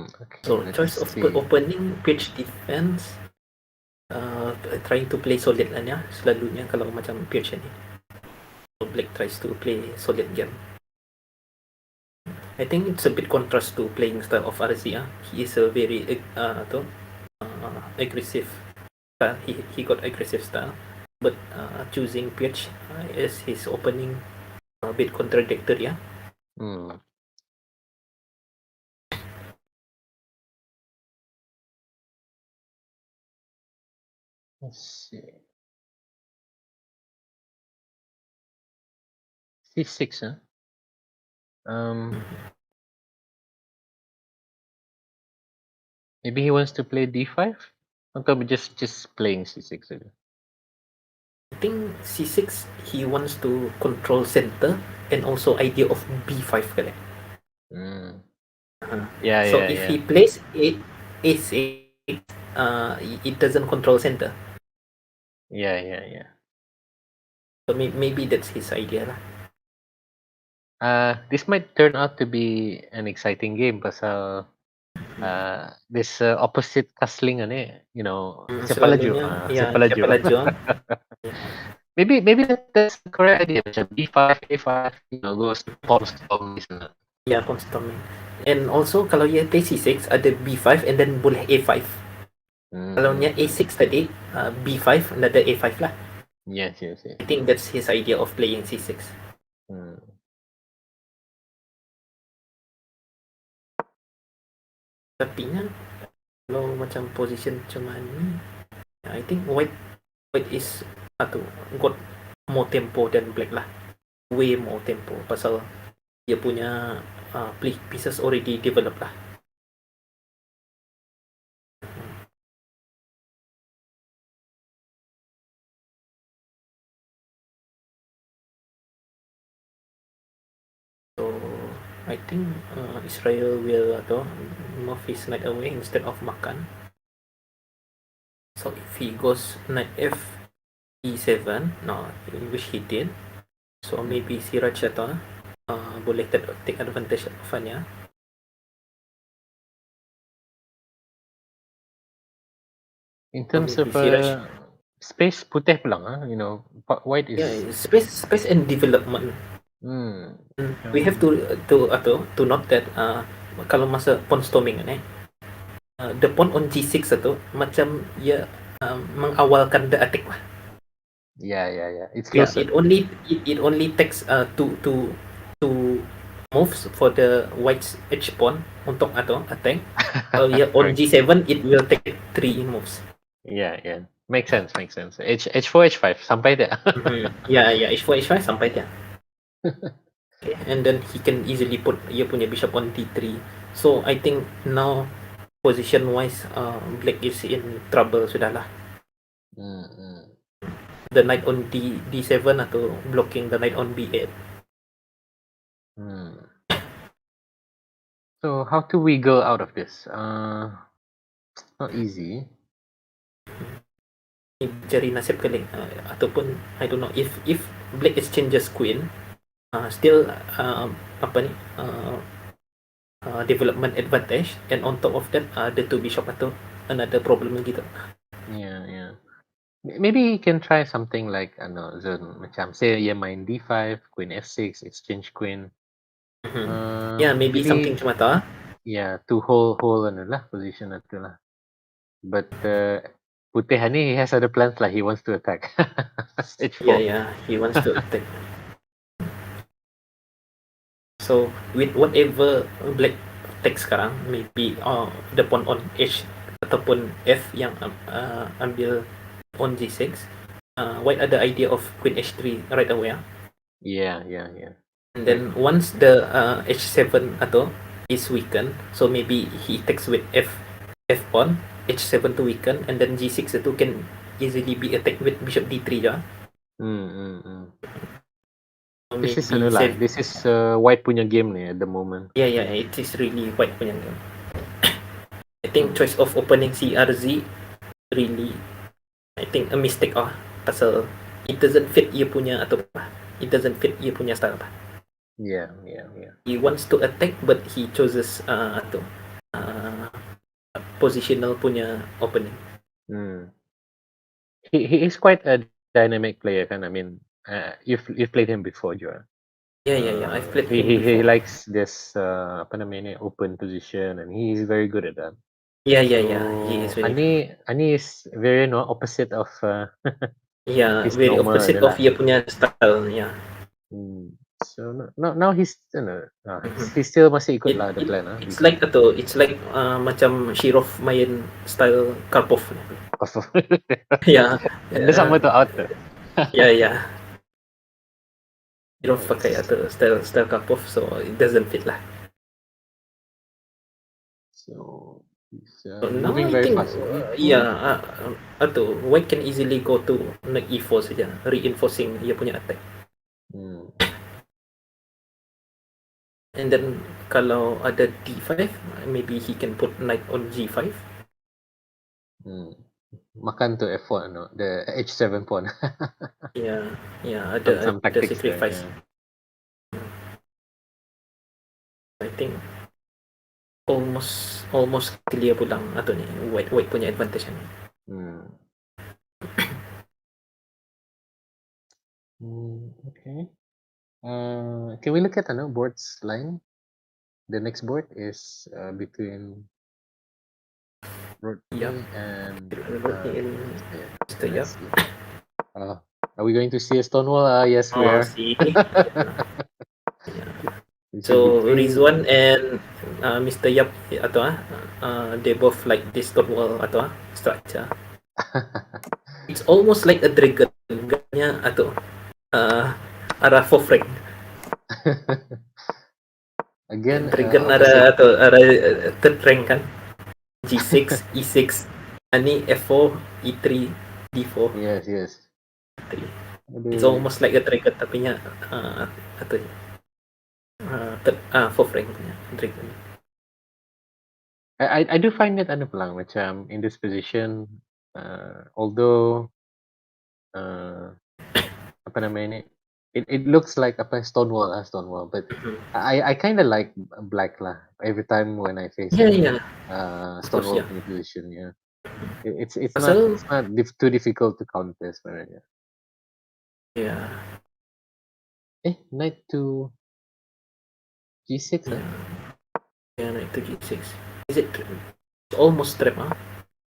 Okay, So choice let's of see. opening, pitch defense, trying to play solid lah ya. Selalunya kalau macam pitch ni. So Black tries to play solid game. I think it's a bit contrast to playing style of RZ. He is a very aggressive style. He got aggressive style, but choosing pitch as his opening a bit contradictory. Hmm. Let's see. C6, huh? Maybe he wants to play D5? Atau just playing C6 aja? I think C6 he wants to control center and also idea of B5 kali. Yeah, So yeah, if yeah. he plays A6, it doesn't control center. Yeah. So maybe that's his idea lah. This might turn out to be an exciting game pasal this opposite castling you know, siapa laju? Selalunya ya Siapa siapa laju? laju. Maybe that's the correct idea. Macam B5, A5, you know, go storm sana. Ya, constorming. And also kalau ia play C6 ada B5 and then boleh A5. Kalau nya A6 tadi, B5 and ada A5 lah. Yes. I think that's his idea of playing C6. Tapi nya kalau macam position macam ni, I think white is got more tempo than black lah. Way more tempo pasal dia punya pieces already developed lah. So I think Israel will move his knight away instead of makan. So if he goes knight F E7, no, which he did. So maybe Siraj boleh take advantage of nya. In terms of Siraj, space, putih pulang, you know, white is space and development. We have to note that kalau masa pawn storming ni, the pawn on G6 macam ia mengawalkan the attack lah. Yeah. It's closer. It only takes two moves for the white's H pawn untuk attack. On G7 it will take 3 moves. Yeah. Makes sense. H4, H5 sampai dia. Yeah, H4, H5 sampai dia. Okay, and then he can easily put ia punya bishop on D3. So I think now position wise black is in trouble sudah lah. The knight on D7 atau blocking the knight on B8. So how to wiggle out of this? Not easy. Cari nasib kali ataupun I don't know if black exchanges queen, still apa ni development advantage, and on top of that the two bishop atau another problem gitu. Yeah, yeah. Maybe you can try something like ano, zone macam say you main d5, queen f6, exchange queen. Yeah, maybe something Maybe macam tu. yeah, to whole ano lah position na tu lah. But Putih ni he has other plans lah. He wants to attack. Yeah, h4. yeah, he wants to attack. So with whatever black takes sekarang, maybe the pawn on h ataupun f yang ambil on g6, white ada idea of queen h3 right away. Yeah, yeah, yeah. And then once the h7 atau is weakened, so maybe he takes with f pawn, h7 to weaken, and then g6 itu can easily be attacked with bishop d3 ja. So This is maybe ano lah. save. This is white punya game ni at the moment. Yeah, yeah, it is really white punya game. I think choice of opening CRZ really, I think a mistake pasal it doesn't fit ia punya atau apa. It doesn't fit ia punya style apa. Yeah, yeah, yeah. He wants to attack but he chooses positional punya opening. He is quite a dynamic player kan. I mean, you've played him before, Joel. Yeah, yeah, yeah. I've played He him before. he likes this apa namanya open position, and he is very good at that. Yeah, yeah, yeah. He is So very Ani is very opposite of yeah, his very normal opposite ano of lah. ia punya style. Yeah. So now he's he still masih ikut lah the plan It's like it's like macam Shirov main style Karpov. Yeah. Dia sama tu out tu. Yeah, yeah. Shirov pakai atau style Karpov, so it doesn't fit lah. So he's So now moving I very think fast. atau white can easily go to knight e4 saja, reinforcing ia punya attack. And then kalau ada d5, maybe he can put knight on g5. Makan tu f4 the h7 pawn. Yeah, ada some tactics sacrifice. there, yeah. I think almost clear pulang atau ni white punya advantage ni. Okay. Can we look at board's line? The next board is between Rodney and Mr. Yap. Are we going to see a Stonewall? Yes, we are. See. So Rizwan and Mr. Yap atau they both like this Stonewall atau structure. It's almost like a dragon ganya atau arah fourth rank. Again, dragon arah third rank kan. G6, E6, ani F4, E3, D4. Yes. It's almost like a dragon tapi nya atau fourth rank punya dragon. I do find it pelang macam in this position, although apa namanya ni, it looks like Stonewall, but I kind of like black lah every time when I face Stonewall in position. Yeah, it's not too difficult to counter sebenarnya. Yeah. Knight to G6 Yeah, knight to G6. Is it almost trap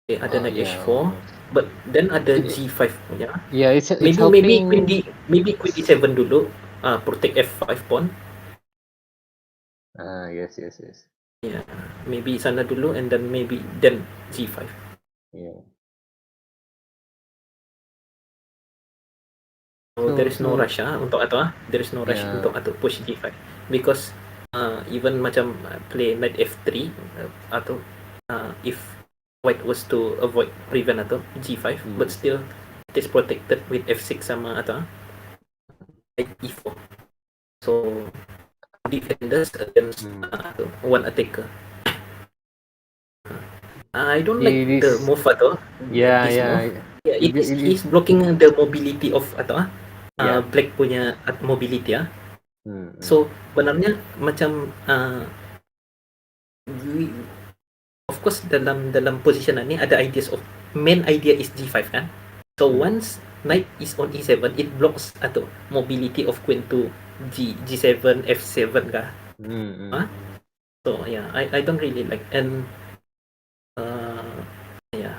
ada knight H4, but then ada G5 punya. Yeah, it's maybe queen D7 dulu, protect F5 pawn. Yes. Yeah, maybe sana dulu and then G5. Yeah. So there is no rush untuk there is no rush untuk push G5 because even macam play knight F3 atau if white was to avoid prevent atau G5 but still it is protected with F6 sama atau E4. So defenders against one attacker. I don't like the move atau he's blocking the mobility of atau black punya mobility So sebenarnya macam of course dalam dalam position ni ada ideas of main idea is G5 kan. So once knight is on E7, it blocks atau mobility of queen to G7, F7 kah. So yeah, I don't really like, and yeah,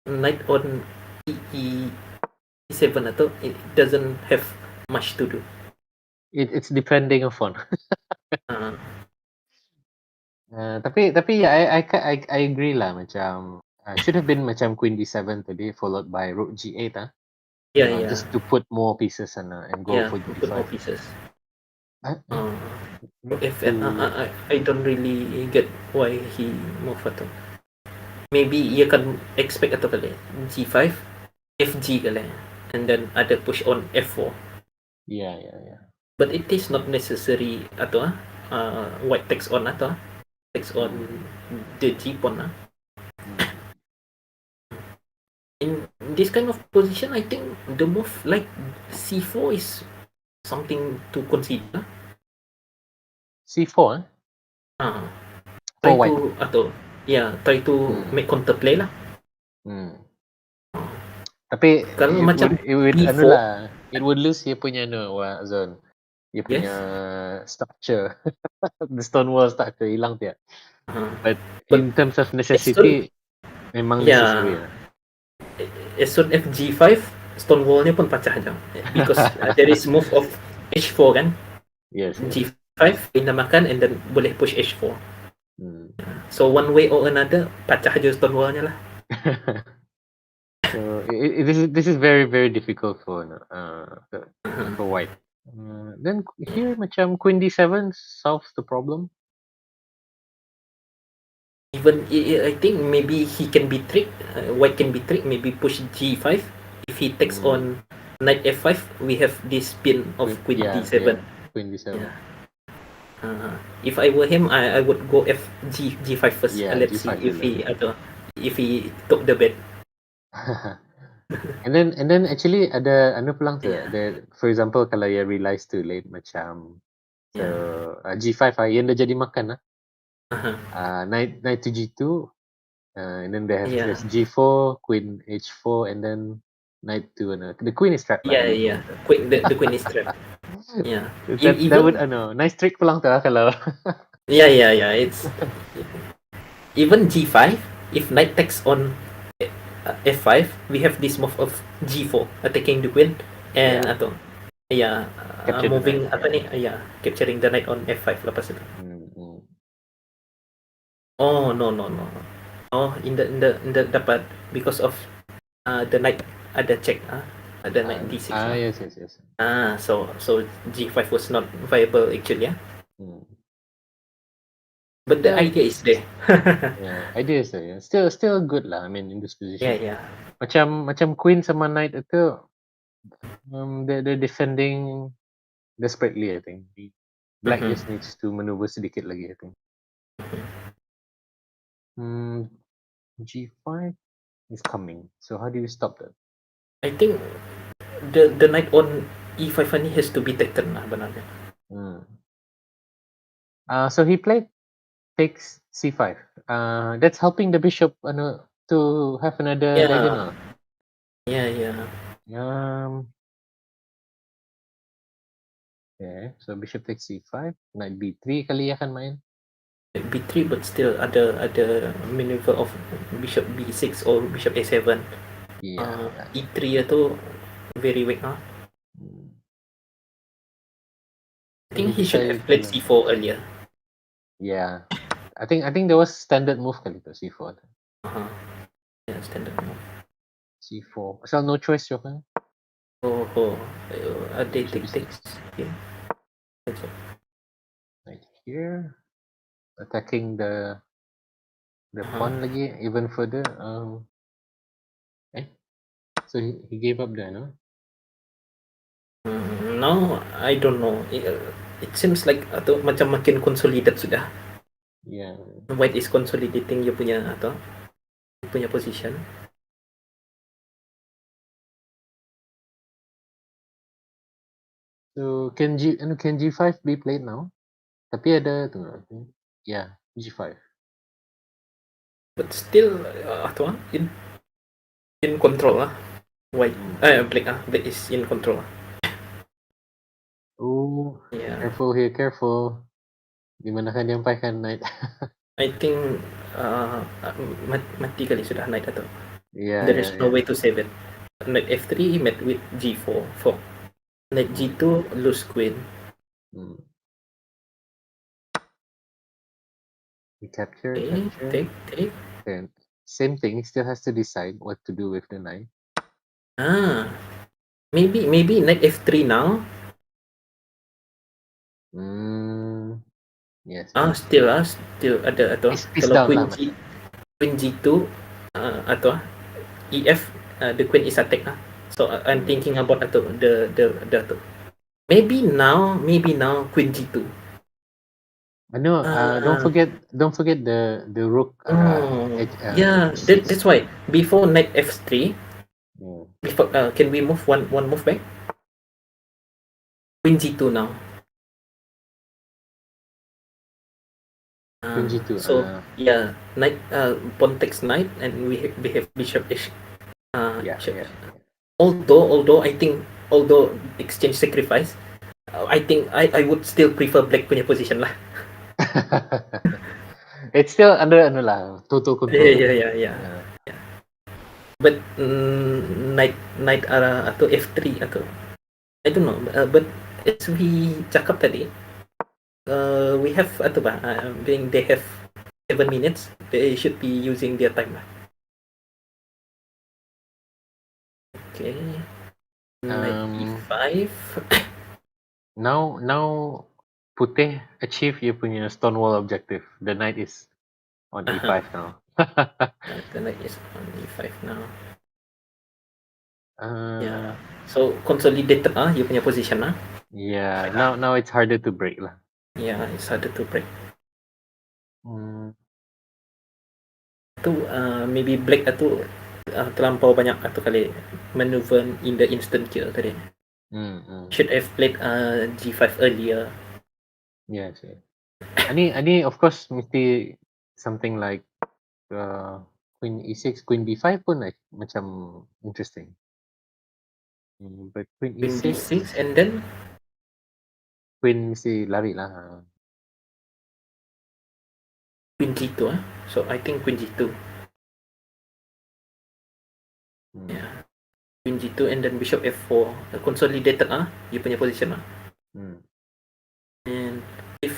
knight on E7 atau it doesn't have much to do. It's depending upon. Uh, Tapi ya, I agree lah macam should have been macam Queen D7 tadi followed by Rook G8 yeah, just to put more pieces and go yeah, for put more G5. pieces. Uh, Rook If to I don't really get why he move atau maybe ia akan expect atau kali G5, FG kali, and then ada push on F4. yeah. But it is not necessary atau white takes on atau takes on the G pawn. In this kind of position, I think the move like C4 is something to consider. C4 Try for white. to atau try to make counterplay lah. Tapi Kalau macam it would B4, it would lose dia punya zone. Dia punya yes. structure. The stone wall structure hilang dia. But But in terms of as soon, necessity memang necessary lah. as soon F G5, stone wall-nya pun pecah je. Because there is move of H4 kan. Yes. G5 dinamakan and then boleh push H4. So one way or another pecah je stone wall-nya lah. So this is very very difficult for white. Then here macam Queen D7 solves the problem. Even I think maybe he can be tricked. White can be tricked. Maybe push G5. If he takes on knight F5, we have this pin of Queen D7. Queen D7. Yeah. If I were him, I would go G5 first. Let's see if he took the bet. and then actually ada peluang tu. For example kalau you realize too late macam G5 yang dah jadi makan knight to G2 and then there's G4, Queen H4 and then knight to the Queen is trapped. Yeah. The Queen is trapped. Yeah. That would nice trick peluang tu kalau. Yeah. It's even G5. If knight takes on F5, we have this move of G4 attacking the queen and moving capturing the knight on F5 lepas itu. Oh no. Oh in the dapat because of the knight ada check ada knight D6. Yes. So G5 was not viable actually. But the idea is there. Idea is there. Still good lah. I mean in this position. Yeah. Macam Queen sama Knight itu, they're defending desperately. I think Black just needs to maneuver sedikit lagi. I think. G5 is coming. So how do you stop that? I think the knight on E5 ni has to be taken lah benarnya. So he played takes C5. That's helping the bishop to have another diagonal. Yeah. Okay, so bishop takes C5, knight B3 kali akan main. B3 but still ada maneuver of bishop B6 or bishop A7. E3 itu very weak. I think he should have played C4 earlier. Yeah, I think there was standard move kali tu C4. Yeah, standard move. C4. Pasal no choice jo kan? They takes. Yeah. Right here, attacking the pawn lagi even further. So he gave up there, no? No, I don't know. It seems like atau macam makin consolidate sudah. Yeah. White is consolidating dia punya position. So can G5 be played now? Tapi ada tunggu. Yeah, G5. But still apa in control lah. White black is in control lah. Oh, Yeah. careful here, careful. Gimana kan dia empaikan knight? I think mati kali sudah knight atau Yeah, there yeah, is no yeah. way to save it. Knight F3 met with G4 4. Knight G2 lose queen. Hmm. He capture. Take. Then same thing. He still has to decide what to do with the knight. Maybe knight F3 now. Hmm. Yes. Still ada atau Piece kalau down lah macam. Queen G2 atau EF the queen is attack lah. So I'm thinking about atau the atau maybe now Queen G2. I know. Don't forget the rook. Yeah, H6. that's why before knight F3, before can we move one move back? Queen G2 now. Queen G2. So yeah, knight pawn takes knight, and we have bishop H. Yeah. Although I think exchange sacrifice, I think I would still prefer black punya position lah. It's still under lah, total control. Yeah. But knight atau F3 atau I don't know. But as we cakap tadi, we have atau ba? Being they have 7 minutes, they should be using their time lah. Okay. Knight E5. Now putih achieve your punya Stonewall objective. The knight is on E5 now. The knight is on E5 now. Yeah. So consolidated you punya position lah. Yeah. Now it's harder to break lah. Yeah, it's harder to break. Itu maybe black tu terlampau banyak atau kali maneuver in the instant kill tadi. Should have played G5 earlier. Yes. Ani of course mesti something like Queen E6, Queen B5 pun like macam interesting. But Queen D6 and then Queen mesti lari lah. Queen G2 So I think Queen G2. Yeah. Queen G2 and then Bishop F4 consolidated you punya position And if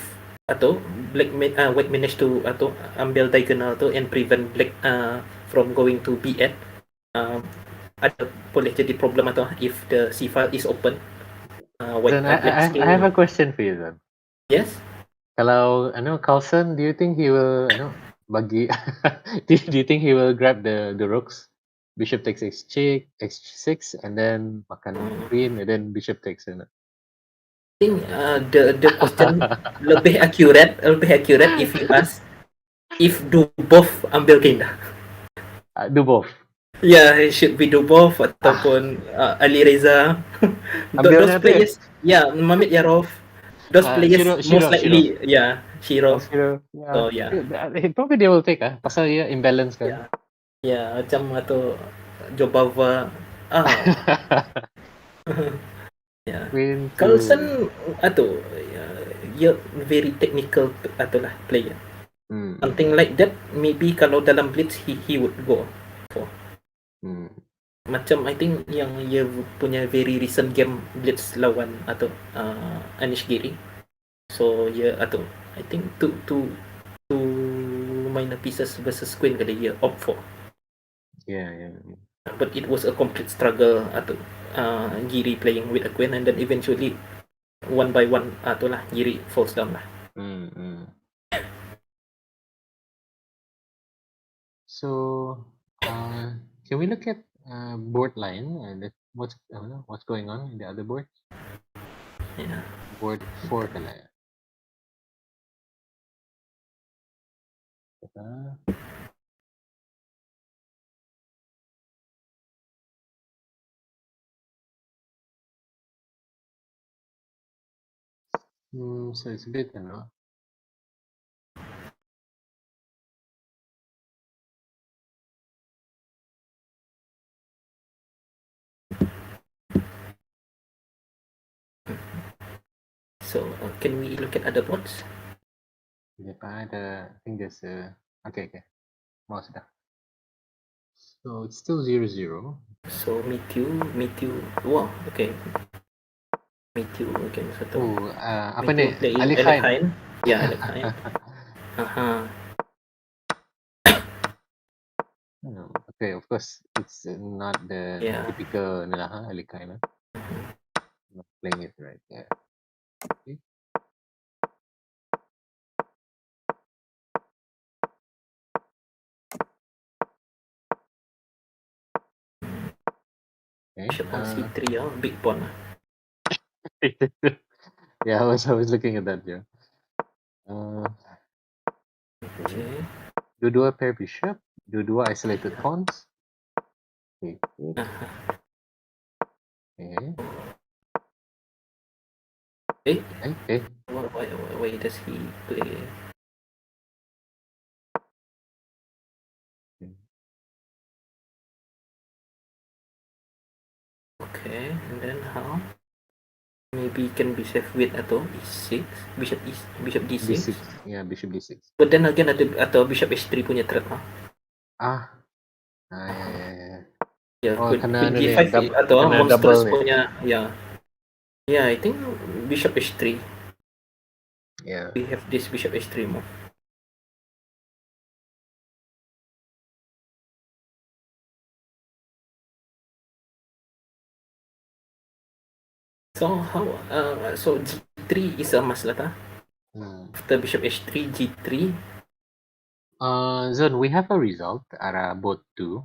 atau white manage to atau ambil diagonal tu and prevent black from going to B8 ada boleh jadi problem atau if the C file is open Then I have a question for you then. Yes. Kalau Carlson, do you think he will bagi do you think he will grab the rooks? Bishop takes H6 and then makan queen and then bishop takes I think the question lebih accurate if you ask if do both ambil pindah. Do both. Yeah, it should be do both ataupun Ali Reza. Those players, Mamit Yarov. Those players most likely, Shirov. Yeah. So yeah. Probably they will take pasal dia imbalance kan. Yeah, macam atau Jobava. Yeah. Carlson atau very technical atau lah player. Something like that, maybe kalau dalam blitz he would go for. Macam I think yang dia punya very recent game blitz lawan atau Anish Giri. So atau I think two minor pieces versus queen kali dia opt for. Yeah. But it was a complete struggle atau Giri playing with a queen and then eventually one by one atau lah Giri falls down lah. So can we look at board line and what's going on in the other board? Yeah. Board 4 kala ya. So it's a bit, So can we look at other bots? I think there's a, okay, mau sudah. So it's still 0-0. So meet you. Wow, okay. Meet you again satu. Apa Meet you ni? playing Alekhain. Alekhain. Yeah, Alekhain. Okay, of course, it's not the Yeah. typical Alekhain. Not playing it right. Yeah. Okay. Bishop on C3, big pawn. Yeah, I was looking at that. Yeah. Okay. Dua-dua pair bishop, dua-dua isolated pawns. Okay. Good. Okay. Eh? Why does he play? Okay, and then how? Maybe can be safe with atau E6, bishop D6. Yeah, bishop D6. But then again ada atau bishop H3 punya threat Yeah. Ya, Oh, queen kena D5 atau kena monstrous double punya, ya. Yeah, I think bishop H3. Yeah. We have this bishop H3 move. So how? So G3 is a must lah. After bishop H3, G3. Zon, we have a result ara both 2.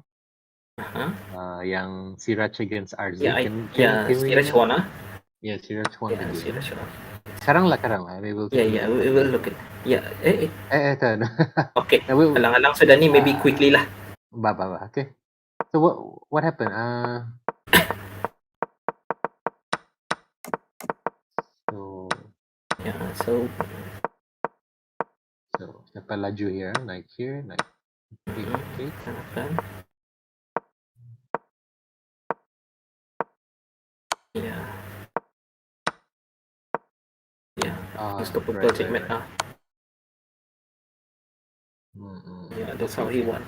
Yang Siraj against RZ. Yeah, Can we? Siraj won Yeah, Siraj won the game. Siraj won. Sekarang lah. We will. Yeah, we will look at. Yeah, Okay. Alang-alang sudah ni, maybe quickly lah. Okay. So what happened? So siapa laju here? Like here, like okay. Yeah. Unstoppable checkmate. Yeah, that's how he won.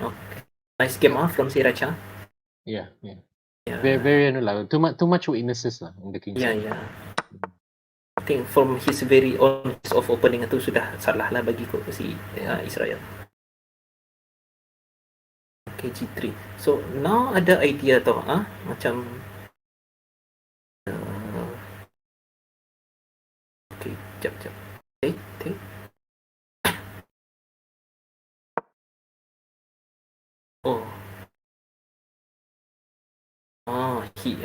Nice game from Siraj. Yeah. Very too much weaknesses lah in the king side. Yeah. I think from his very own of opening itu sudah salah lah bagi ko si Israel. Okay, G3. So now ada idea to macam okay, jap. Okay.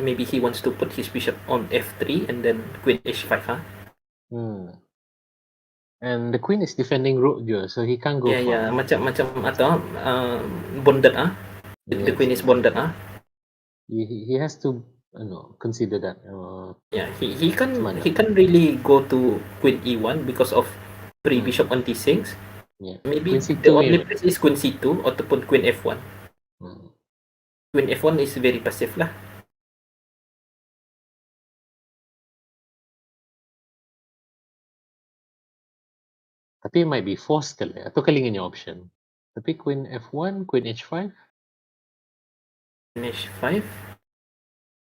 Maybe he wants to put his bishop on F3 and then queen H5, And the queen is defending rook juga, so he can't go far. Yeah, macam atau bonded The queen is bonded He has to consider that. Yeah, he can really go to queen E1 because of bishop on D6. Yeah. Maybe the only place is queen C2 ataupun queen F1. Queen F1 is very passive lah. Tapi might be forced kali atau kali punya option. Tapi queen F1, queen H5. Queen H5.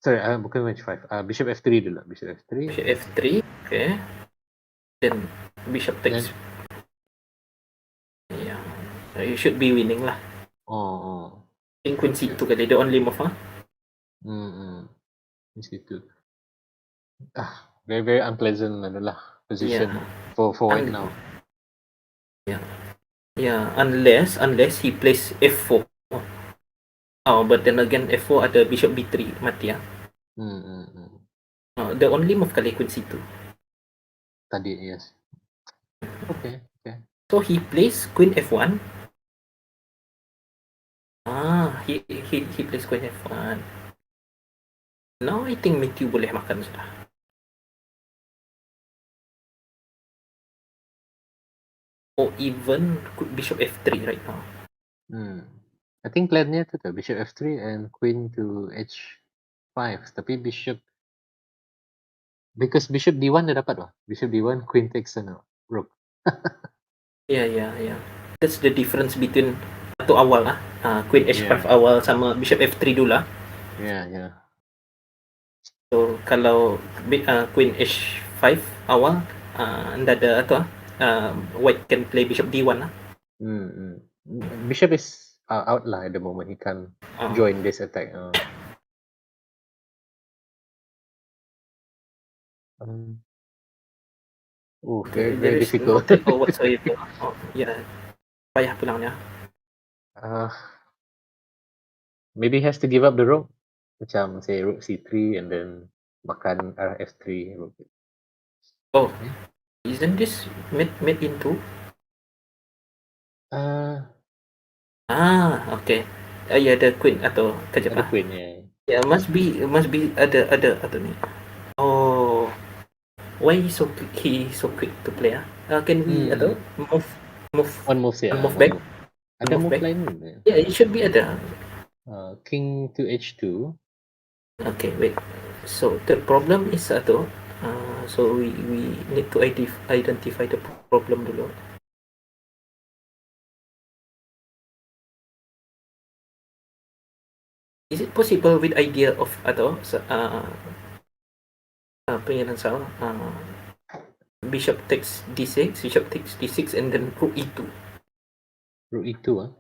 Sorry, bukan H5. Bishop F3 dulu. Bishop F3. Okay. Then bishop takes. Yeah. You should be winning lah. In queen C2 kali the only move Queen C2. Very very unpleasant position for white now. Yeah, unless he plays F4. But then again F4 ada bishop B3 mati the only move kali queen C2. Tadi, yes. Okay. So he plays queen F1. He plays queen F1. Now I think Matthew boleh makan sudah. or even bishop f3 right now. I think plannya tu bishop f3 and queen to h5. Tapi bishop, because bishop d1 dah dapat bishop d1 queen takes an rook. Yeah. That's the difference between atau awal queen h5 Yeah. awal sama bishop f3 dulu lah. Yeah. So kalau queen h5 awal, anda ada white can play bishop d1 lah. Bishop is out lah at the moment. He can't join this attack. Very There is no difficult. tempo whatsoever. Yeah, payah pulangnya. Maybe he has to give up the rook. Macam say rook c3 and then makan f3 rook. Oh, isn't this made into? Okay. Ya ada queen atau kejap Ada queen ya. Yeah, must be ada atau ni. Oh, why he so quick to play can we atau move one move ya. move back? Ada move back? lain? Yeah, it should be ada. King to h2. Okay, wait. So the problem is so we need to identify the problem dulu. Is it possible with idea of pengiran salah bishop takes d6, bishop takes d6 and then rook e2. Rook e2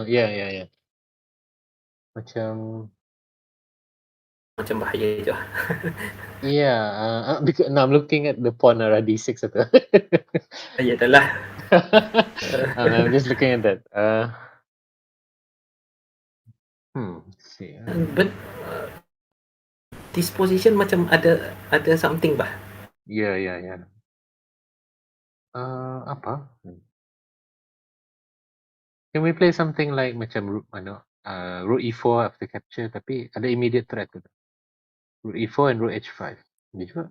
yeah. Macam bahaya je. Yeah, because now I'm looking at the pawn d6 atau. Ya dah lah. I'm just looking at that. See. But this position macam ada something bah. Yeah. Apa? Can we play something like macam rook e4 after capture tapi ada immediate threat tu. Rook e4 and rook h5. Boleh juga.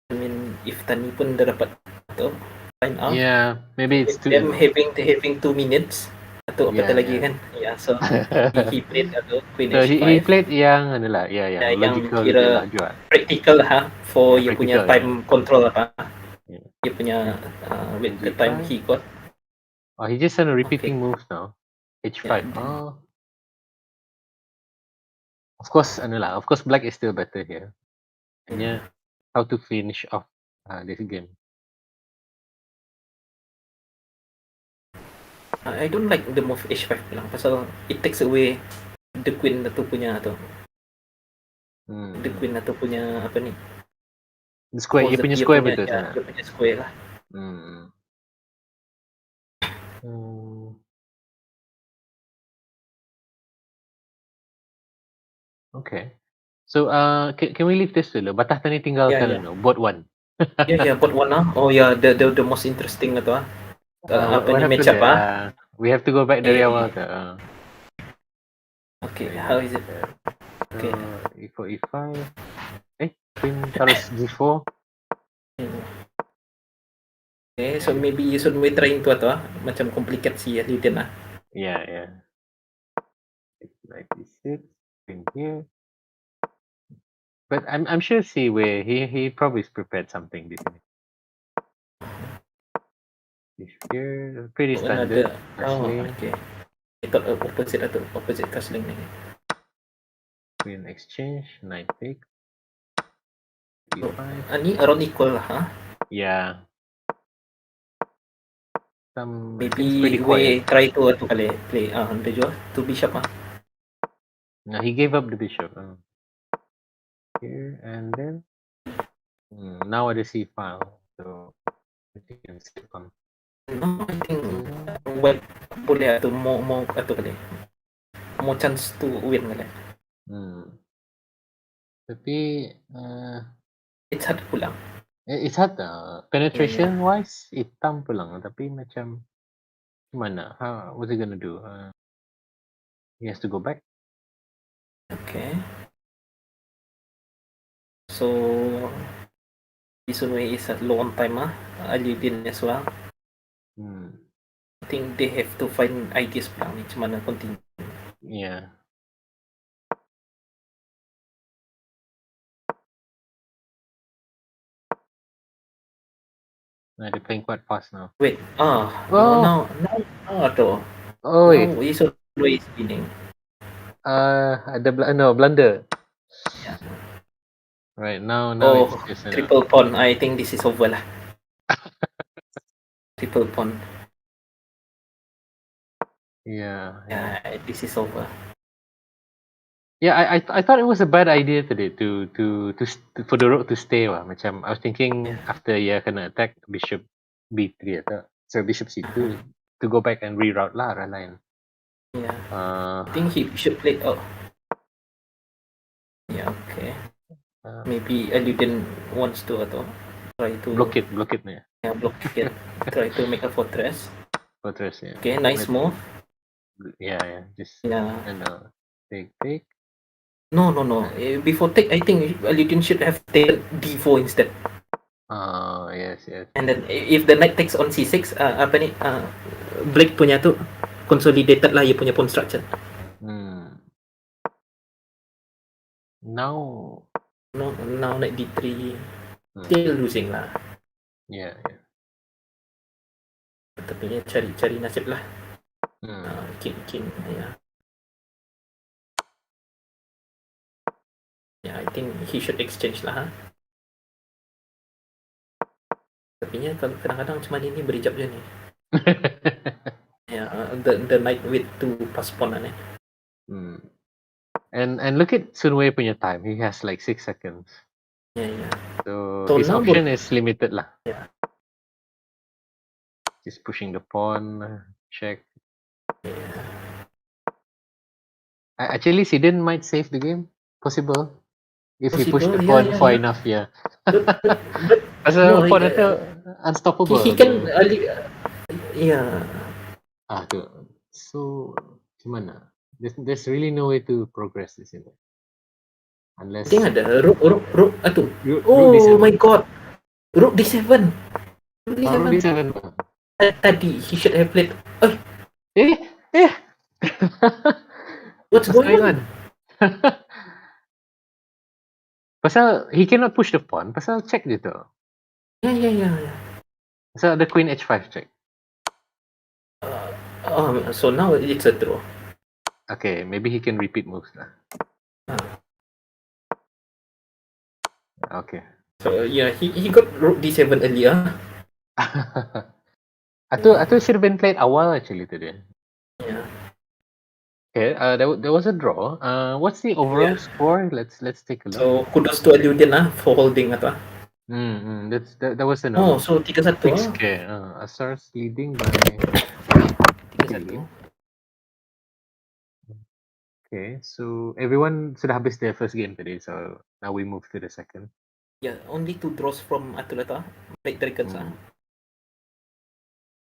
I mean if Tani pun dah dapat find out. Yeah, maybe it's too them having 2 minutes atau apa lagi kan. Yeah, so he played queen so h5. he played yang logical yang kira lah jual. Practical for dia punya time control apa. Dia punya with the time he got. Oh, he just repeating moves now. h5. Of course, black is still better here. Hanya how to finish off this game. I don't like the move h5 lang pasal it takes away the queen atau punya the queen atau punya apa ni. The square, dia punya square betul sana. Dia punya square lah. Okay. So can we leave this dulu? Batah tadi tinggalkan bot 1. Bot 1 Oh yeah, the most interesting apa ni match up we have to go back dari awal tu. Okay, how is it? Okay. E4 E5. Queen harus G4. Okay, so maybe you should be trying to macam complicated si Liden lah. Yeah. Like this, queen here. But I'm sure where he probably prepared something this time. Here, pretty standard. Okay. I thought opposite castling ni. Queen exchange, knight take. Ani around equal lah, Yeah. Maybe we try to play the jual to bishop No, he gave up the bishop. Here and then now ada c file, so I think you can skip on. No, I think white boleh more more chance to win kali. Tapi it's hard pulang. It's hard penetration wise hitam pulang tapi macam Gimana? What's he gonna do? He has to go back. Okay. So this way is at low on time Aludin as well. I think they have to find ideas pa lang macam mana continue. Yeah. They're playing quite fast now. Wait, Oh. now to. Oh wait. Now is always winning. No, blunder. Yeah. Right now Oh, it's just triple pawn. I think this is over lah. Triple pawn. Yeah. Yeah, this is over. Yeah, I thought it was a bad idea today to for the rook to stay lah. Macam I was thinking after kena attack bishop b3 atau bishop c2 to go back and reroute lah arah lain. Yeah. I think he should play. Oh. Yeah. Okay. Maybe Aluden wants to try to block it nih. Yeah, block it. Try to make a fortress. Fortress, yeah. Okay, nice move. Yeah. Just and take. No. Before take, I think Aluden should have taken d4 instead. Yes. And then if the knight takes on c6, apa ni? Black punya tu consolidated lah dia punya pawn structure. Now knight d3 still losing lah. Yeah. Tapi cari nasib lah. King. Yeah, I think he should exchange lah. Tapi kalau kadang-kadang macam mana ni berijap je ni. Yeah, the knight with 2 pass pawn lah ni. And look at Sun Wei punya time. He has like 6 seconds. Yeah. So his option is limited lah. Yeah. Just pushing the pawn, check. Yeah. Actually, Sidin might save the game. Possible. If he pushed the pawn for enough, yeah. Pasal pawn itu unstoppable. He can yeah. Tu. So gimana? There's really no way to progress this in it. Unless I think ada rook tu. Oh my god. Rook d7. Rook d7. Tadi he should have played. What's going on? Pasal he cannot push the pawn. Pasal check dia tu. Yeah. Pasal the queen h5 check. So now it's a draw. Okay, maybe he can repeat moves lah. Okay. So yeah, he got rook d7 earlier. I thought it should have been played awal actually today. Yeah. Okay, there was a draw. What's the overall score? Let's take a look. So kudos to Aludin for holding atau. That was an so 3-1. Okay, Asar's leading by 3-1. Okay, so everyone sudah habis their first game today, so now we move to the second. Yeah, only 2 draws from Atulata, Black Dragons.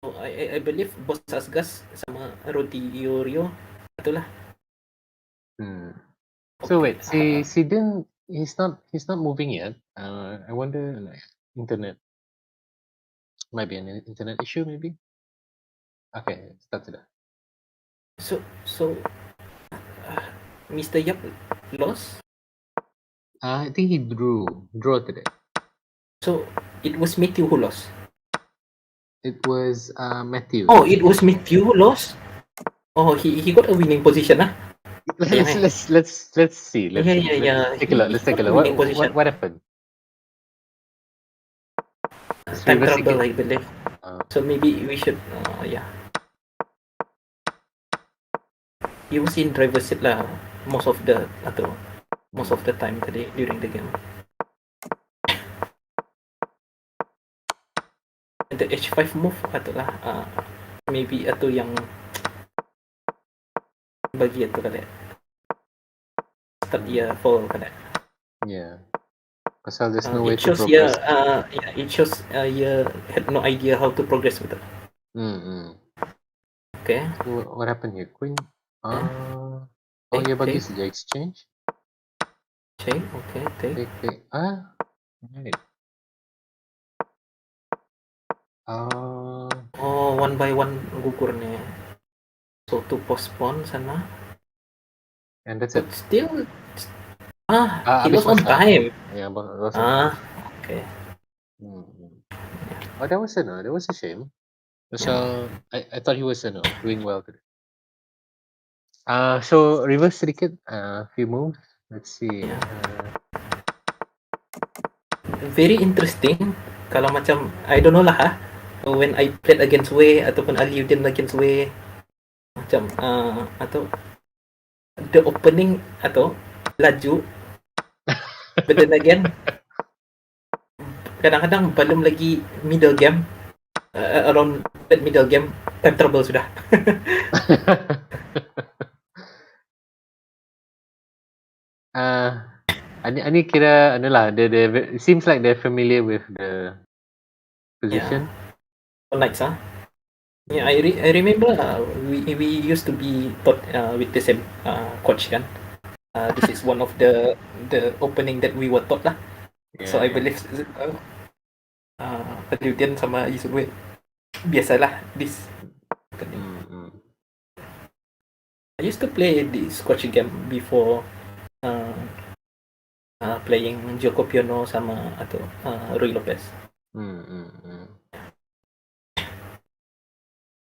So I believe Boss Asgas sama Rodiorio itulah. So wait, Sidin he's not moving yet. I wonder internet. Might be an internet issue maybe. Okay, start sudah. So Mr. Yap lost? I think he draw today. So it was Matthew who lost? It was Matthew. Oh, it was Matthew who lost? Oh, he got a winning position lah. Let's see. Let's take a look. Let's take a look. What happened? Time trouble, I believe. So maybe we should He was in driver's seat lah most of the time today during the game. The h5 move itulah maybe atau yang bagi itu kali start dia fall kali. Yeah. Pasal there's no way to progress. It shows you had no idea how to progress with it. Okay. So what happened here? Queen. Yeah. Oh, Take, ya bagi take, saja exchange. take. Okay, take. Take. Right. Oh, one by one gugur nih. So to postpone sana. And that's But it. still, he Habis was on masa. time. Yeah, was on time. Okay. Hmm. Oh, that was a shame. Yeah. So I thought he was doing well today. So reverse sedikit. Few moves. Let's see. Yeah. Very interesting. Kalau macam I don't know lah when I played against Wei ataupun Aliuddin against Wei macam atau the opening atau laju, but then again kadang-kadang belum lagi middle game, around that middle game time trouble sudah. Ani kira adalah the it seems like they're familiar with the position. Yeah. Nights Yeah, I remember we used to be taught with the same coach kan. This is one of the opening that we were taught lah. So I Yeah. believe Liudian sama Yusuf biasalah this opening. I used to play this coach game before playing Joko Piono sama atau Rui Lopez.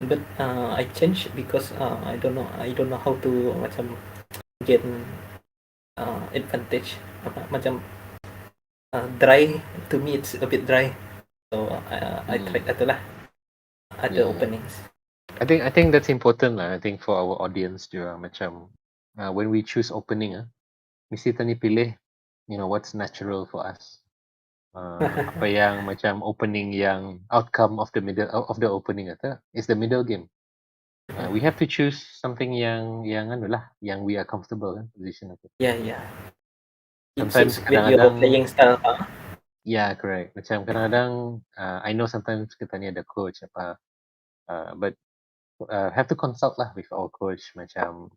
But I changed because I don't know how to macam get advantage macam dry. To me it's a bit dry, so I tried itulah other openings. I think that's important lah. I think for our audience juga macam when we choose opening mesti tani pilih what's natural for us. Apa yang macam opening yang outcome of the middle of the opening is the middle game. We have to choose something yang anulah yang we are comfortable position itu. Yeah. Sometimes with your playing style. Yeah, correct. Macam kadang-kadang I know sometimes kita ni ada coach apa but have to consult lah with our coach macam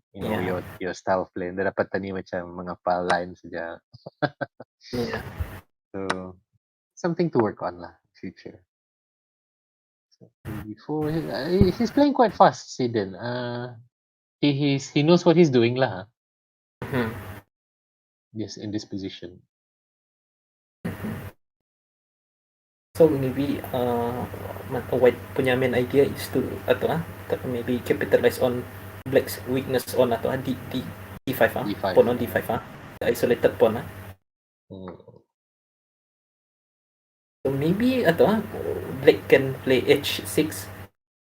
your style of play. Dia dapat tani macam mengapal line saja. Yeah. So something to work on lah future. So, before he's playing quite fast, Zidane. He knows what he's doing lah. Yes, in this position. So maybe White punya main idea is to maybe capitalize on Black's weakness on D5 pawn on D5 the isolated pawn So maybe Black can play H6,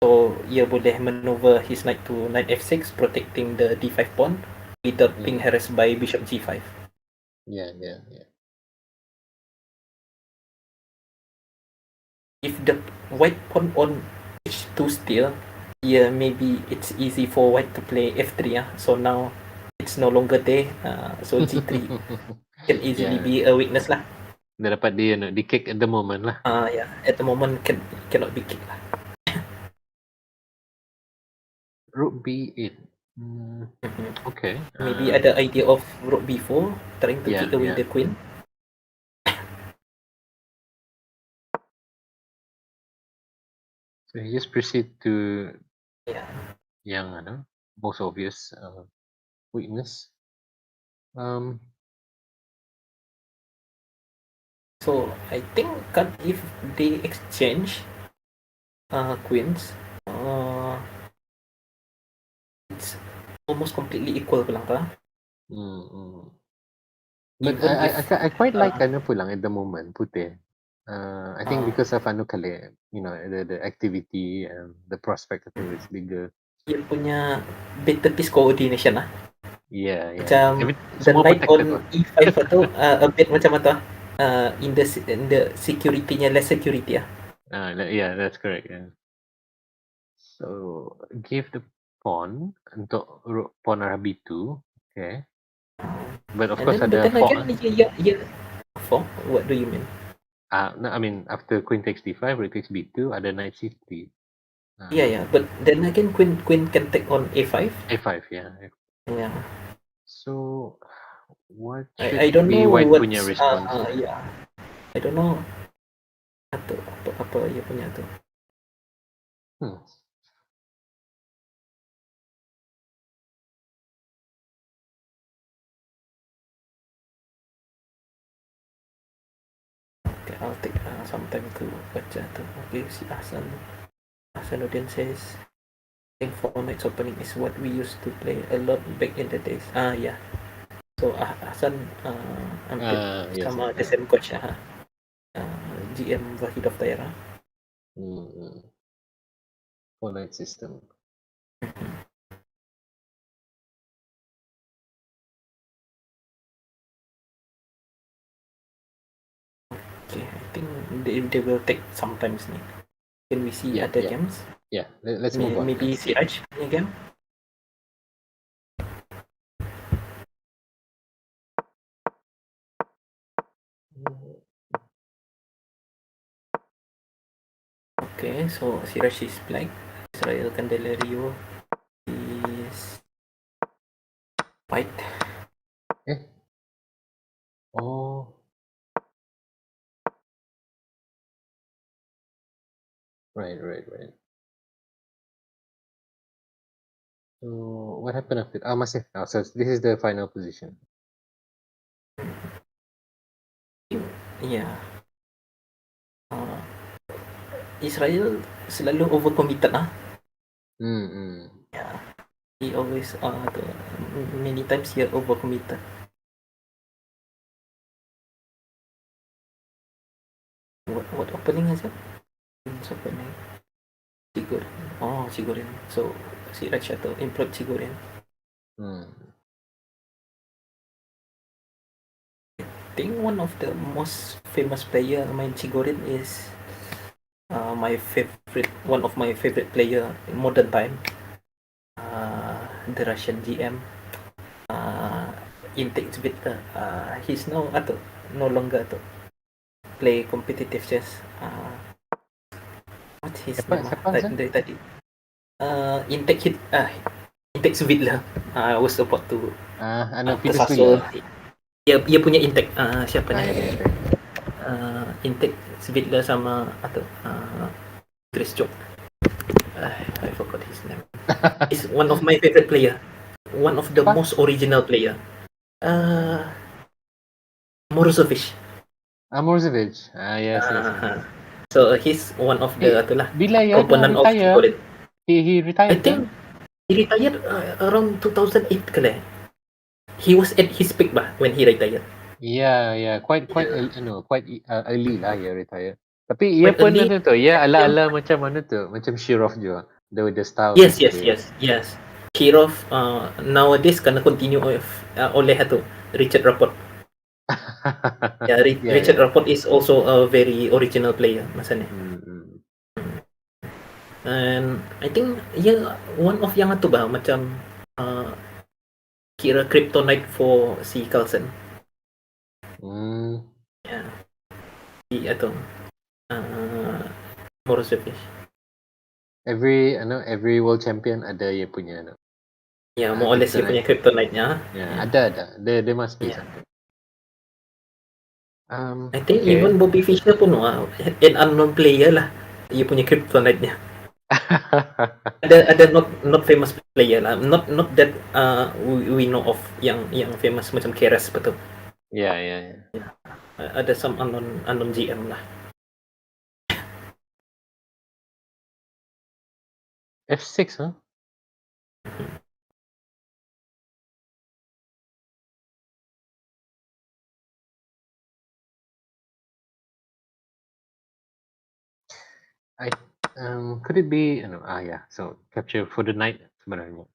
so ia boleh maneuver his knight to knight F6 protecting the D5 pawn without being harassed by bishop G5. Yeah. If the white pawn on H2 still, maybe it's easy for white to play F3 so now it's no longer there, so G3 can easily be a weakness lah. Dia dapat di kick at the moment lah. Yeah, at the moment cannot be kicked lah. Rook B8. Okay. Maybe ada idea of Rook B4 trying to kick away the queen. So he just proceed to yang most obvious weakness. So I think if they exchange queens, it's almost completely equal lang ta. But I quite like pulang at the moment putih. I think because of kali, the activity and the prospect is bigger. Dia punya better piece coordination Yeah. Macam the knight on E5 tu a bit macam in the security-nya less security yeah, that's correct. Yeah. So give the pawn untuk pawn arah B2. Okay. But of course ada 4. For what do you mean? No, I mean after queen takes D5, rook takes B2, ada knight C3. Yeah. But then again, queen can take on a5. A5, yeah. Yeah. So, what I should don't know be white punya what's response? yeah. I don't know apa dia punya tu. Hmm. Okay, I'll take some time to baca tu. Okay, si Hasanuddin says, I think four nights opening is what we used to play a lot back in the days. Yeah. So Hasan hampir Yes. sama the same coach GM Wahid of Daerah. Four night system. Okay, I think they will take sometimes ni. Can we see other games? Yeah. Let's move on. Maybe Let's see. Siraj punya game. Okay, so Siraj is black. Israel Candelario is white. Eh? Oh. Right. So, what happened after? Masih. So this is the final position. Yeah. Israel selalu overcommitted Yeah. He always many times he overcommitted. What opening is it? What's opening? Sigurin. Oh, Sigurin. So Siraj atau employed Sigurin. I think one of the most famous player main Sigurin is one of my favorite player in modern time. The Russian GM. Intake Twitter. He's now no longer play competitive chess. What's his name? Dari tadi. Intake Svidler. I was about to tersasul. Dia punya intake siapa ni? Intake Svidler sama Chris Chok. I forgot his name. He's one of my favorite player. One of the most original player. Morozovich. Morozovich. Yes. So he's one of the bila component of Sikorin. He retired. I think he retired around 2008 kali. He was at his peak when he retired. Yeah. Quite early lah dia retired. Tapi ia pun macam tu. Ya ala macam mana tu? Macam Shirov juga. The style. Yes. Shirov nowadays kena continue oleh Richard Rapport. Richard Rapport is also a very original player masa ni. And I think one of yang tu macam kira kryptonite for si Carlsen. Yeah. Si Morozovich. Every world champion ada ia punya Yeah, more or less dia punya kryptonite-nya. Yeah, ada. There must be something. I think even Bobby Fischer pun an unknown player lah. Dia punya kryptonite-nya. ada not famous player lah. Not that we know of yang famous macam Keras betul. Yeah. Ada some unknown GM lah. F6, huh? Could it be so capture for the knight sebenarnya.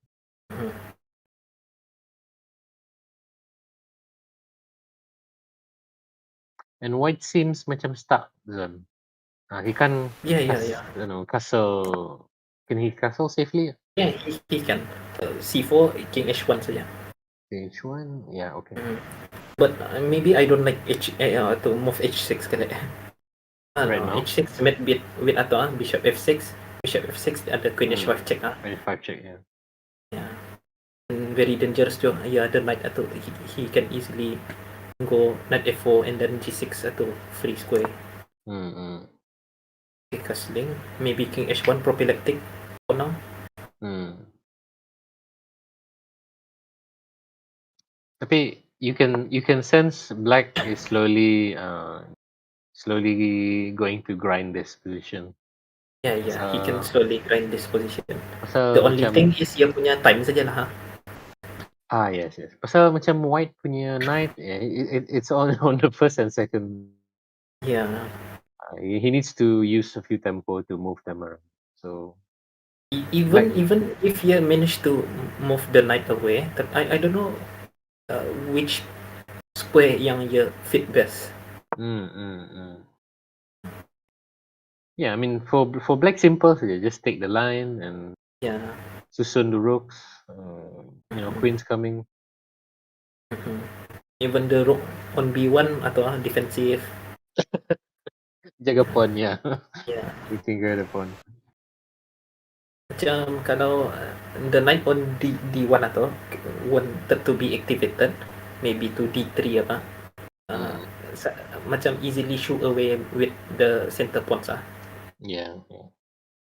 And white seems macam stuck zone. He can castle. Can he castle safely? Yeah, he can. C4 King H1 saja. H1, yeah, okay. But maybe I don't like to move H6 kali. Right now. H6 met with Bishop F6. bishop f6 ada queen h5 check ah. Queen f5 check, yeah. Yeah. And very dangerous too. Yeah, the knight atau he can easily go knight f4 and then g6 atau free square. Okay, castling. Maybe king h1 prophylactic for now. Tapi you can sense black is slowly going to grind this position. Yeah, he can slowly grind this position. Pasal The only thing macam is dia punya time sajalah ha. yes. Pasal macam white punya knight, it's on on the first and second. Yeah. He needs to use a few tempo to move them around. So Even black. even if he managed to move the knight away, that I don't know which square yang dia fit best. Yeah, I mean for black simple saja, just take the line and Yeah. susun the rooks. Queens coming. Even the rook on b1 atau defensive. Jaga pawn, yeah. Yeah. You can get the pawn. Macam kalau the knight on d1 atau wanted to be activated, maybe to d3 apa. Macam easily shoot away with the center pawns ah. Yeah.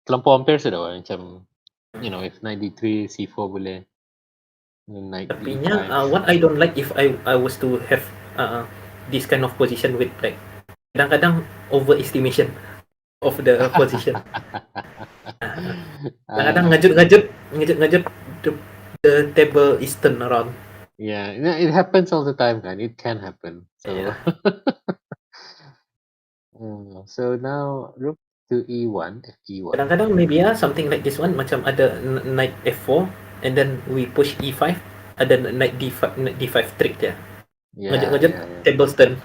Terlampau hampir sudah macam if knight d3, c4 boleh. Knight Tapi d5. what I don't like if I was to have this kind of position with black, kadang-kadang overestimation of the position. Kadang-kadang ngejut the table is turned around. Yeah, it happens all the time, kan. It can happen. So Yeah. so now rook to e1, e1. Kadang-kadang maybe something like this one, macam ada knight f4 and then we push e5, ada knight d5 trick dia. Ngejut table turn.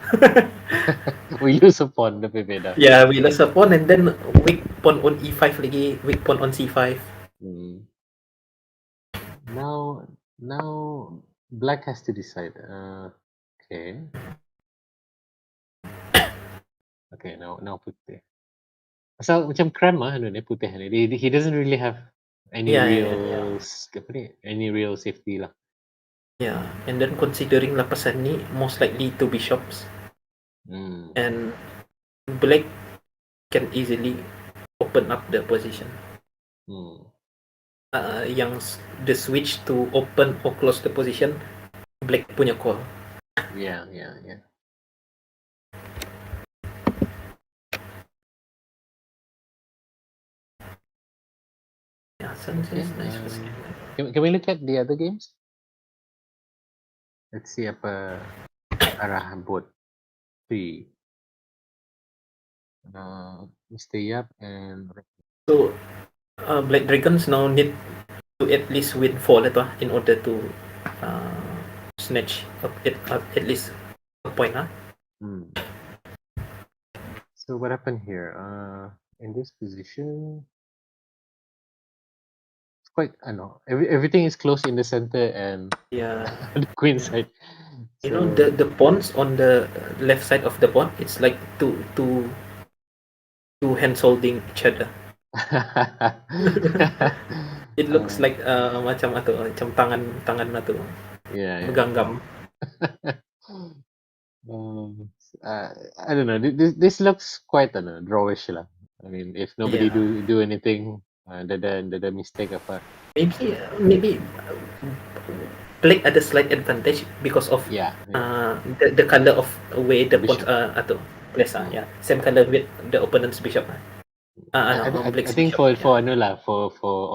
We lose a pawn, lebih beda. Yeah, we lose a pawn and then weak pawn on e5 lagi, weak pawn on c5. Now black has to decide. Okay. Okay, now putih. Asal macam cram putih ni. He doesn't really have any any real safety lah. Yeah, and then considering lapasan ni most likely two bishops. And black can easily open up the position. Yang the switch to open or close the position, black punya call. Yeah. Yeah, Sunset is nice. Can we look at the other games? Let's see apa arah both. 3. Mr. Yap and so Black Dragons now need to at least win 4 in order to snatch at least a point. So what happened here? In this position, it's quite everything is close in the center and the queen side. You know the pawns on the left side of the pawn, it's like two hands holding each other. It looks like macam tangan atau menggenggam. I don't know. This looks quite drawish lah. I mean, if nobody do anything, the mistake apa? Maybe Black ada slight advantage because of the color of way the pawns atau place same color with the opponent's bishop. I think for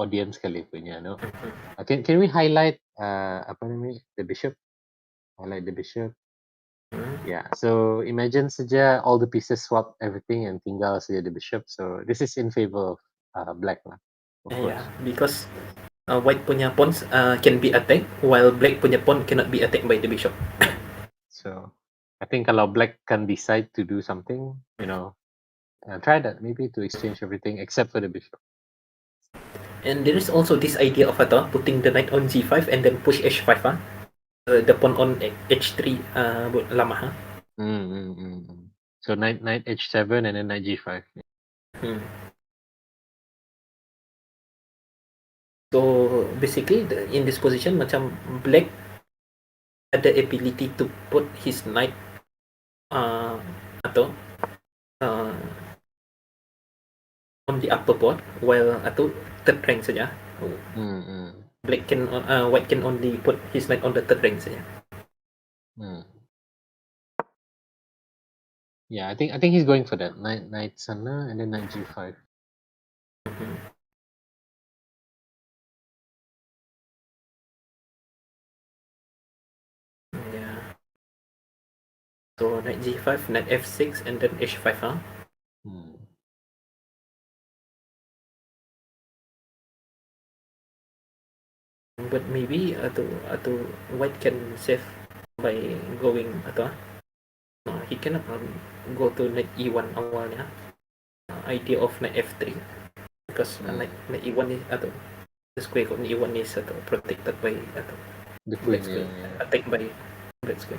audience kali punya can we highlight the bishop? Highlight the bishop. Yeah, so imagine saja all the pieces swap everything and tinggal saja the bishop. So this is in favor of black lah. Because white punya pawns can be attacked while black punya pawn cannot be attacked by the bishop. So I think kalau black can decide to do something, try that maybe to exchange everything except for the bishop. And there is also this idea of putting the knight on g5 and then push h5 the pawn on h3 lama So knight h7 and then knight g5. So basically in this position macam black ada ability to put his knight atau uh, on the upper board while atau third rank saja. Black can white can only put his knight on the third rank saja. Yeah, I think he's going for that knight sana and then knight g5. Yeah. So knight g5, knight f6, and then h5, huh? But maybe atau white can save by going atau he cannot go to knight e1 awalnya. Idea of knight f3 because knight e1 is atau the square of e1 is atau protected by atau The black queen, square yeah. attacked by black square.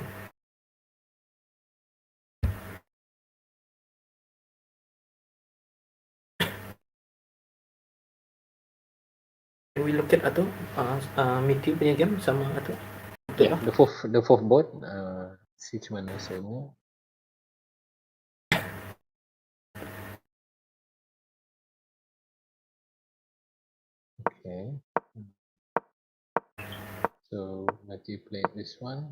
Can we look at atau Mithu punya game sama atau Yeah, the fourth board. See macam mana semua. Okay. So Matthew played this one.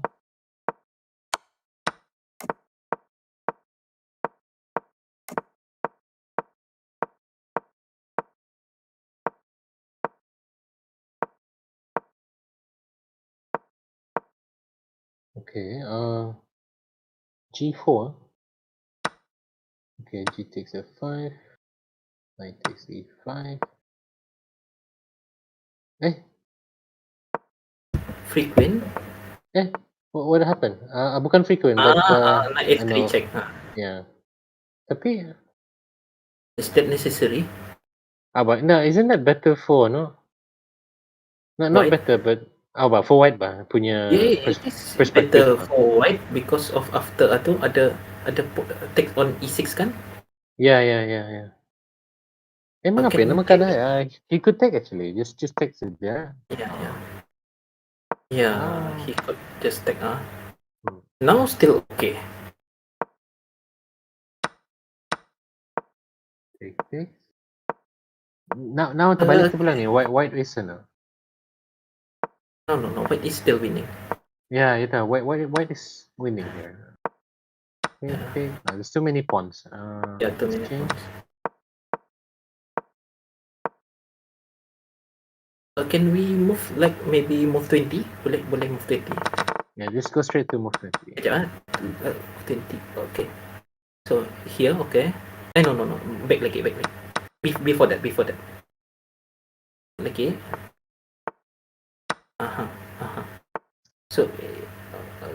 Okay. G4. Okay, G takes F5. Knight takes E5. Free queen. What happened? Bukan frequent, but Knight f3 check. yeah. Tapi Is that necessary? but no, isn't that better for no? Not White? better, but but for white bah punya Yeah, it is perspective. better for white because of after atau ada take on e6 kan? Yeah. Mengapa Can nama take. kada? He could take actually. Just take saja. Yeah, he could just take. Now still okay. Take. Now terbalik sebelah ni. White is no. No. White is still winning. Yeah, itu white is winning here. Take. There's too many pawns. Yeah, too many change. pawns. Can we move like maybe move 20? Boleh move 20. Yeah, just go straight to move 20. Sekejap 20. Okay. So here, okay. No. Back lagi. Before that. Lagi. So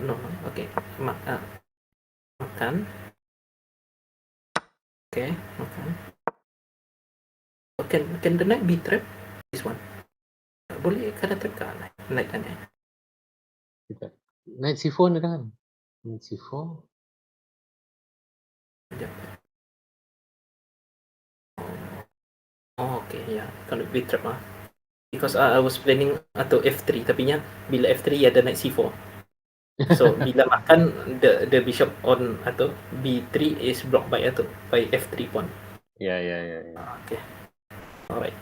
no. Okay. Makan. Okay. Makan. Can the knight be trapped? This one. Boleh kada trap ka knight kan eh? Knight C4 na kan? Knight C4. Oh, okay. Yeah. Kalau be trap because I was planning atau F3 tapi nya bila F3 ada knight C4. So bila makan the bishop on atau B3 is blocked by atau by F3 pawn. Yeah. Okay. Alright.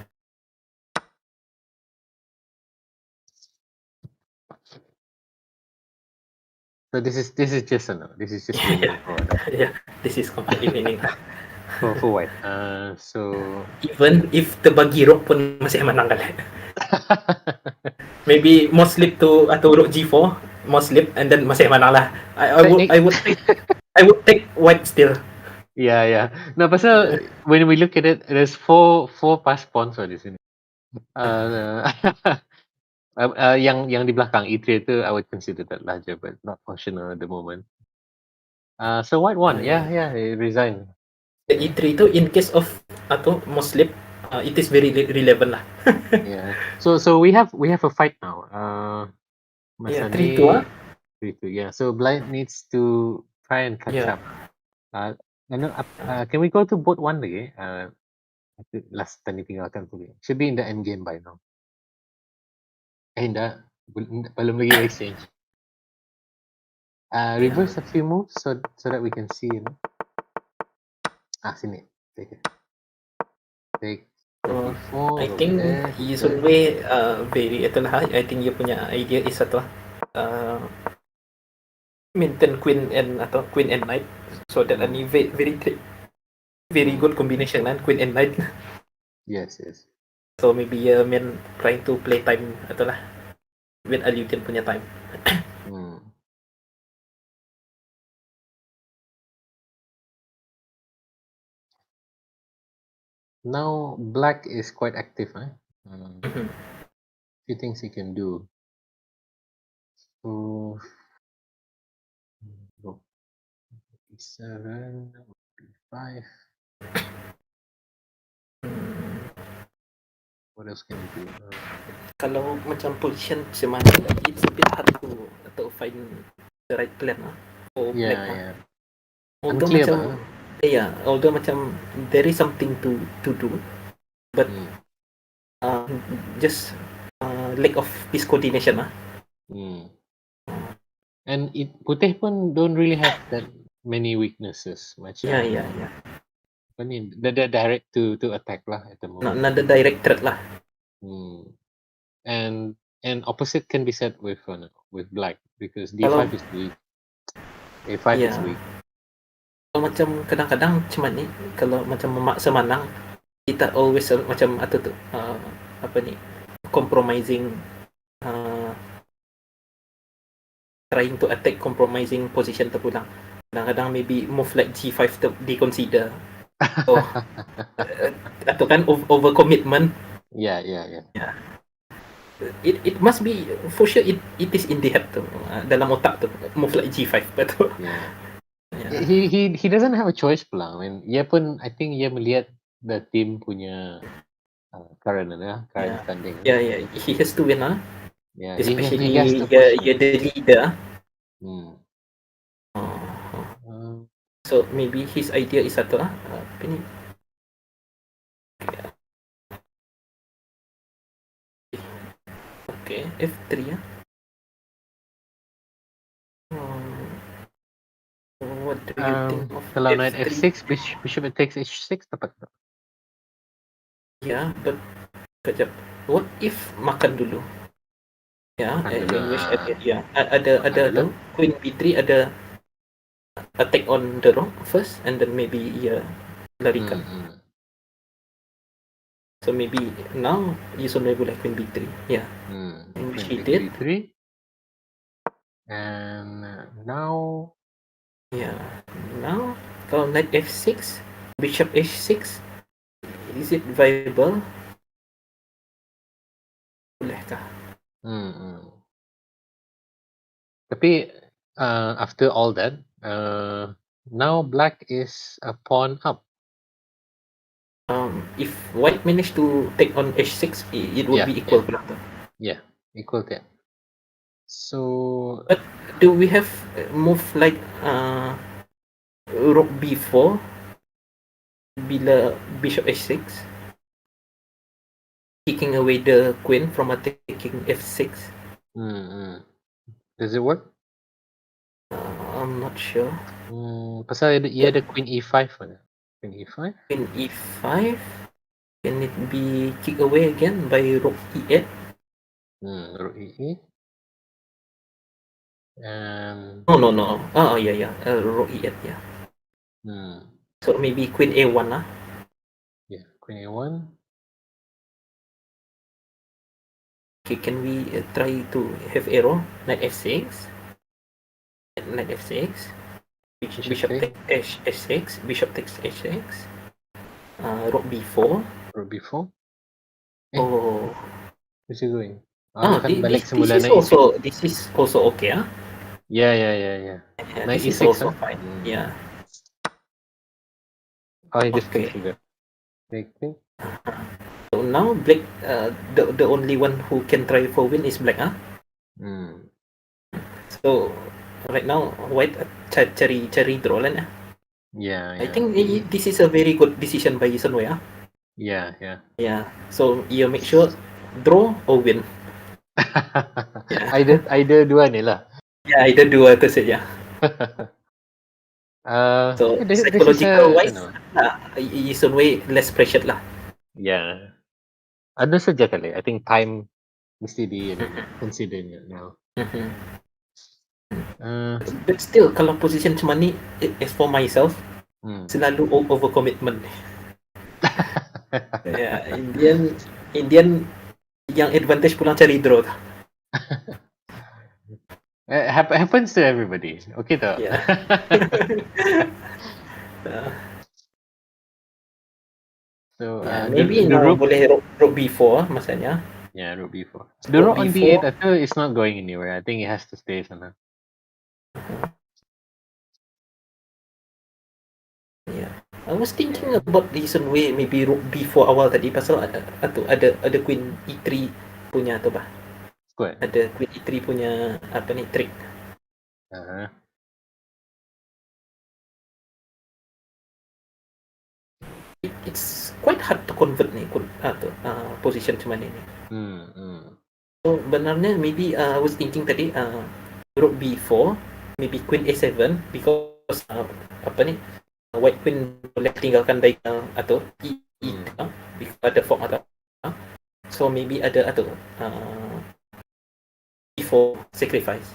So this is just this is just winning for Yeah, this is completely winning. for white. So Even if terbagi rook pun masih menang kan. Maybe more slip to atau rook G4, more slip and then masih menang lah. I would take white still. Yeah. No, pasal when we look at it, there's four pass pawns di sini. Yang di belakang E3 itu I would consider that larger, but not functional at the moment. So white won. Yeah, he resigned. The E3 itu in case of atau more slip, it is very relevant lah. Yeah. So we have a fight now. Yeah, 3-2. 3-2. Yeah. So Blind needs to try and catch up. Can we go to boat one lagi? Last time tinggalkan tu. Should be in the end game by now. Enggak. Belum lagi exchange. Reverse a few moves so that we can see, you know. Sini. Take it. Take So, d4, I go think there, Yuzun there. Wei very itulah. I think you punya idea is itulah. Maintain queen and atau queen and knight, so that any very good combination kan, queen and knight. Yes. So maybe main trying to play time itulah with Alutin punya time. Now black is quite active, eh? Few things he can do. So go e7, e5. What else can he do? Kalau macam position macam mana, it's a bit hard to find the right plan for black. Yeah. Although Unclear macam although macam there is something to do, but just lack of piece coordination And putih pun don't really have that many weaknesses. Macam Yeah. apa ni, the direct to attack lah at the moment. Not the direct threat lah. And opposite can be set with black because d5 is weak, a5 is weak. Kalau macam kadang-kadang macam ni, kalau macam memaksa menang, kita always macam apa ni, compromising, trying to attack compromising position terpulang. Kadang-kadang maybe move like g5 consider. So, atau kan over commitment. Yeah. It must be for sure. It is in the head tu, dalam otak tu, move like g5 betul. Yeah. He doesn't have a choice pula. I mean, I think ia melihat the team punya current standing. Yeah. He has to win Yeah, especially he has to push. the leader. So maybe his idea is satu apa ni? Okay, F3 what do you think of kalau knight F3? f6, bishop takes h6 dapat. Yeah, but kejap. What if makan dulu? English ada tu queen b3 ada attack on the rook first and then maybe larikan. So maybe now Yusun Wei boleh queen b3. Yeah. Which he did. b3. And now kalau knight f6, bishop h6, is it viable? Bolehkah? Tapi after all that, now black is a pawn up. If white managed to take on h6, it would be equal. Yeah, equal that. So, but do we have move like rook b4 bila bishop h6, kicking away the queen from attacking f6? Does it work? I'm not sure. Pasal ia ada queen e5 mana? Queen e5? Queen e5, can it be kicked away again by rook e8? Rook e8. No. Rook e8, yeah. So maybe queen a1 Yeah, queen a1. Okay, can we try to have arrow? Knight f6. Knight f6. Bishop takes h6. Bishop takes h6. Rook b4. Rook b4. Oh. Where's he going? This is also okay, Yeah. Knight this e6 is also fine. Yeah. Oh, he just takes juga. Take. So now black, the only one who can try for win is black, So right now white cari draw lah. Yeah. I think this is a very good decision by Yusun Wei. Yeah. Yeah. So you make sure draw or win. Yeah. Either dua ni lah. Ya, itu dua tu saja. So This is psychological wise, ano, Eason Way less pressured lah. yeah. Ano saja kali. I think time mesti di ano ni, consider niya now. But still, kalau position macam ni, as for myself, selalu over commitment. Ya, Indian yang advantage pulang cari draw tu. Happens to everybody. Okay tak? Yeah. So maybe the rook boleh rook b4 masanya. Yeah, rook b4. The rook on d8 I feel it's not going anywhere. I think it has to stay sana. Yeah. I was thinking about Eason Way maybe rook b4 awal tadi pasal ada queen e3 punya tu bah. Square. Ada queen e3 punya apa ni trick. It's quite hard to convert ni position macam mana ni. So benarnya maybe I was thinking tadi rook b4, maybe queen a7 because apa ni white queen boleh tinggalkan dari atau because ada fork atau so maybe ada atau b4 sacrifice.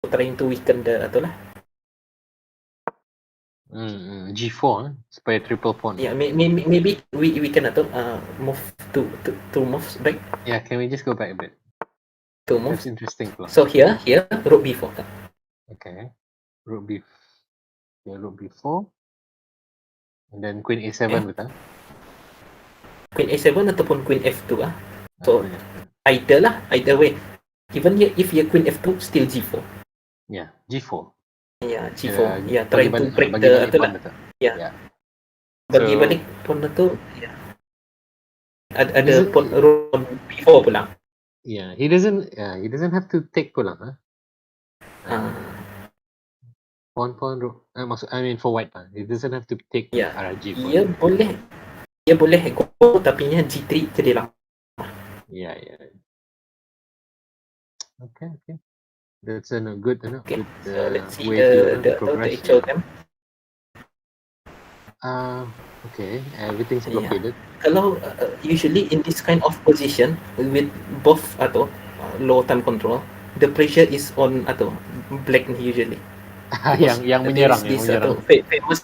So, trying to weaken the atau lah. G4 supaya triple pawn. Yeah, maybe we can move to moves back. Yeah, can we just go back a bit? Two moves. That's interesting. So here rook b4. Okay, rook b. Yeah, rook b4. And then queen a7 betul? Queen a7 ataupun queen f2 So either way. Even if you queen f2 still g4. Yeah, g4. Yeah, g4. Try to break the betul. Yeah. Bagi balik pawn tu, ada pawn rook b4 pula. Yeah, he doesn't have to take pula, pawn rook. I mean for white he doesn't have to take RG. Dia boleh go tapi nya g3 jadi lama. Yeah. Okay. That's a good Okay, so let's see way the progress. actual game. Okay, everything's blockaded. Kalau usually in this kind of position with both low time control, the pressure is on black usually. yang menyerang. Famous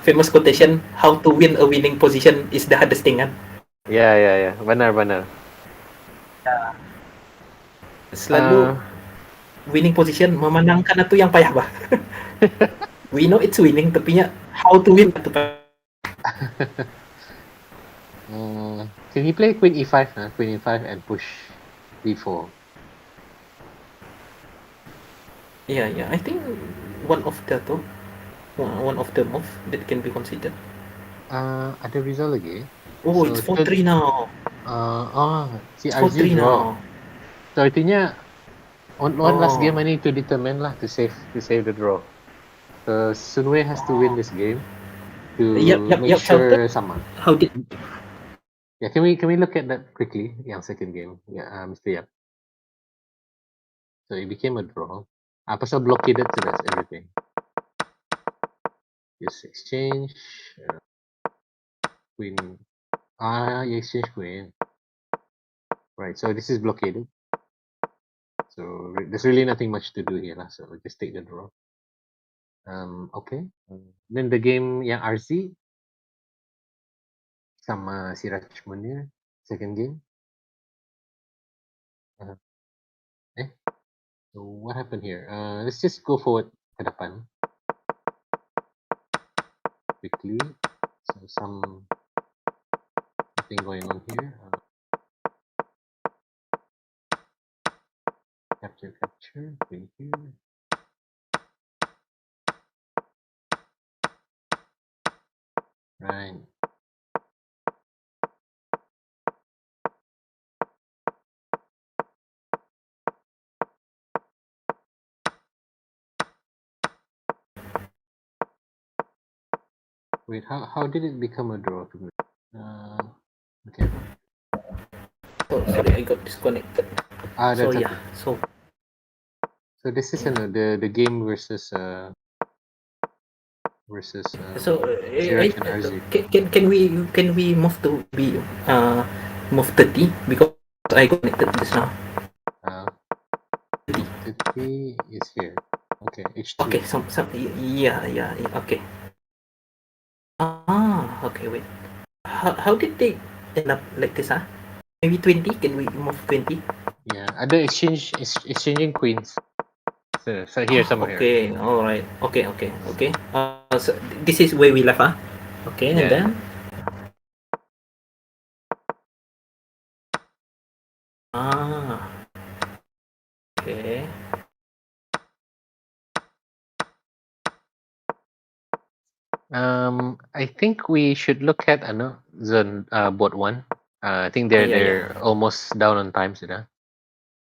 famous quotation, how to win a winning position is the hardest thing kan. Yeah. Benar. Selalu winning position memenangkan itu yang payah bah. We know it's winning tapi how to win itu can he play queen e5 queen e5 and push b4? Yeah, I think one of the move that can be considered. Ada result lagi. So it's 4-3 now. Si RZ draw. So artinya one last game I need to determine lah to save the draw. So Sunway has to win this game to make sure sama. How did? Yeah, can we look at that quickly? Yang second game. Yeah, Mr. Yap. So it became a draw. Pasal blockaded to that's everything. Just exchange. Queen. You exchange queen. Right, so this is blockaded. So there's really nothing much to do here lah. So just take the draw. Okay. Then the game yang RC sama si Raj Munir second game. So what happened here? Let's just go forward ke depan quickly. So something going on here. Capture, bring here. Right. Wait, how did it become a draw? Okay. Oh, sorry, I got disconnected. Ah, So that's yeah, okay. so So this is the game versus so Siraj and RZ. can we move to maybe move 30 because I got connected just now. Uh, 30. 30 is here. Okay, Okay, H3. some yeah, okay. Okay, wait. How did they end up like this? Maybe 20. Can we move 20? Yeah, ada exchanging queens. So here, somewhere here. Okay, all right. Okay. So this is where we left. Okay, and Yeah. then ah, okay. I think we should look at zone board one. I think Yeah. they're almost down on times, you know.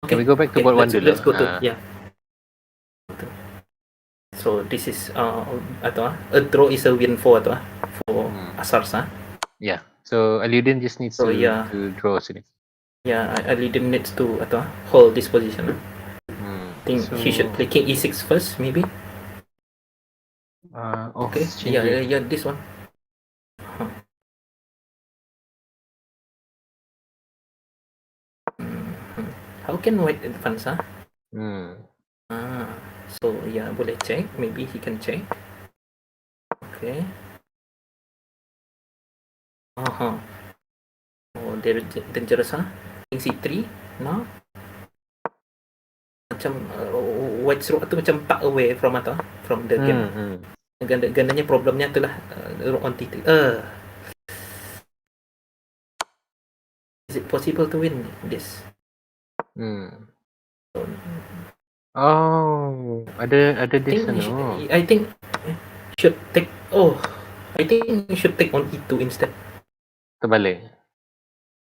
Can Okay, we go back to okay. board one Let's dulu? go to yeah. So this is a draw is a win for for Hmm. Asars. Yeah. So Aludin just needs So yeah, to draw sini. Ali Dim needs to hold this position. Hmm. I think he should So play King E6 first, maybe. Okay, exchanging. this one. Huh. Mhm. How can White advance? Hmm. Ah, so yeah, boleh check. Maybe he can check. Okay. Uh-huh. Oh, they're dangerous, King C3 now. Macam White Rook tu macam tuck away from the game. Hmm. Gandanya problemnya itulah Rook on T3. Is it possible to win this? Hmm. So, Oh, ada I this think ano. I think should take. Oh, I think you should take on E2 instead. Terbalik.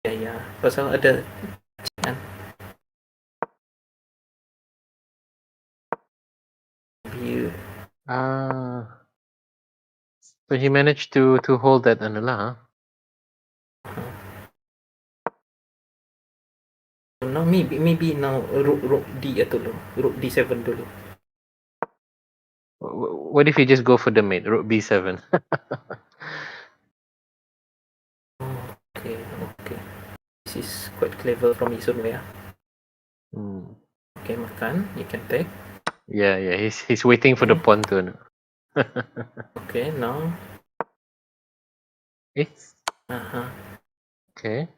Ya. Pasal ada kan. Maybe So he managed to hold that ano lah. Huh? now maybe now Rook D dulu. Rook D7 dulu. What if you just go for the mate, rook b7? Okay. This is quite clever from Isun ya. Okay, makan. You can take. Yeah. He's waiting for the Okay. pawn to. Okay, now. Eh? Uh-huh. Okay.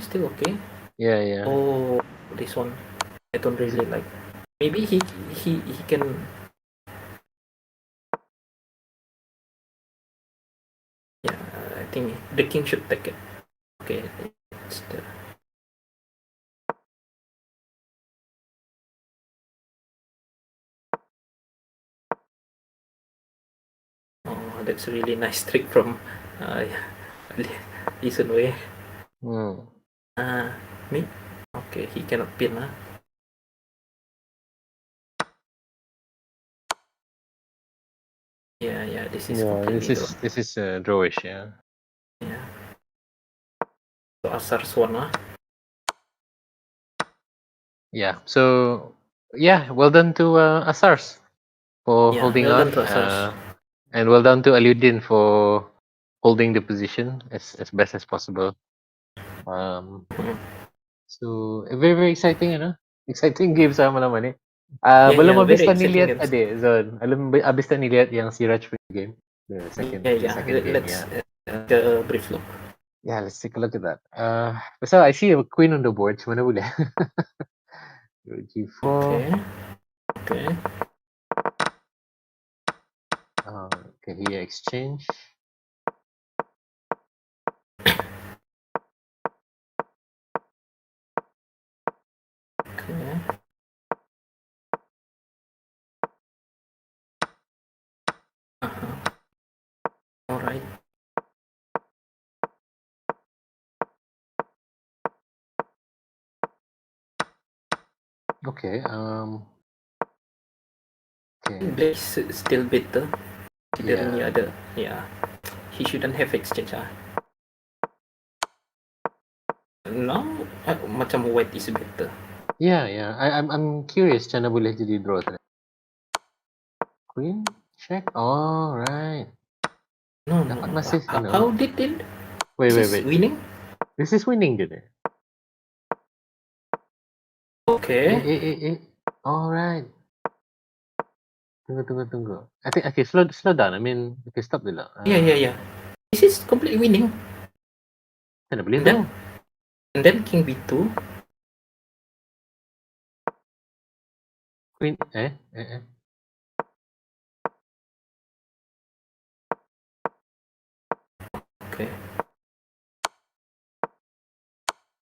Still okay. Yeah. Oh, this one I don't Is really it? like. Maybe he can. Yeah, I think the king should take it. Okay, it's the. Oh, that's a really nice trick from Lee Sun Wei. Me? Okay, he cannot pin. Yeah, this is Yeah, completely drawn. this is drawish. Yeah. Yeah. So Asar Swan. Yeah. So yeah, well done to Asars for Yeah, holding well done on, to Asars. and well done to Aludin for holding the position as best as possible. Mhm. So very exciting, you know. Exciting game sama naman eh. Yeah, Belum habis very na exciting nilihat games. tadi, Zon. Alam habis na nilihat yang si Raj punya game. The Yeah. second game, Let's yeah. a brief look. Yeah, let's take a look at that. So I see a queen on the board. Mana boleh? G4. Okay. Okay, here exchange. Okay. All right. Okay. Okay. Black is still better. Considering Yeah. he shouldn't have exchange. Now macam white is better. Yeah, yeah. I'm curious macam mana boleh jadi draw tadi. Queen, check. Oh, right. No, no, Dapat no. masih How did it? Wait, This wait, is wait. winning? This is winning je dia. Okay. Alright. Tunggu. I think okay, slow down. I mean, okay, stop dulu. Yeah. This is completely winning. Mana boleh And draw? then king b2. Queen, Okay.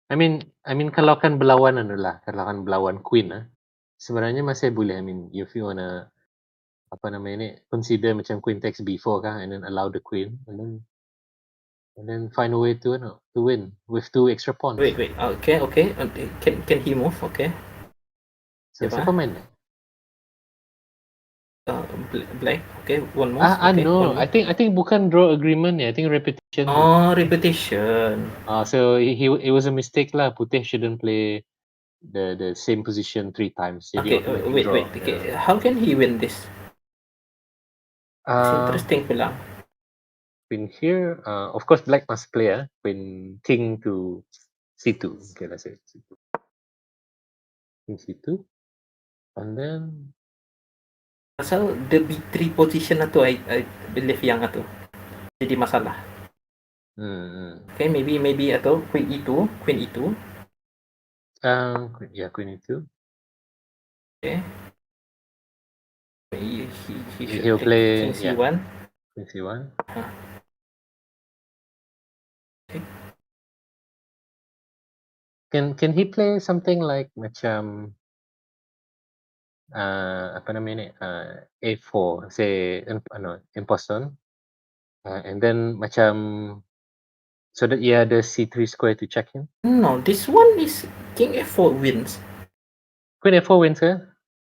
I mean kalau kan berlawan kalau kan berlawan queen sebenarnya masih boleh. I mean, if you wanna apa namanya ni, consider macam queen takes b4 kah, and then allow the queen, and then find a way to win with 2 extra pawns. Wait. Okay. Can he move? Okay. So Diba? siapa main? Black. Okay, one move. Okay, No. one move. I think bukan draw agreement I think repetition. Oh, repetition. So it was a mistake lah. Putih shouldn't play the same position 3 times. Jadi Okay, automatic wait. draw. Okay, how can he win this? It's interesting pula. Queen here. Of course, black must play. Queen king to c2. Okay, let's say c2. King c2, and then. Pasal the b3 position na to, I believe yang ato. Jadi masalah. Okay, maybe ato queen e2. Yeah, queen e2. Okay. He'll play king c1. King c1. Okay. Can he play something like macam apa namanya ni, a4, say impostor, and then macam so that ia ada c3 square to check him. No, this one is king f4 wins. Queen f4 wins ke?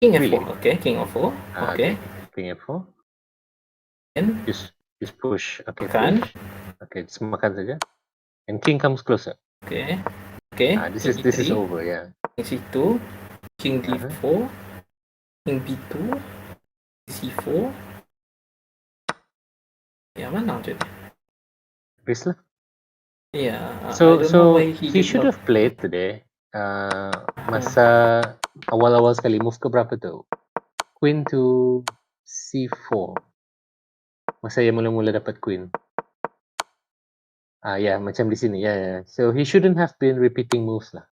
King f4. Really? Okay, king f4. Okay. King f4. And Just push. Okay, makan. push. Okay, just makan saja. And king comes closer. Okay. This is over, yeah. King c2, king d4, king b2, c4. Ya, mana je? Please lah. Yeah. So I don't know why he should have played today. Masa awal-awal sekali move ke berapa tu? Queen to c4. Masa yang mula-mula dapat queen. Yeah, macam di sini. Yeah. So he shouldn't have been repeating moves lah.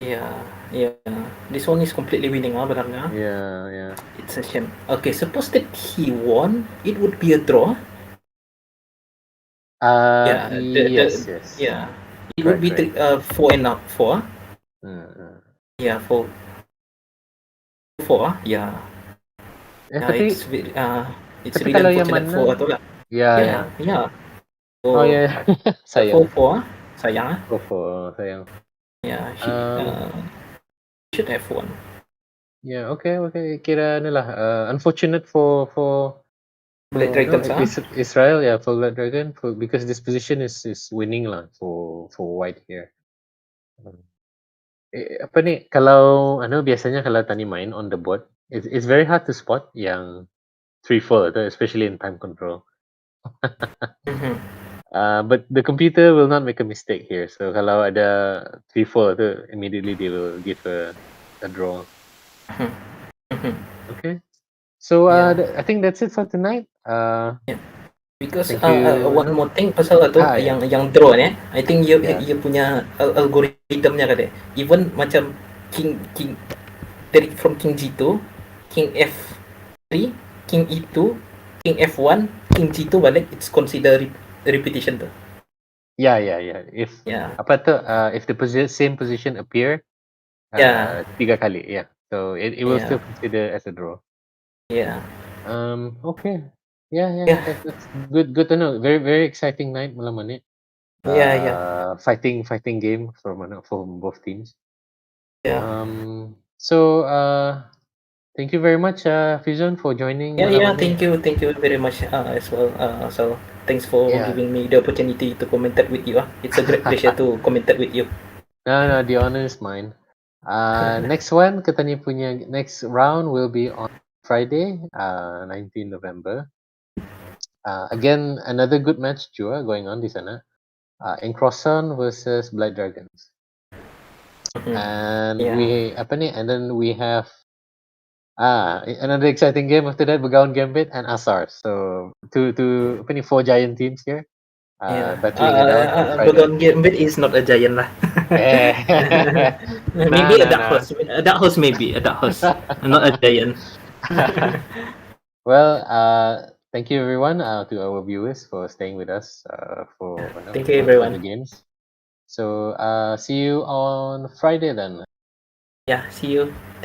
Yeah. This one is completely winning benarnya. Yeah. It's a shame. Okay, suppose that he won, it would be a draw. Yes. Yeah. It would be 4 and 4. Yeah, 4. Yeah. Tapi it's tapi really kalau yang unfortunate mana? for atu lah. Yeah. So, yeah. Sayang. 4, sayang. 4, sayang. Yeah, he should have won. Yeah, okay. Kira unfortunate for Black Dragons, Israel, yeah, for Black Dragon, because this position is winning lah for white here. Apa ni, kalau biasanya kalau Tani main on the board, it's very hard to spot yang 3-4 tu, especially in time control. But the computer will not make a mistake here. So kalau ada 3-4 tu, immediately they will give a draw. Okay. So I think that's it for tonight. Because one more thing pasal tu yang draw ni, I think you punya algorithmnya kata. Even macam king dari from king g2, king f3, king e2, king f1, king g2 balik, it's considered repetition tu. Yeah. If apa tu, if the same position appear 3 kali, yeah. So it will still consider as a draw. Yeah. Okay. Yeah. That's good to know. Very, very exciting night malam ni. Yeah. Fighting game from both teams. Yeah. So thank you very much, Fizon, for joining. Yeah. Thank you very much as well. So Thanks for Yeah. giving me the opportunity to commentate with you. It's a great pleasure to commentate with you. No, the honor is mine. Next one, katanya punya next round will be on Friday, 19 November. Again, another good match juga going on di sana. Encrossan versus Blood Dragons. And Yeah. and then we have another exciting game after that, Begawan Gambit and Asar. So two four giant teams here. Yeah. Battling it out on Friday. Bagon Gambit is not a giant lah. Eh. Maybe a dark Nah. horse. A dark horse maybe. A dark horse. Not a giant. Well, thank you everyone to our viewers for staying with us for Thank you for the everyone. games. So see you on Friday then. Yeah, see you.